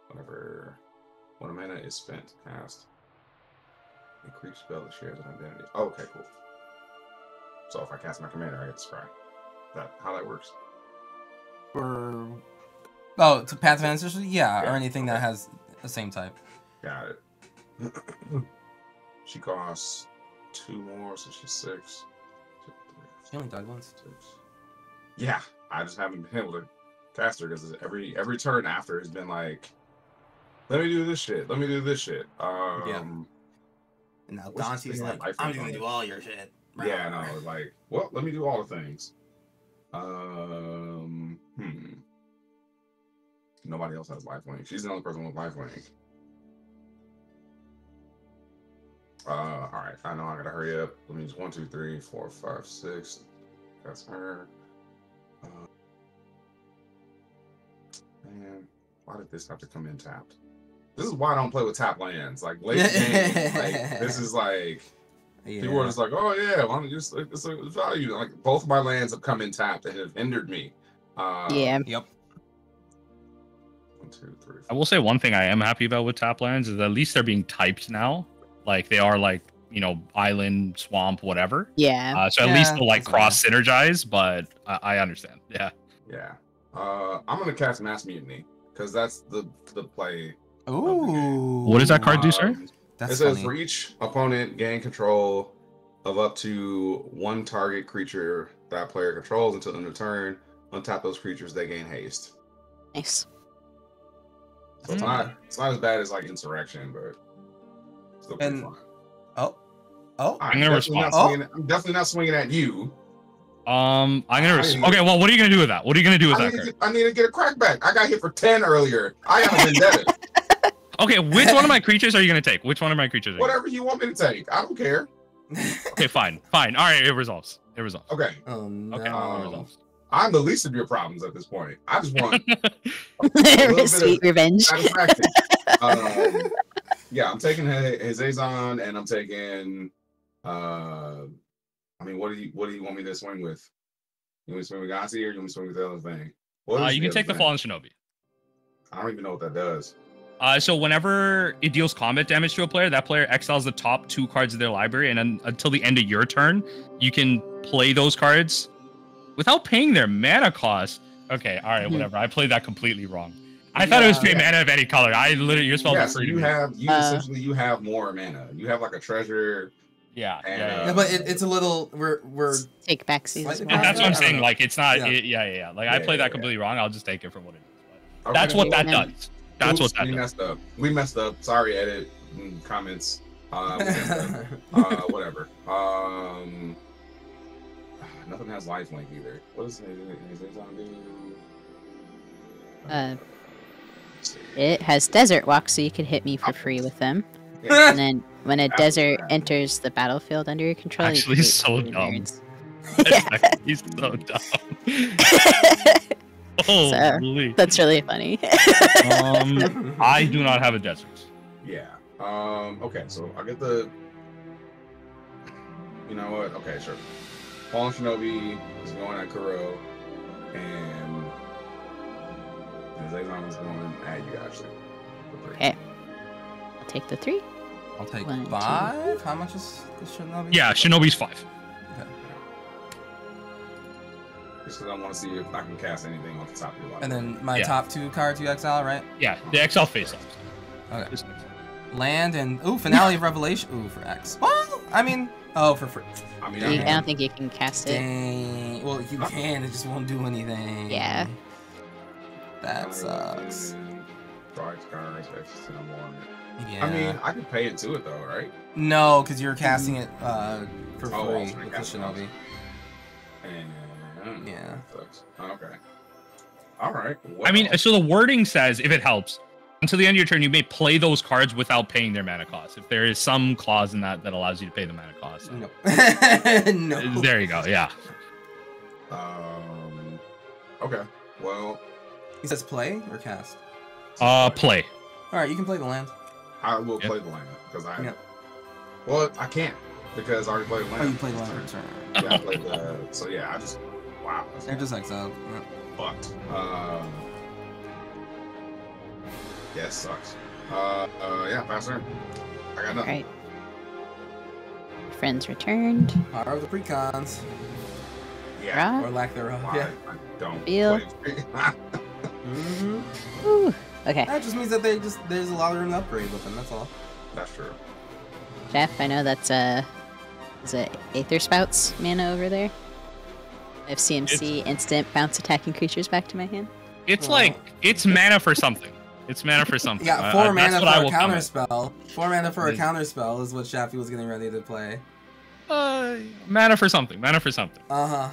Whenever when a mana is spent, cast. A creature spell that shares an identity. Oh, okay, cool. So if I cast my commander, I get to scry. That how that works? To Path of Ancestry? Yeah, or anything that has the same type. Got it. She costs 2 more, so she's 6. She only died once. 6. Yeah, I just haven't been able to cast her because every turn after has been like, let me do this shit. Let me do this shit. Yeah. And now Gonti's like, I'm gonna do all your shit. Yeah, no, like, well, let me do all the things. Nobody else has lifelink. She's the only person with lifelink. All right. I know I gotta hurry up. Let me just 1, 2, 3, 4, 5, 6. That's her. Man, why did this have to come in tapped? This is why I don't play with tap lands. Like late game, like this is like people are just like, oh yeah, why don't you just it's a value? Like both of my lands have come in tapped and have hindered me. Yeah. Yep. 1, 2, 3, 4. I will say one thing I am happy about with tap lands is at least they're being typed now. Like they are like, you know, island, swamp, whatever. Yeah. So at least they'll like cross synergize, but I understand. Yeah. Yeah. I'm gonna cast Mass Mutiny because that's the play. Ooh. What does that card do, sir? That's it says funny. for each opponent gain control of up to 1 target creature that player controls until end of turn. Untap those creatures, they gain haste. Nice. So it's not as bad as like Insurrection, but still pretty fun. I'm gonna respond. I'm definitely not swinging at you. I'm gonna okay, well, what are you gonna do with that? What are you gonna do with that card? I need to get a crackback. I got hit for 10 earlier. I have a vendetta. Okay, which one of my creatures are you gonna take? Which one of my creatures? Whatever you want me to take. I don't care. Okay, fine. All right, it resolves. Okay. Oh no. Okay, it resolves. I'm the least of your problems at this point. I just want a little Sweet bit of revenge. satisfaction. Yeah, I'm taking his Azon, and I'm taking. I mean, what do you want me to swing with? You want me to swing with Gonti, or you want me to swing with the other thing? You can take the Fallen Shinobi. I don't even know what that does. So whenever it deals combat damage to a player, that player exiles the top 2 cards of their library, and then until the end of your turn, you can play those cards without paying their mana cost. Okay, all right, whatever. I played that completely wrong. I thought it was pay mana of any color. I literally, your spell is free. So essentially you have more mana. You have like a treasure. Yeah, but it's a little we're Take back season. that's what I'm saying. Like it's not. Yeah. Like I played that completely wrong. I'll just take it for what it is. But that's what that does. That's what that does. We messed up. Sorry, edit comments. Whatever. Nothing has lifelink either. What does Azon do? It has Desert Walk, so you can hit me for free with them. And then when a desert enters the battlefield under your control, Actually, you so dumb. He's so dumb. Holy. That's really funny. I do not have a desert. Yeah. Okay, so I get the. You know what? Okay, sure. Fallen Shinobi is going at Kuro, and Azon is going at you, actually. Okay. I'll take the 3. I'll take 1, 5. How much is the Shinobi? Yeah, Shinobi's 5. Okay. Just because I want to see if I can cast anything off the top of your library. And then my top 2 cards you exile, right? Yeah, the exile face off. Okay. Land and Finale of Revelation. For X. Well, I mean, for free. I don't think you can cast it. Dang. Well, you can. It just won't do anything. Yeah. That sucks. Draw cards, X to 1. Yeah. I mean, I could pay it to it though, right? No, because you're casting it for Oh, free with the Shinobi. And Yeah. Okay. All right. Well, I mean, so the wording says, if it helps, until the end of your turn, you may play those cards without paying their mana cost. If there is some clause in that that allows you to pay the mana cost. No. No. There you go. Yeah. Okay. Well, He says play or cast? Play. All right, you can play the land. I will play the land because I. Well, I can't because I already played the land. Oh, you played the land for turn. Yeah, I played the. So yeah, I just. Wow. They're just exiled. Yeah. Fucked. Yeah, it sucks. Yeah, pass turn. I got nothing. Right. Friends returned. Power of the precons. Yeah. Or lack thereof. Why Yeah. I don't Feel. play. Mm-hmm. Woo. Okay. That just means that there's a lot of room to upgrade with them. That's all. That's true. Jeff, I know that's is it Aether Spouts mana over there? I have CMC instant bounce attacking creatures back to my hand. It's like, it's mana for something. It's mana for something. Yeah, 4 mana that's what I for a will counter comment. spell. 4 mana for a counter spell is what Shafi was getting ready to play. Mana for something. Mana for something. Uh-huh.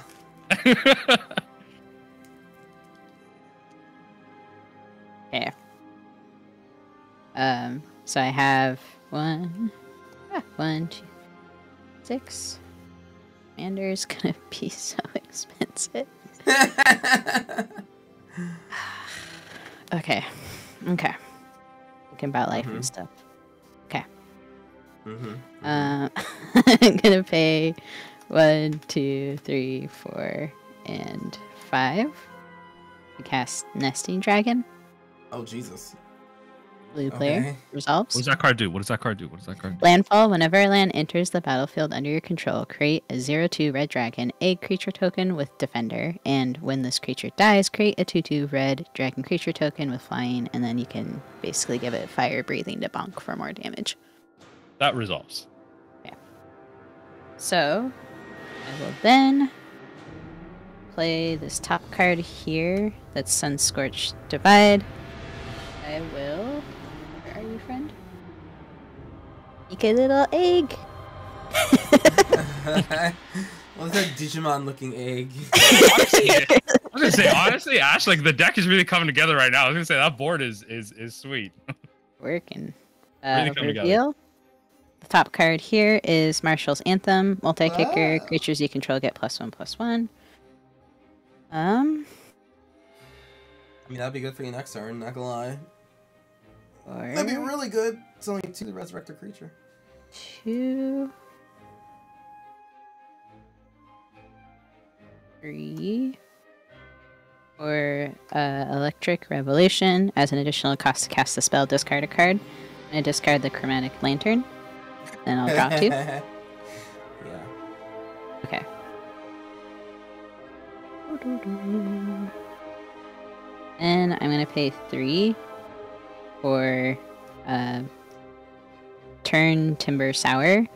Okay. So I have 1, 2, 6. Commander's gonna be so expensive. Okay. Thinking about life and stuff. Okay. I'm gonna pay 1, 2, 3, 4, and 5 to cast Nesting Dragon. Oh, Jesus. Blue player. Okay. Resolves. What does that card do? What does that card do? Landfall. Whenever a land enters the battlefield under your control, create a 0/2 red dragon egg creature token with Defender. And when this creature dies, create a 2/2 red dragon creature token with flying. And then you can basically give it fire breathing to bonk for more damage. That resolves. Yeah. So I will then play this top card here. That's Sunscorched Divide. I will. Where are you, friend? Make a little egg. What's that Digimon-looking egg? Honestly, I was gonna say, honestly, Ash, like the deck is really coming together right now. I was gonna say that board is sweet. Working. Really coming together. Reveal. The top card here is Martial's Anthem. Multi-kicker. Creatures you control get +1/+1. I mean, that'd be good for you next turn, not gonna lie. That'd be really good. It's only 2 resurrected creature. 2, 3, or Electric Revelation. As an additional cost to cast the spell, discard a card. I'm going to discard the Chromatic Lantern. Then I'll draw 2. Yeah. Okay. And I'm going to pay 3 for Turn Timber Sour.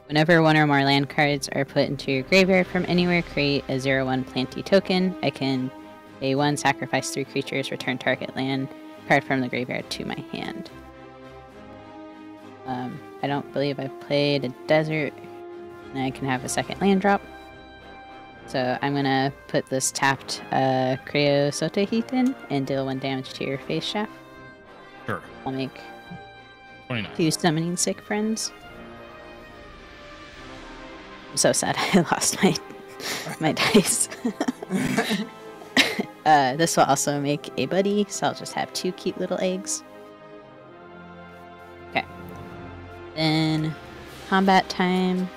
Whenever 1 or more land cards are put into your graveyard from anywhere, create a 0/1 Planty token. I can pay 1, sacrifice 3 creatures, return target land card from the graveyard to my hand. I don't believe I've played a desert, and I can have a second land drop. So I'm gonna put this tapped Creosote Heath in and deal 1 damage to your face, Shaft. Sure. I'll make 29. 2 summoning sick friends. I'm so sad I lost my dice. This will also make a buddy, so I'll just have 2 cute little eggs. Okay. Then combat time.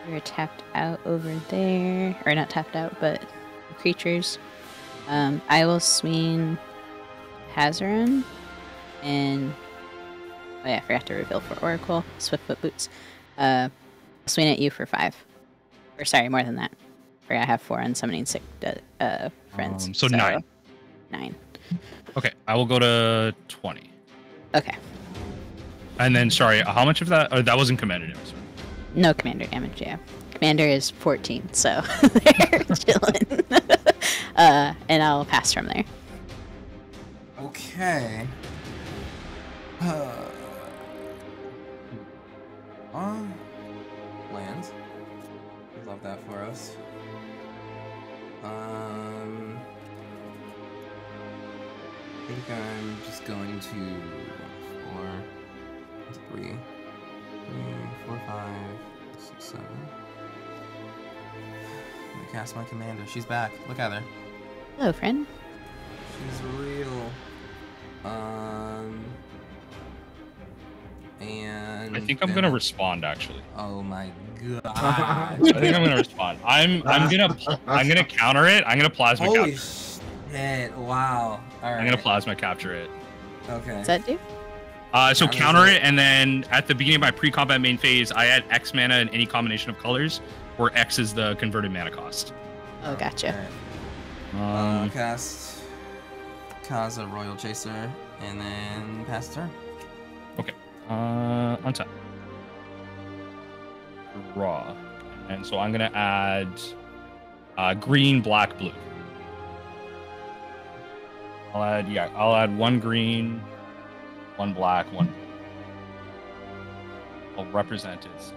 You're tapped out over there. Or not tapped out, but creatures. I will swing Hazaran. And oh yeah, I forgot to reveal for Oracle. Swiftfoot Boots. I'll swing at you for 5. Or sorry, more than that. I have 4 on summoning sick friends. So 9. 9. Okay, I will go to 20. Okay. And then, sorry, how much of that? Oh, that wasn't commander damage. No commander damage, yeah. Commander is 14, so they're chilling. And I'll pass from there. Okay. that for us. I think I'm just going to 4, 3, 4, 5, 6, 7. I'm gonna cast my commander. She's back. Look at her. Hello, friend. She's real. And I think I'm gonna respond actually. Oh my god. I think I'm gonna respond. I'm gonna counter it. I'm gonna plasma Holy capture. shit! Wow. All right. I'm gonna plasma capture it. Okay. Does that do? So counter it, and then at the beginning of my pre-combat main phase, I add X mana in any combination of colors, where X is the converted mana cost. Oh, gotcha. Right. Cast Kaza Royal Chaser, and then pass turn. Okay. Untap. Draw. And so I'm gonna add green, black, blue. I'll add 1 green, 1 black, 1 blue. I'll represent it.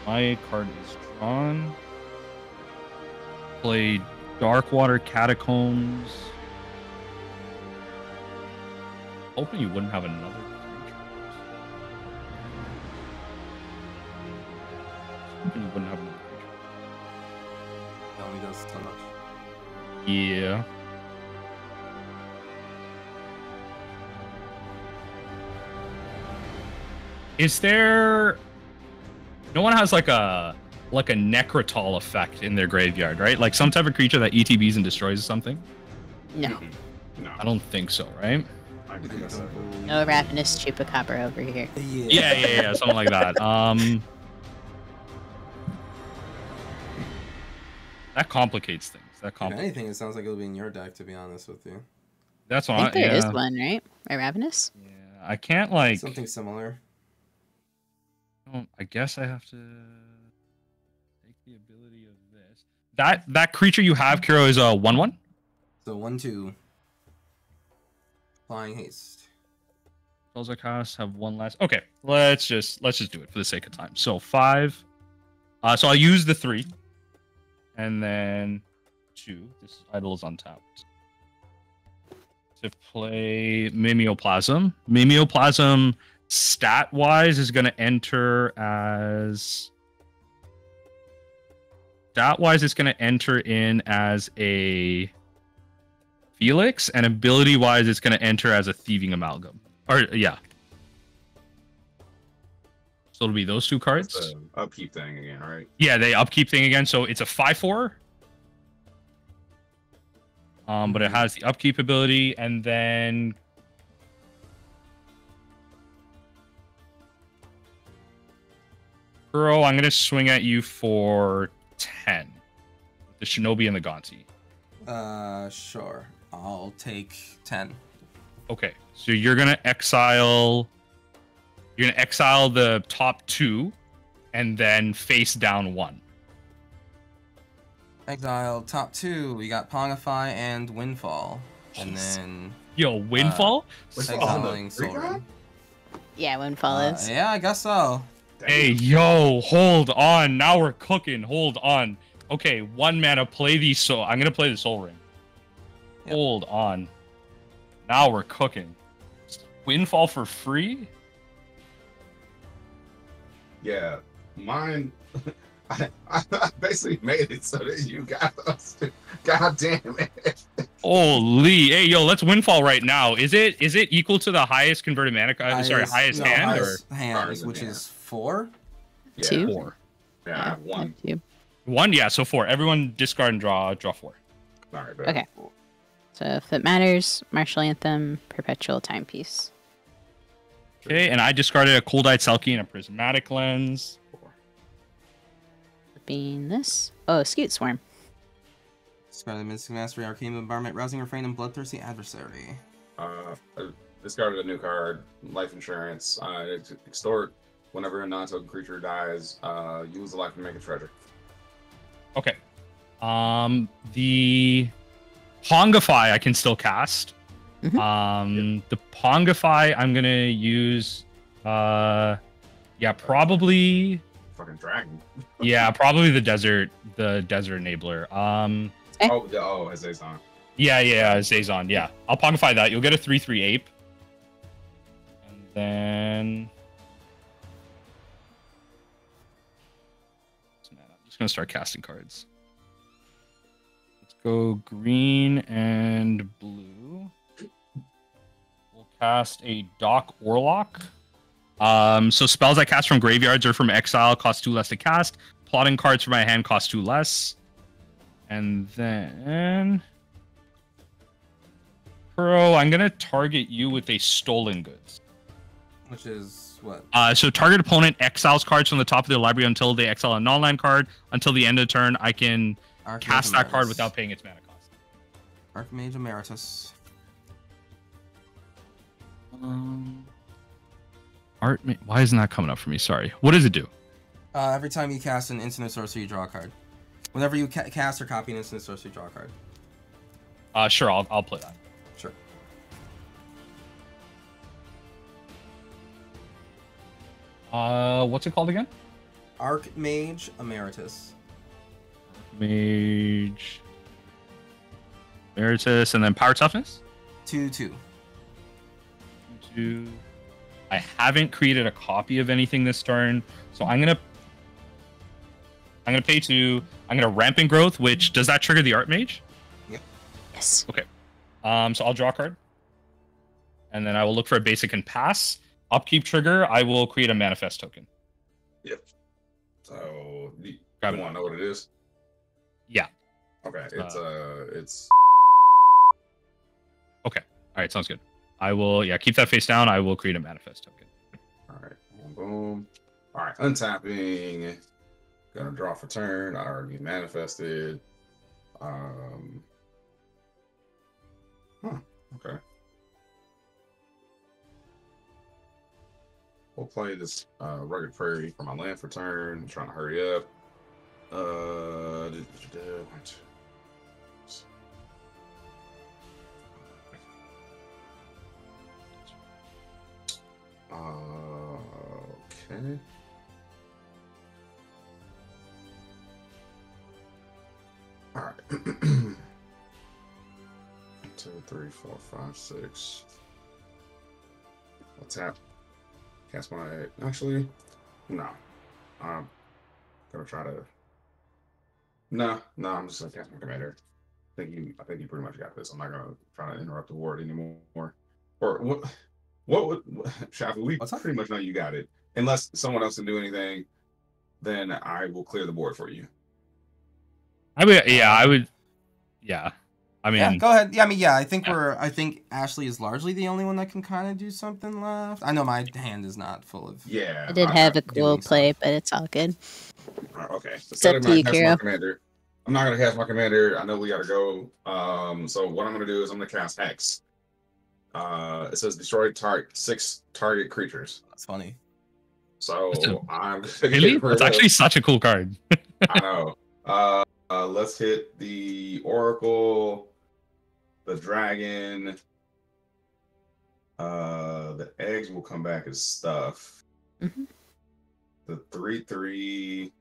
My card is drawn. Play Darkwater Catacombs. Hoping you wouldn't have another creature. Hoping you wouldn't have another creature. It only does so much. Yeah. Is there... No one has like a Necrotol effect in their graveyard, right? Like some type of creature that ETBs and destroys something? No. No. I don't think so, right? I think that's it. No ravenous chupacabra over here. Yeah, something like that. That complicates things. If anything, it sounds like it'll be in your deck, to be honest with you. That's I what think there is one, right? A ravenous? Yeah, I can't like. Something similar. I guess I have to take the ability of this. That creature you have, Kiro, is a 1/1. So 1/2. Flying haste. Spells I cast have 1 less. Okay, let's just do it for the sake of time. So 5. So I'll use the 3, and then 2. This idol is untapped. To play Mimeoplasm. Mimeoplasm, stat-wise, is going to enter as... Stat-wise, it's going to enter in as a Felix, and ability-wise, it's going to enter as a Thieving Amalgam. Or, yeah. So it'll be those 2 cards. It's the upkeep thing again, right? Yeah, they upkeep thing again. So it's a 5/4. But it has the upkeep ability, and then Kuro, I'm gonna swing at you for 10. The Shinobi and the Gonti. Sure. I'll take 10. Okay, so you're gonna exile. You're gonna exile the top 2, and then face down 1. Exile top 2. We got Pongify and Windfall, and then Yo, Windfall. exiling Soul Ring. Yeah, windfall is. Yeah, I guess so. Hey, yo, hold on. Now we're cooking. Hold on. Okay, 1 mana. Play these. So I'm gonna play the Soul Ring. Yep. Hold on. Now we're cooking. Windfall for free? Yeah, mine. I basically made it so that you got us. God damn it! Holy, hey, yo, let's Windfall right now. Is it equal to the highest converted mana? Highest hand highest or hand, which is 4. Yeah, 2? 4? Yeah, I have 1. 2. 1, yeah. So 4. Everyone discard and draw 4. All right. Bet. Okay. So if it matters, Martial Anthem, Perpetual Timepiece. Okay, and I discarded a Cold-Eyed Selkie and a Prismatic Lens. Being this. Oh, Scute Swarm. Discard the Mystic Mastery, Arcane Bombardment, Rousing Refrain, and Bloodthirsty Adversary. I discarded a new card, Life Insurance. Extort. Whenever a non-token creature dies, use the life and make a treasure. Okay. The Pongify I can still cast. Mhm. The Pongify I'm gonna use Yeah, probably. Fucking dragon. Yeah, probably the desert enabler. It's Azon. Yeah, Zazon. Yeah, I'll Pongify that. You'll get a 3/3 ape, and then I'm just gonna start casting cards. Let's go green and blue. We'll cast a Doc Warlock. So spells I cast from graveyards or from exile cost 2 less to cast. Plotting cards from my hand cost 2 less. And then Kuro, I'm gonna target you with a Stolen Goods. Which is what? So target opponent exiles cards from the top of their library until they exile a non-land card. Until the end of the turn, I can cast that card without paying its mana cost. Archmage Emeritus. Why isn't that coming up for me? Sorry. What does it do? Every time you cast an instant or sorcery, you draw a card. Whenever you cast or copy an instant or sorcery, draw a card. Sure, I'll play that. Sure. What's it called again? Archmage Emeritus. Mage Emeritus, and then Power Toughness? 2/2. 2. I haven't created a copy of anything this turn, so I'm gonna pay 2. I'm gonna Rampant Growth, which does that trigger the Archmage? Yep. Yes. Okay. So I'll draw a card, and then I will look for a basic and pass. Upkeep trigger. I will create a manifest token. Yep. So you Grab want to know what it is? Yeah. Okay. It's. Okay. All right. Sounds good. I will. Yeah. Keep that face down. I will create a manifest token. All right. Boom. All right. Untapping. Gonna draw for turn. I already manifested. Okay. We'll play this Rugged Prairie for my land for turn. I'm trying to hurry up. Okay. All right. 1, 2, 3, 4, 5, 6. I'll tap. Cast my. Actually, no. I'm gonna try to. No. I'm just gonna cast my commander. I think you pretty much got this. I'm not gonna try to interrupt the ward anymore. Or what? What would Shafu? We pretty much know you got it. Unless someone else can do anything, then I will clear the board for you. I would. Yeah. I mean, yeah, go ahead. Yeah, I think Ashley is largely the only one that can kind of do something left. I know my hand is not full of. Yeah. I did have a cool play, but it's all good. Okay. It's up to you, Kiro. Commander. I'm not gonna cast my commander. I know we gotta go. So what I'm gonna do is I'm gonna cast Hex. It says destroy 6 target creatures. That's funny. So I'm really? That's actually such a cool card. I know. Let's hit the Oracle, the Dragon. The eggs will come back as stuff. Mm-hmm. The 3/3,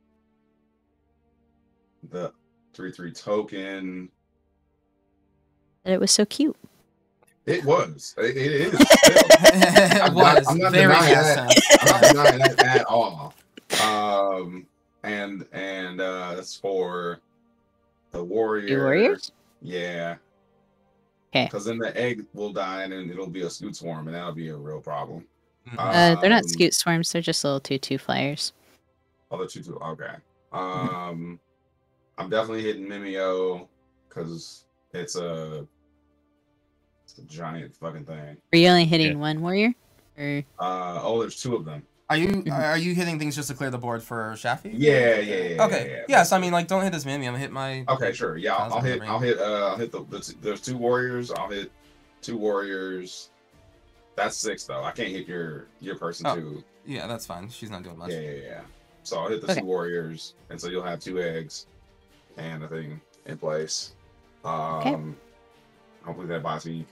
the 3/3 token. It was so cute. It was. It is. It was. I'm not denying that at all. And that's for the warrior. The warriors? Yeah. Okay. Because then the egg will die and then it'll be a scoot swarm and that'll be a real problem. They're not scoot swarms. They're just little 2/2 flyers. Oh, the 2/2. Okay. I'm definitely hitting Mimeo because it's a giant fucking thing. Are you only hitting one warrior? Or there's 2 of them. Are you hitting things just to clear the board for Shafi? Yeah. Okay. Yeah. Yes, I mean, like, don't hit this Mimi. I'm gonna hit my. Okay, sure. Yeah, I'll hit there's 2 warriors. I'll hit 2 warriors. That's 6 though. I can't hit your person too. Yeah, that's fine. She's not doing much. Yeah. So I'll hit the 2 warriors, and so you'll have 2 eggs and a thing in place. Hopefully that buys me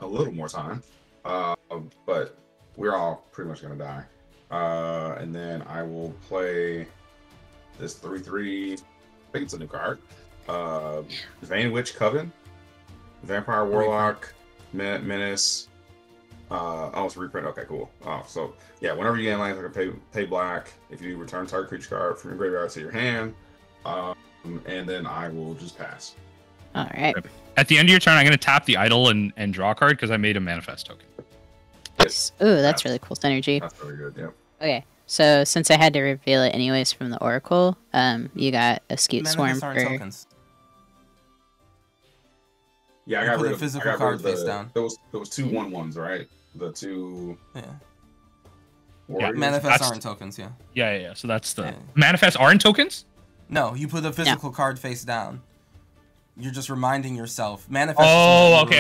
a little more time. But we're all pretty much gonna die. And then I will play this 3/3. I think it's a new card. Vane Witch Coven, Vampire Warlock, Menace. Oh, it's a reprint. Okay, cool. So yeah, whenever you gain lands, I can pay black. If you return target creature card from your graveyard to your hand, and then I will just pass. All right. At the end of your turn, I'm going to tap the idol and draw a card because I made a manifest token. Yes. Ooh, that's really cool synergy. That's really good. Yeah. Okay, so since I had to reveal it anyways from the Oracle, you got a Skewed Swarm Manifest aren't for... tokens. Yeah, I You got put rid a of physical I got card rid of the, face down. There was 2 1/1s, right? The 2. Yeah. Warriors? Manifests aren't tokens, yeah. Yeah. So that's the Yeah. manifest aren't tokens. No, you put a physical card face down. You're just reminding yourself. Manifest. Oh, okay.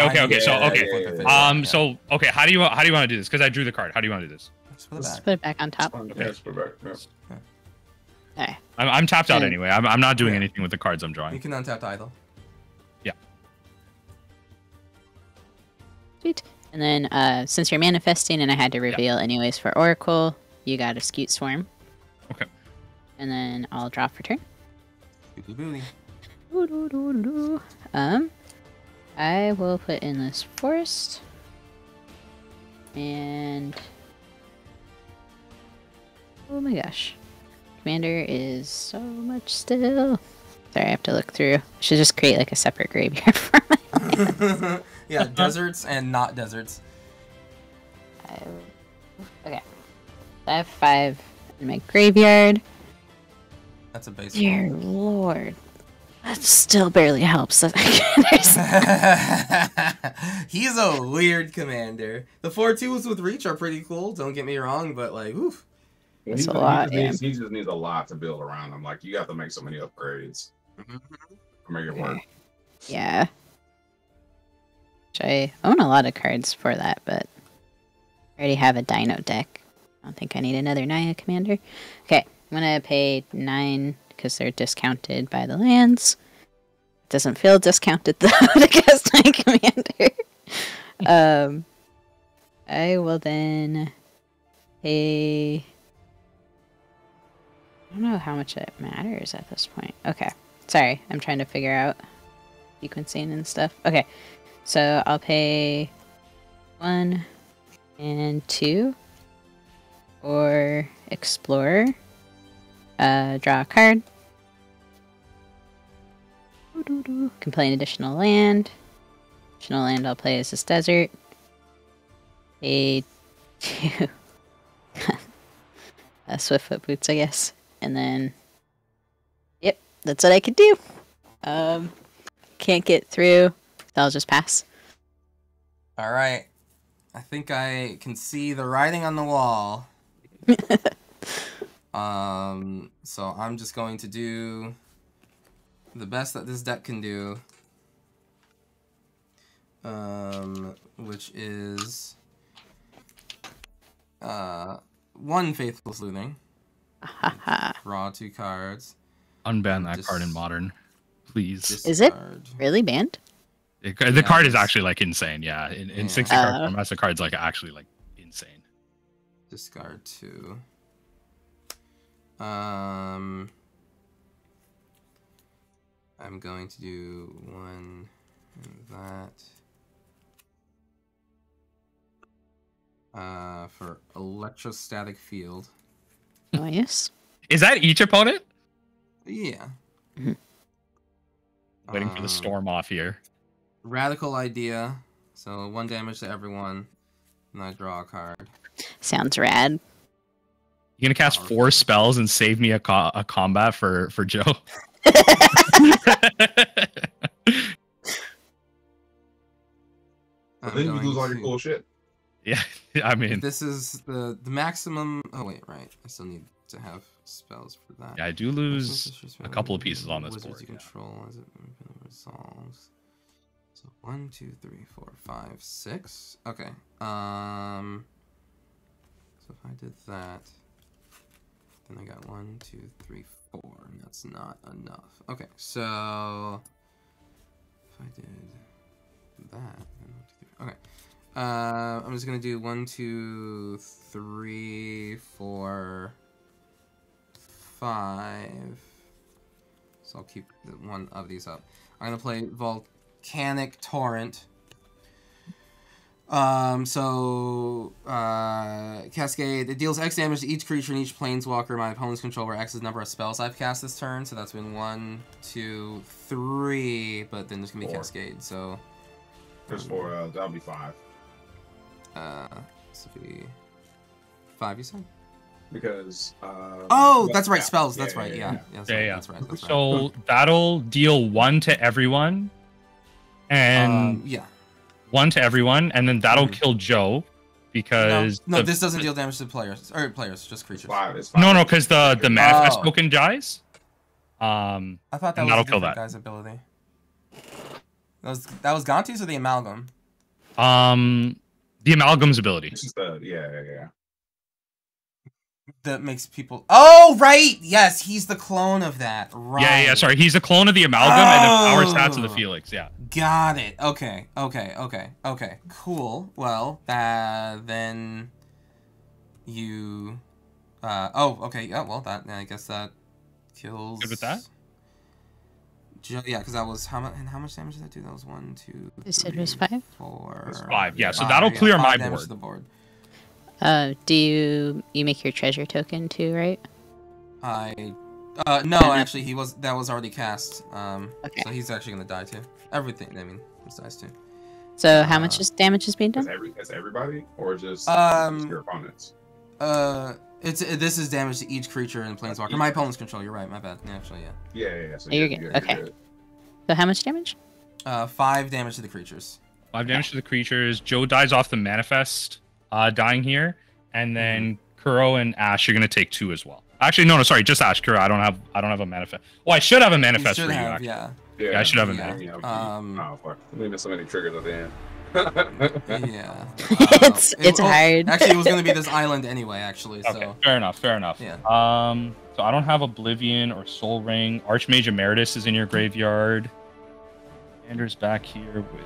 So okay, how do you want to do this? Because I drew the card. How do you want to do this? Just put it back on top. Okay, let's put it back. Yeah. Alright. I'm tapped out anyway. I'm not doing anything with the cards I'm drawing. You can untap the idol. Yeah. Sweet. And then since you're manifesting and I had to reveal anyways for Oracle, you got a Skewed Swarm. Okay. And then I'll draw for turn. Booty. I will put in this forest. And oh my gosh. Commander is so much still. Sorry, I have to look through. Should just create like a separate graveyard for my Yeah, deserts and not deserts. Okay. I have 5 in my graveyard. That's a base. Dear Lord. That still barely helps. He's a weird commander. The 4/2s with reach are pretty cool, don't get me wrong, but like, oof. That's a lot, he just needs a lot to build around him. Like, you have to make so many upgrades to make it work. Yeah. Which I own a lot of cards for that, but I already have a Dino deck. I don't think I need another Naya commander. Okay, I'm going to pay 9 because they're discounted by the lands. It doesn't feel discounted though to cast my commander. I will then pay... I don't know how much it matters at this point. Okay, sorry, I'm trying to figure out sequencing and stuff. Okay, so I'll pay 1 and 2 for Explorer. Draw a card. Can play an additional land. Additional land I'll play is this desert. A 2. Swiftfoot Boots, I guess. And then, yep, that's what I could do. Can't get through, so I'll just pass. All right. I think I can see the writing on the wall. So I'm just going to do the best that this deck can do. Which is 1 Faithful Sleuthing. Draw 2 cards. Unban that card in Modern, please. Is it really banned? The card is actually like insane. Yeah, in 60 card format, the card's like actually like insane. Discard 2. I'm going to do 1 and that. For Electrostatic Field. Oh, yes. Is that each opponent? Yeah. Waiting for the storm off here. Radical Idea. So 1 damage to everyone. And I draw a card. Sounds rad. You gonna cast 4 spells and save me a combat for Joe? Then you lose all your cool shit. Yeah, I mean, this is the maximum. Oh wait, right. I still need to have spells for that. Yeah, I do lose a couple of pieces on this board. You control as it resolves. So 1, 2, 3, 4, 5, 6. Okay. So if I did that, then I got 1, 2, 3, 4, and that's not enough. Okay, so if I did that, then 1, 2, 3. Okay. I'm just gonna do 1, 2, 3, 4, 5. So I'll keep one of these up. I'm gonna play Volcanic Torrent. Cascade. It deals X damage to each creature and each planeswalker my opponent's control, where X is the number of spells I've cast this turn. So that's been 1, 2, 3. But then there's gonna be 4. Cascade. So There's 4. That'll be 5. this would be 5. You said? Because oh, that's right. Spells. That's right. Yeah. Yeah. That's right. That's right. So that'll deal 1 to everyone, and yeah. 1 to everyone, and then that'll kill Joe, because no, this doesn't deal damage to players, just creatures. It's 5. No, because the manifest token dies. I thought that was a different guy's ability. That was Gonti's or the Amalgam? The Amalgam's ability. This is yeah. That makes people. Oh, right. Yes, he's the clone of that. Right. Yeah. Sorry, he's a clone of the Amalgam and the power stats of the Felix. Yeah. Got it. Okay. Cool. Well, then you. Oh, okay. Yeah. Well, I guess that kills. Good with that. Yeah, because that was how much damage did that do? That was 1, 2. You said it was 5? 4. It's 5. Yeah. So that'll clear my board. To the board. Do you make your treasure token too, right? No, actually that was already cast. Okay. So he's actually gonna die too. Everything, this dies too. So how much damage is being done? Is everybody or just your opponents? This is damage to each creature in Planeswalker. My opponent's control. You're right. My bad. Actually, yeah. Yeah. So you're good. Okay. Good. So how much damage? 5 damage to the creatures. 5 damage to the creatures. Joe dies off the manifest, dying here, and then Kuro and Ash are gonna take 2 as well. Actually, no, sorry, just Ash. Kuro, I don't have a manifest. Well, I should have a manifest for you. Actually. Yeah, I should have a manifest. Oh, fuck. We missed so many triggers at the end. Yeah. It's hard. Actually, it was gonna be this island anyway. Actually, so. Okay, fair enough. Yeah. So I don't have Oblivion or Soul Ring. Archmage Emeritus is in your graveyard. Ander's back here with.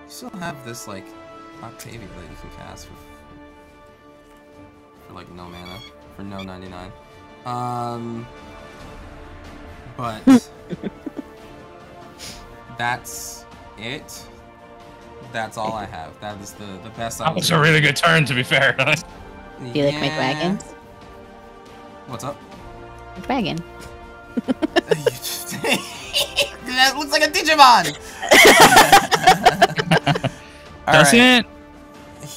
You still have this like Octavia that you can cast for like no mana for no 99. But that's it. That's all I have. That is the best. That was a really good turn, to be fair. Do you like my wagons? What's up? Wagon. That looks like a Digimon. Doesn't?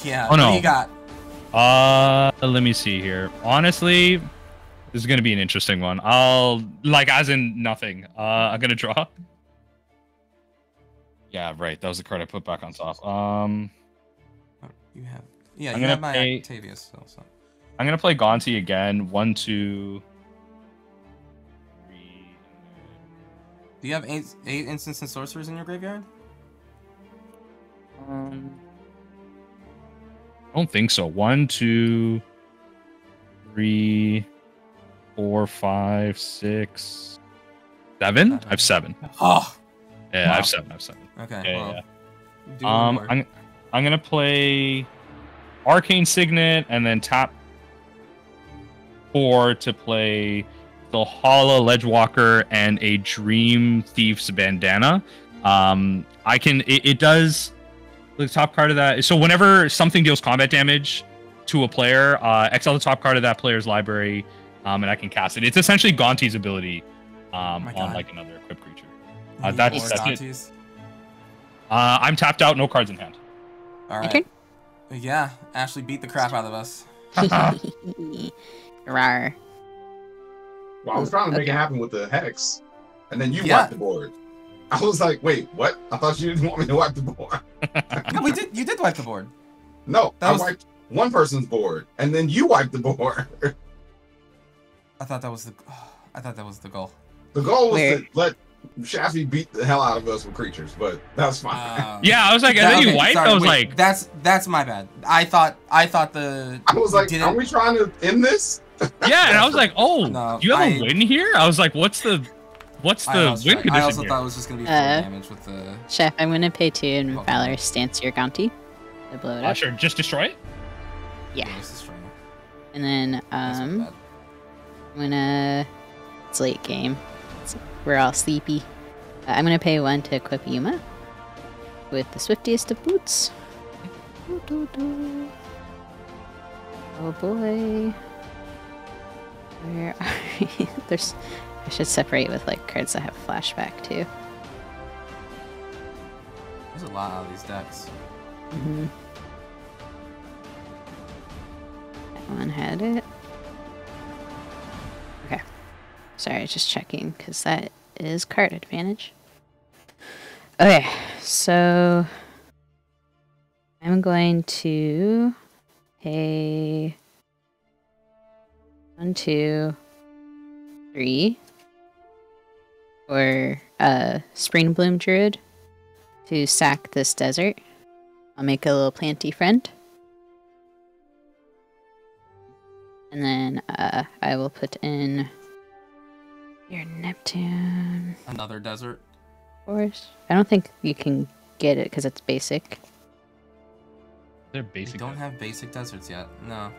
Yeah. Oh no. What do you got? Let me see here. Honestly, this is gonna be an interesting one. As in nothing. I'm gonna draw. Yeah, right. That was the card I put back on top. You have. Yeah, you have my Octavia still. So. I'm gonna play Gonti again. 1, 2, 3. Do you have eight instants and sorcerers in your graveyard? I don't think so. 1, 2, 3, 4, 5, 6, 7. I have 7. Oh. Yeah, wow. I have 7. Okay. Yeah, well, I'm gonna play Arcane Signet and then tap 4 to play the Hala Ledgewalker and a Dream Thief's Bandana. It does the top card of that. So whenever something deals combat damage to a player, exile the top card of that player's library, and I can cast it. It's essentially Gonti's ability on like another equipped creature. That's it. I'm tapped out, no cards in hand. All right. Yeah, Ashley beat the crap out of us. Rawr. Well, I was trying to make it happen with the Hex, and then you wiped the board. I was like, wait, what? I thought you didn't want me to wipe the board. No, we did. You did wipe the board. No, I wiped one person's board, and then you wiped the board. I thought that was the. I thought that was the goal. The goal was to let Shafi beat the hell out of us with creatures, but that's fine. Yeah, I was like, and then you wiped. Sorry, I was like, that's my bad. I thought I was like, are we trying to end this? Yeah, and I was like, oh, no, do you have a win here? I was like, what's the What's I the also, win condition I also here? thought it was just gonna be 4 damage with the. Chef, I'm gonna pay 2 and Okay. Valor stance your Gonti to blow it up. Sure, just destroy it? Yeah. This is strong. And then That's not bad. I'm gonna. It's late game. We're all sleepy. I'm gonna pay 1 to equip Yuma with the swiftiest of boots. Oh boy. Where are we? There's. I should separate with like cards that have flashback too. There's a lot out of these decks. Mm-hmm. That one had it. Okay. Sorry, just checking because that is card advantage. Okay, so I'm going to pay 1, 2, 3 for Spring Bloom Druid to sack this desert. I'll make a little planty friend. And then I will put in your Neptune. Another desert. Force. I don't think you can get it because it's basic. They're They basic. don't have basic deserts yet. No.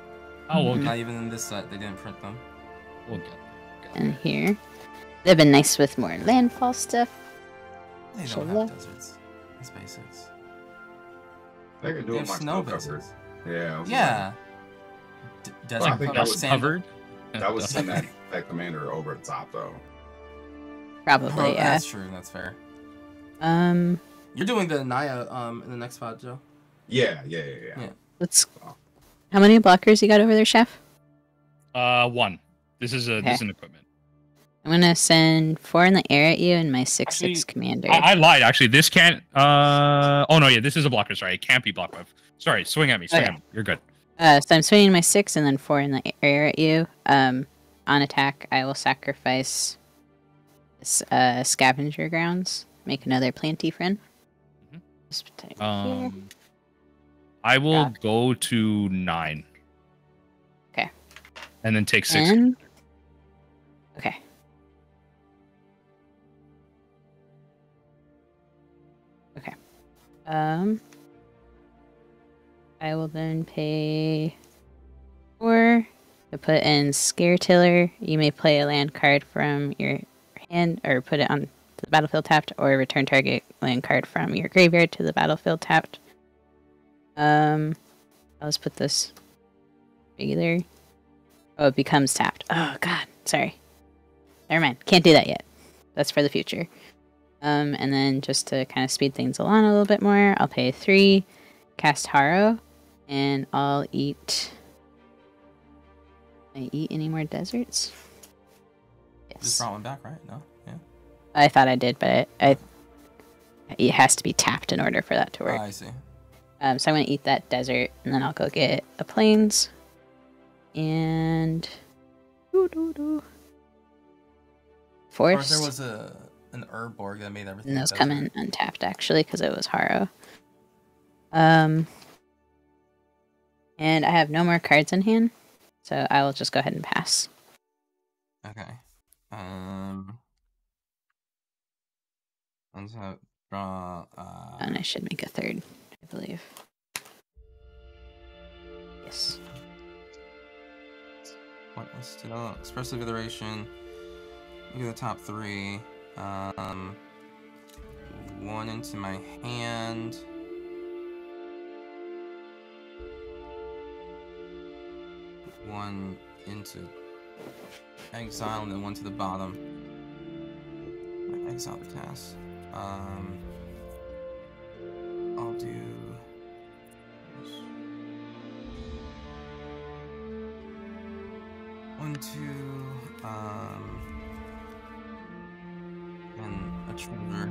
Oh, we'll Not get, even in this set. They didn't print them. we'll get. And here. They've been nice with more landfall stuff. They don't Stella. have deserts. It's basics. They can do They it have my snow snow covered. deserts. Yeah. I was Yeah. Desert I think covered that was sand. covered. That was send that commander over the top though. Probably, Oh, yeah. that's true. That's fair. You're doing the Naya in the next spot, Joe. Yeah. Let's. How many blockers you got over there, Chef? 1. This is a this is an equipment. I'm gonna send 4 in the air at you and my 6/6 Actually, commander. I lied. Actually, this can't. Oh no, yeah, this is a blocker. Sorry, it can't be blocked with. Sorry, swing at me. Swing Okay. at me. You're good. So I'm swinging my 6 and then 4 in the air at you. On attack, I will sacrifice scavenger grounds. Make another planty friend. Mhm. Just put it here. I will Yeah. go to 9. Okay. And then take 6. And okay. Okay. I will then pay 4 to put in Scare Tiller. You may play a land card from your hand or put it on the battlefield tapped, or return target land card from your graveyard to the battlefield tapped. I'll just put this regular. Oh, it becomes tapped. Oh god, sorry. Never mind. Can't do that yet. That's for the future. And then just to kind of speed things along a little bit more, I'll pay 3, cast Harrow, and I'll eat. Can I eat any more deserts? Just Yes. brought one back, right? No. Yeah. I thought I did, but it has to be tapped in order for that to Oh, work. I see. So I'm gonna eat that desert, and then I'll go get a plains. And Or forest. there was an herb borg that made everything. And those desert. come in untapped actually because it was Harrow. And I have no more cards in hand, so I will just go ahead and pass. Okay. Let's have draw. And I should make a 3rd, I believe. Yes. Pointless still. Expressive iteration. Look at the top 3. 1 into my hand. One into exile and then 1 to the bottom. I exile the cast. I'll do. One, 2, and a trigger.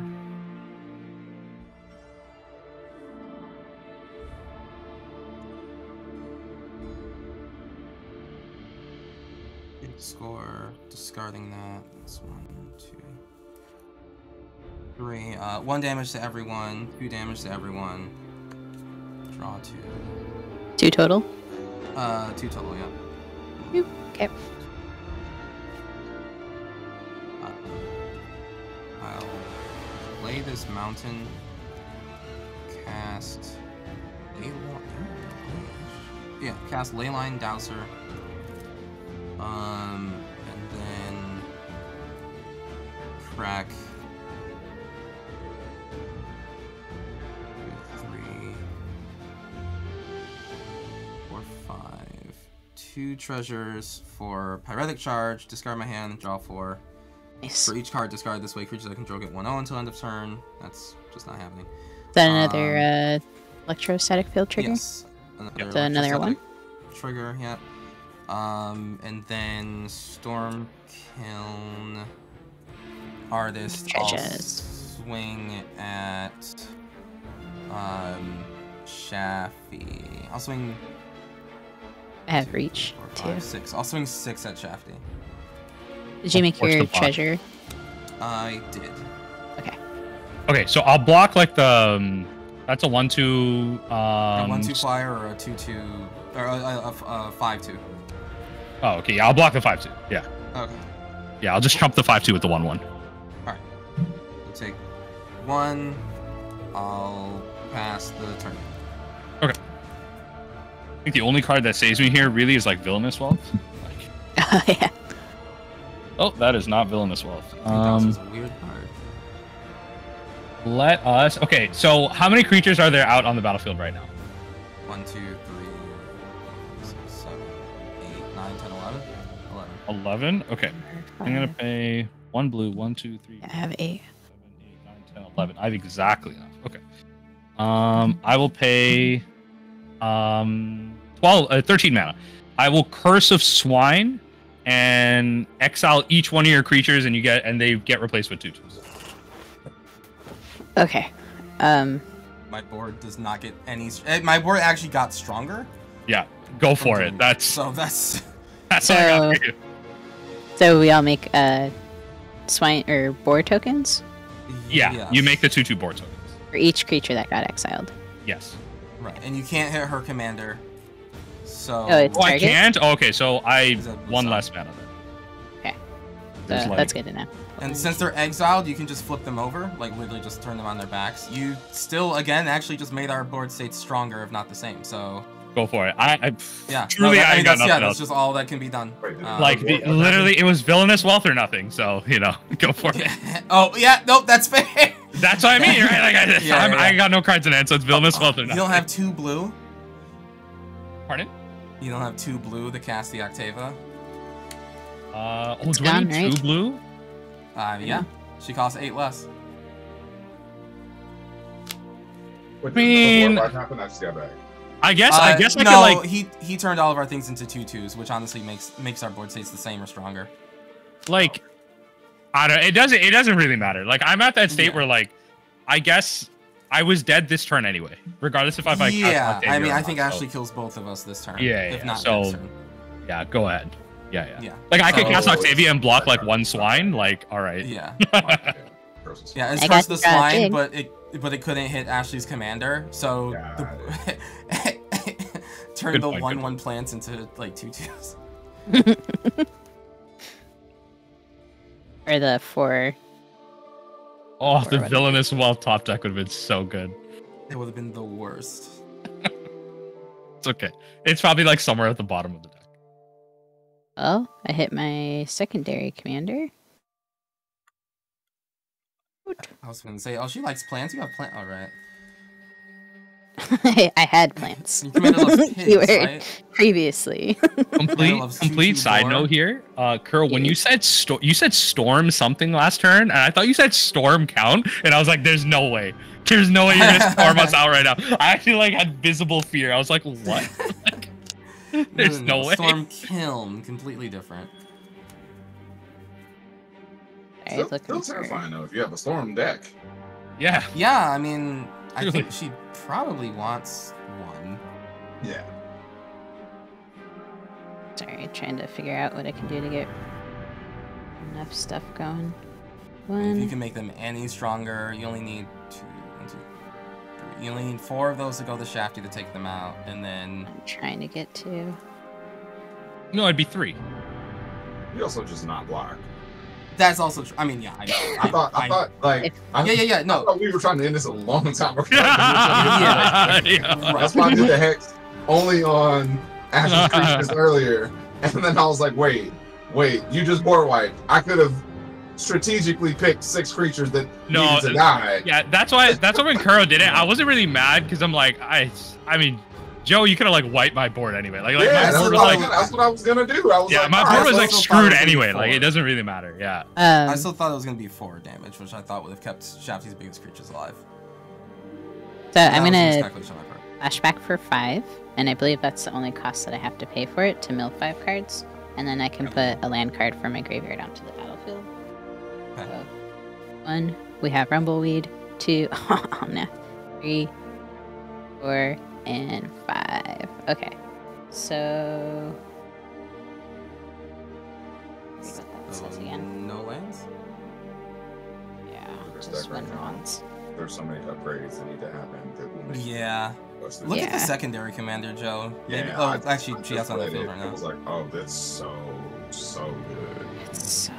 Score, discarding that. That's 1, 2, 3. 1 damage to everyone, 2 damage to everyone. Draw 2. 2 total. 2 total, yeah. Okay. I'll play this mountain. Cast cast Leyline Dowser. And then crack 2, 3, 4, 5. 2 treasures for Pyretic Charge. Discard my hand, draw 4. Nice. For each card discarded this way, creatures that control get 1/0 until end of turn. That's just not happening. Is that another electrostatic field trigger? Yes. Another one? Trigger, yeah. And then Storm Kiln Artist. Treasures. I'll swing at Shafty. I'll swing. I have reach 4, too. 5, 6. I'll swing 6 at Shafty. Did you make your treasure? I did. Okay. Okay, so I'll block like the. That's a 1/2. A 1/2 flyer or a 2/2 or a 5/2. Oh, okay. Yeah, I'll block the 5/2. Yeah. Okay. Yeah, I'll just trump the 5/2 with the 1/1. All right. We'll take 1. I'll pass the turn. Okay. I think the only card that saves me here really is like Villainous Wealth. Oh yeah. Oh, that is not Villainous Wealth. That's a weird card. Let us. Okay, so how many creatures are there out on the battlefield right now? 1, 2, 3, 6, 7, 8, 9, 10, 11. 11. Okay. I'm gonna pay 1 blue. 1, 2, 3. I have 8. 7, 8, 9, 10, 11. I have exactly enough. Okay. I will pay 13 mana. I will Curse of Swine and exile each one of your creatures, and they get replaced with 2/2s. Okay. My board does not get any. My board actually got stronger. Yeah, go for it. That's all I got for you. So we all make swine or board tokens Yeah, you make the 2/2 board tokens for each creature that got exiled. Yes. Right, and you can't hit her commander. So. Oh, it's I can't. Oh, okay, so I Is it one bizarre? less mana then. Okay. There's That's good to know. And since they're exiled, you can just flip them over, like literally just turn them on their backs. You still, again, actually just made our board states stronger, if not the same. So Go for it. yeah, truly, I got nothing that's else. just all that can be done. Like literally, it was Villainous Wealth or nothing. So go for it. Oh yeah, nope, that's fair. That's what I mean, right? Like Yeah. I got no cards in hand, so it's Villainous Wealth or You nothing. don't have 2 blue. Pardon? You don't have 2 blue to cast the Octava. Do I gone, need 2 right? blue? Yeah. She costs 8 less. What mean- happened? I just got back. I guess I could no, like he turned all of our things into 2/2s, which honestly makes our board states the same or stronger. like I don't. It doesn't really matter. Like I'm at that state Yeah. where like I guess I was dead this turn anyway, regardless if I cast Yeah, Octavia I mean, or I not, think so- Ashley kills both of us this turn. Yeah, if yeah, not so- next turn. Yeah, go ahead. Yeah. Yeah. Like I could cast So- Octavia and block like 1 swine. Like all right. Yeah. Versus- Yeah, it's I got first the to draw a swine, jig. but it couldn't hit Ashley's commander, so turned Good the point, 1/1 plants into like 2/2s. Or the 4. Oh, the whatever. Villainous Wealth top deck would have been so good. It would have been the worst. It's okay. It's probably like somewhere at the bottom of the deck. Oh, I hit my secondary commander. I was gonna say, oh, she likes plants. You have plant. All right. I had plants. Your commander loves pigs, You were right? previously. loves Complete 2/2 side boar. note here, Curl. When you said storm something last turn, and I thought you said storm count, and I was like, "There's no way. There's no way you're gonna storm us out right now." I actually like had visible fear. I was like, "What?" Like, there's no way. Storm Kiln, completely different. I was Still looking for... terrifying though if you have a storm deck. Yeah. Yeah, I mean, I think she probably wants 1. Yeah. Sorry, trying to figure out what I can do to get enough stuff going. If you 1. can make them any stronger, you only need 2, 1, 2, 3. You only need 4 of those to go to Shafty to take them out, and then I'm trying to get to. No, it'd be 3. You also just not block. That's also true. I mean, yeah. I thought we were trying to end this a long time ago. Yeah. That's why I did the hex only on Ash's creatures earlier, and then I was like, wait, you just board wiped. I could have strategically picked 6 creatures that needed to die. Yeah, that's why when Kuro did it, I wasn't really mad because I'm like, I mean, Joe, you could have like wiped my board anyway. Like yeah, my board that's, was what that's what I was gonna do. I was yeah, like, my board was like screwed anyway. 4. Like it doesn't really matter. Yeah. I still thought it was gonna be 4 damage, which I thought would have kept Shafty's biggest creatures alive. So I'm gonna flashback for 5, and I believe that's the only cost that I have to pay for it to mill 5 cards, and then I can put a land card from my graveyard onto the battlefield. Okay. So, 1, we have Rumbleweed. 2, oh no, 3, 4, and 5. Okay, so let's see what that says again. No lands? Yeah, just win once. There's so many upgrades that need to happen that will make Look at the secondary commander, Joe. Maybe, actually, she has on the field right now. I was like, oh, that's so good. It's so.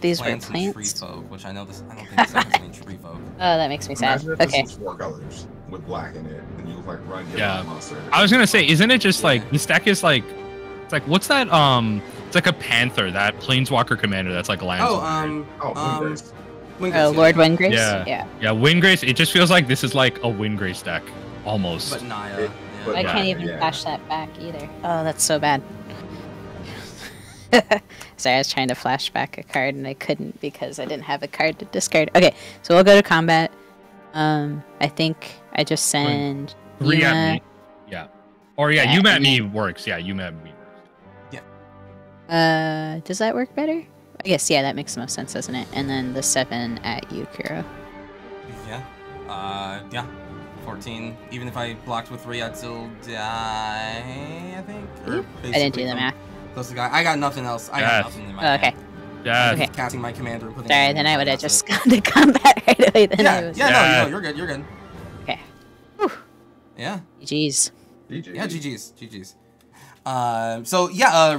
These were plants. Tree folk, which I know this. I don't think this happens in tree folk. Oh, that makes me sad. Imagine if Okay. this was 4 colors with black in it, and you like run Yeah. monster. I was gonna say, isn't it just like this deck is like, it's like what's that? It's like a panther, that planeswalker commander that's like lands. Windgrace. Lord Windgrace. Yeah, Windgrace. It just feels like this is like a Windgrace deck almost. But Naya. I can't even flash that back either. Oh, that's so bad. Sorry, I was trying to flash back a card and I couldn't because I didn't have a card to discard. Okay, so we'll go to combat. I think I just send Three Yuma. at me. Yeah. Or yeah, Yuma at me works. Yeah, Yuma at me works. Yeah. Does that work better? I guess, yeah, that makes the most sense, doesn't it? And then the 7 at you, Kuro. Yeah. 14. Even if I blocked with 3, I'd still die, I think. Or I didn't do the math. Close to guy. I got nothing else. I got nothing in my hand. Okay. Yeah. Okay. Casting my commander and putting. Sorry, then I would have just gone to combat right away. Then I was... No, you're good. You're good. Okay. Whew. Yeah. GG's. Yeah, GG's.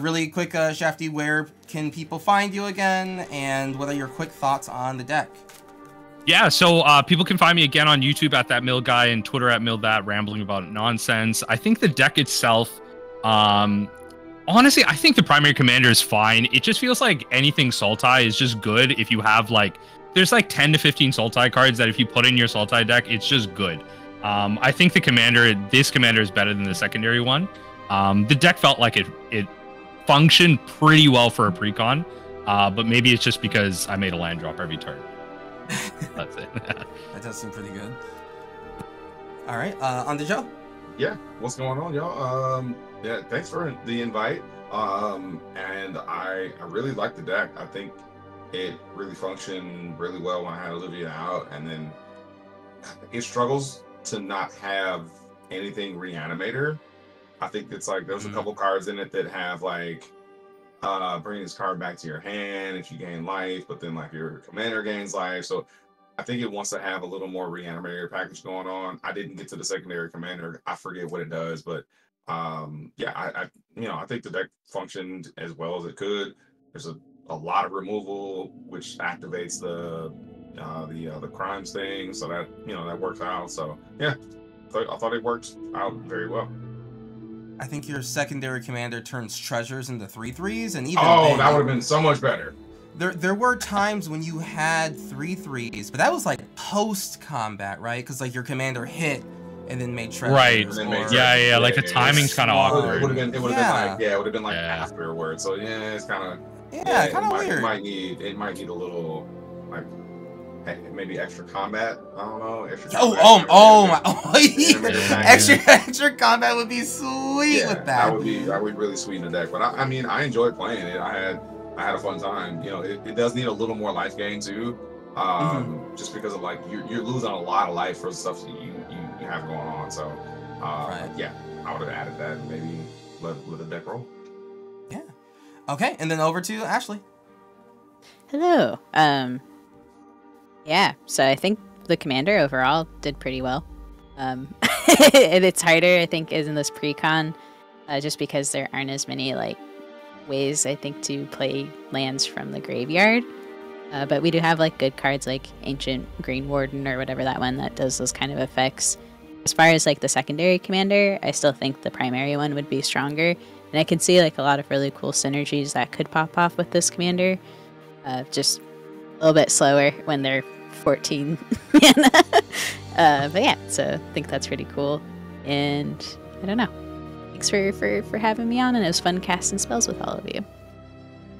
Really quick, Shafty, where can people find you again, and what are your quick thoughts on the deck? Yeah, so people can find me again on YouTube at That Mill Guy and Twitter at Mill That, rambling about nonsense. I think the deck itself, honestly, I think the primary commander is fine. It just feels like anything Sultai is just good if you have there's 10 to 15 Sultai cards that if you put in your Sultai deck, it's just good. I think this commander is better than the secondary one. The deck felt like it functioned pretty well for a precon, but maybe it's just because I made a land drop every turn. That's it. That does seem pretty good. All right, on to Joe. Yeah, what's going on, y'all? Yeah, thanks for the invite. And I really like the deck. I think it really functioned really well when I had Olivia out, and then it struggles to not have anything reanimator. I think it's there's a couple cards in it that have bring this card back to your hand if you gain life, but then your commander gains life. So I think it wants to have a little more reanimator package going on. I didn't get to the secondary commander. I forget what it does, but I think the deck functioned as well as it could. There's a lot of removal, which activates the crimes thing, so that works out. So yeah, I thought it worked out very well. I think your secondary commander turns treasures into 3/3s, and even that would have been so much better. There were times when you had 3/3s, but that was post combat, right? Because your commander hit and then made treasures. Right. The timing's kind of awkward. It would have been afterwards. So yeah, it's kind of weird. It might need a little maybe extra combat. I don't know. Extra combat would be sweet with that. That would really sweeten the deck. But I enjoyed playing it. I had a fun time. It does need a little more life gain too. Just because of you're losing a lot of life for stuff that you have going on. So yeah, I would have added that and maybe let the deck roll. Yeah. Okay, and then over to Ashley. Hello. Yeah, so I think the commander overall did pretty well. And it's harder, I think, is in this pre-con, just because there aren't as many ways, I think, to play lands from the graveyard. But we do have like good cards like Ancient Green Warden or whatever that one that does those kind of effects. As far as like the secondary commander, I still think the primary one would be stronger. And I can see like a lot of really cool synergies that could pop off with this commander. Just a little bit slower when they're 14 mana. But yeah, so I think that's pretty cool. And I don't know. Thanks for having me on, and it was fun casting spells with all of you.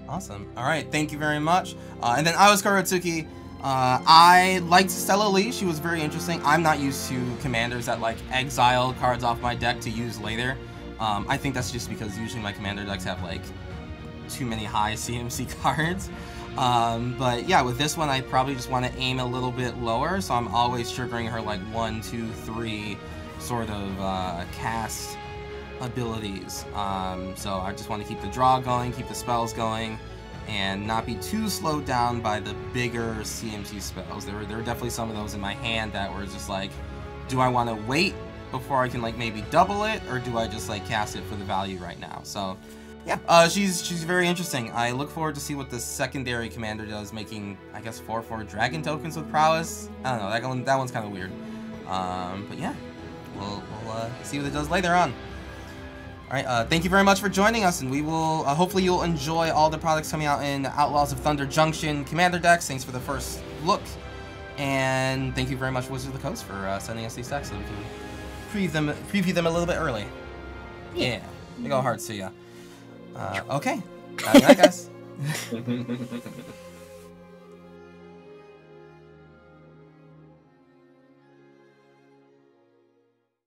Awesome. All right, thank you very much. And then I was Karotsuki. I liked Stella Lee. She was very interesting. I'm not used to commanders that like exile cards off my deck to use later. I think that's just because usually my commander decks have like too many high CMC cards. But yeah, with this one, I probably just want to aim a little bit lower, so I'm always triggering her like 1, 2, 3 sort of cast abilities. So I just want to keep the draw going, keep the spells going, and not be too slowed down by the bigger CMC spells. There were definitely some of those in my hand that were just like, do I want to wait before I can like maybe double it, or do I just like cast it for the value right now? So yeah, she's very interesting. I look forward to see what the secondary commander does, making I guess 4/4 dragon tokens with prowess. I don't know, that one's kind of weird. But yeah, we'll see what it does later on. Alright, thank you very much for joining us, and we will, hopefully you'll enjoy all the products coming out in Outlaws of Thunder Junction Commander decks. Thanks for the first look, and thank you very much, Wizards of the Coast, for sending us these decks so we can preview them a little bit early. Yeah, big ol' hearts to ya. Okay, have a good night, guys.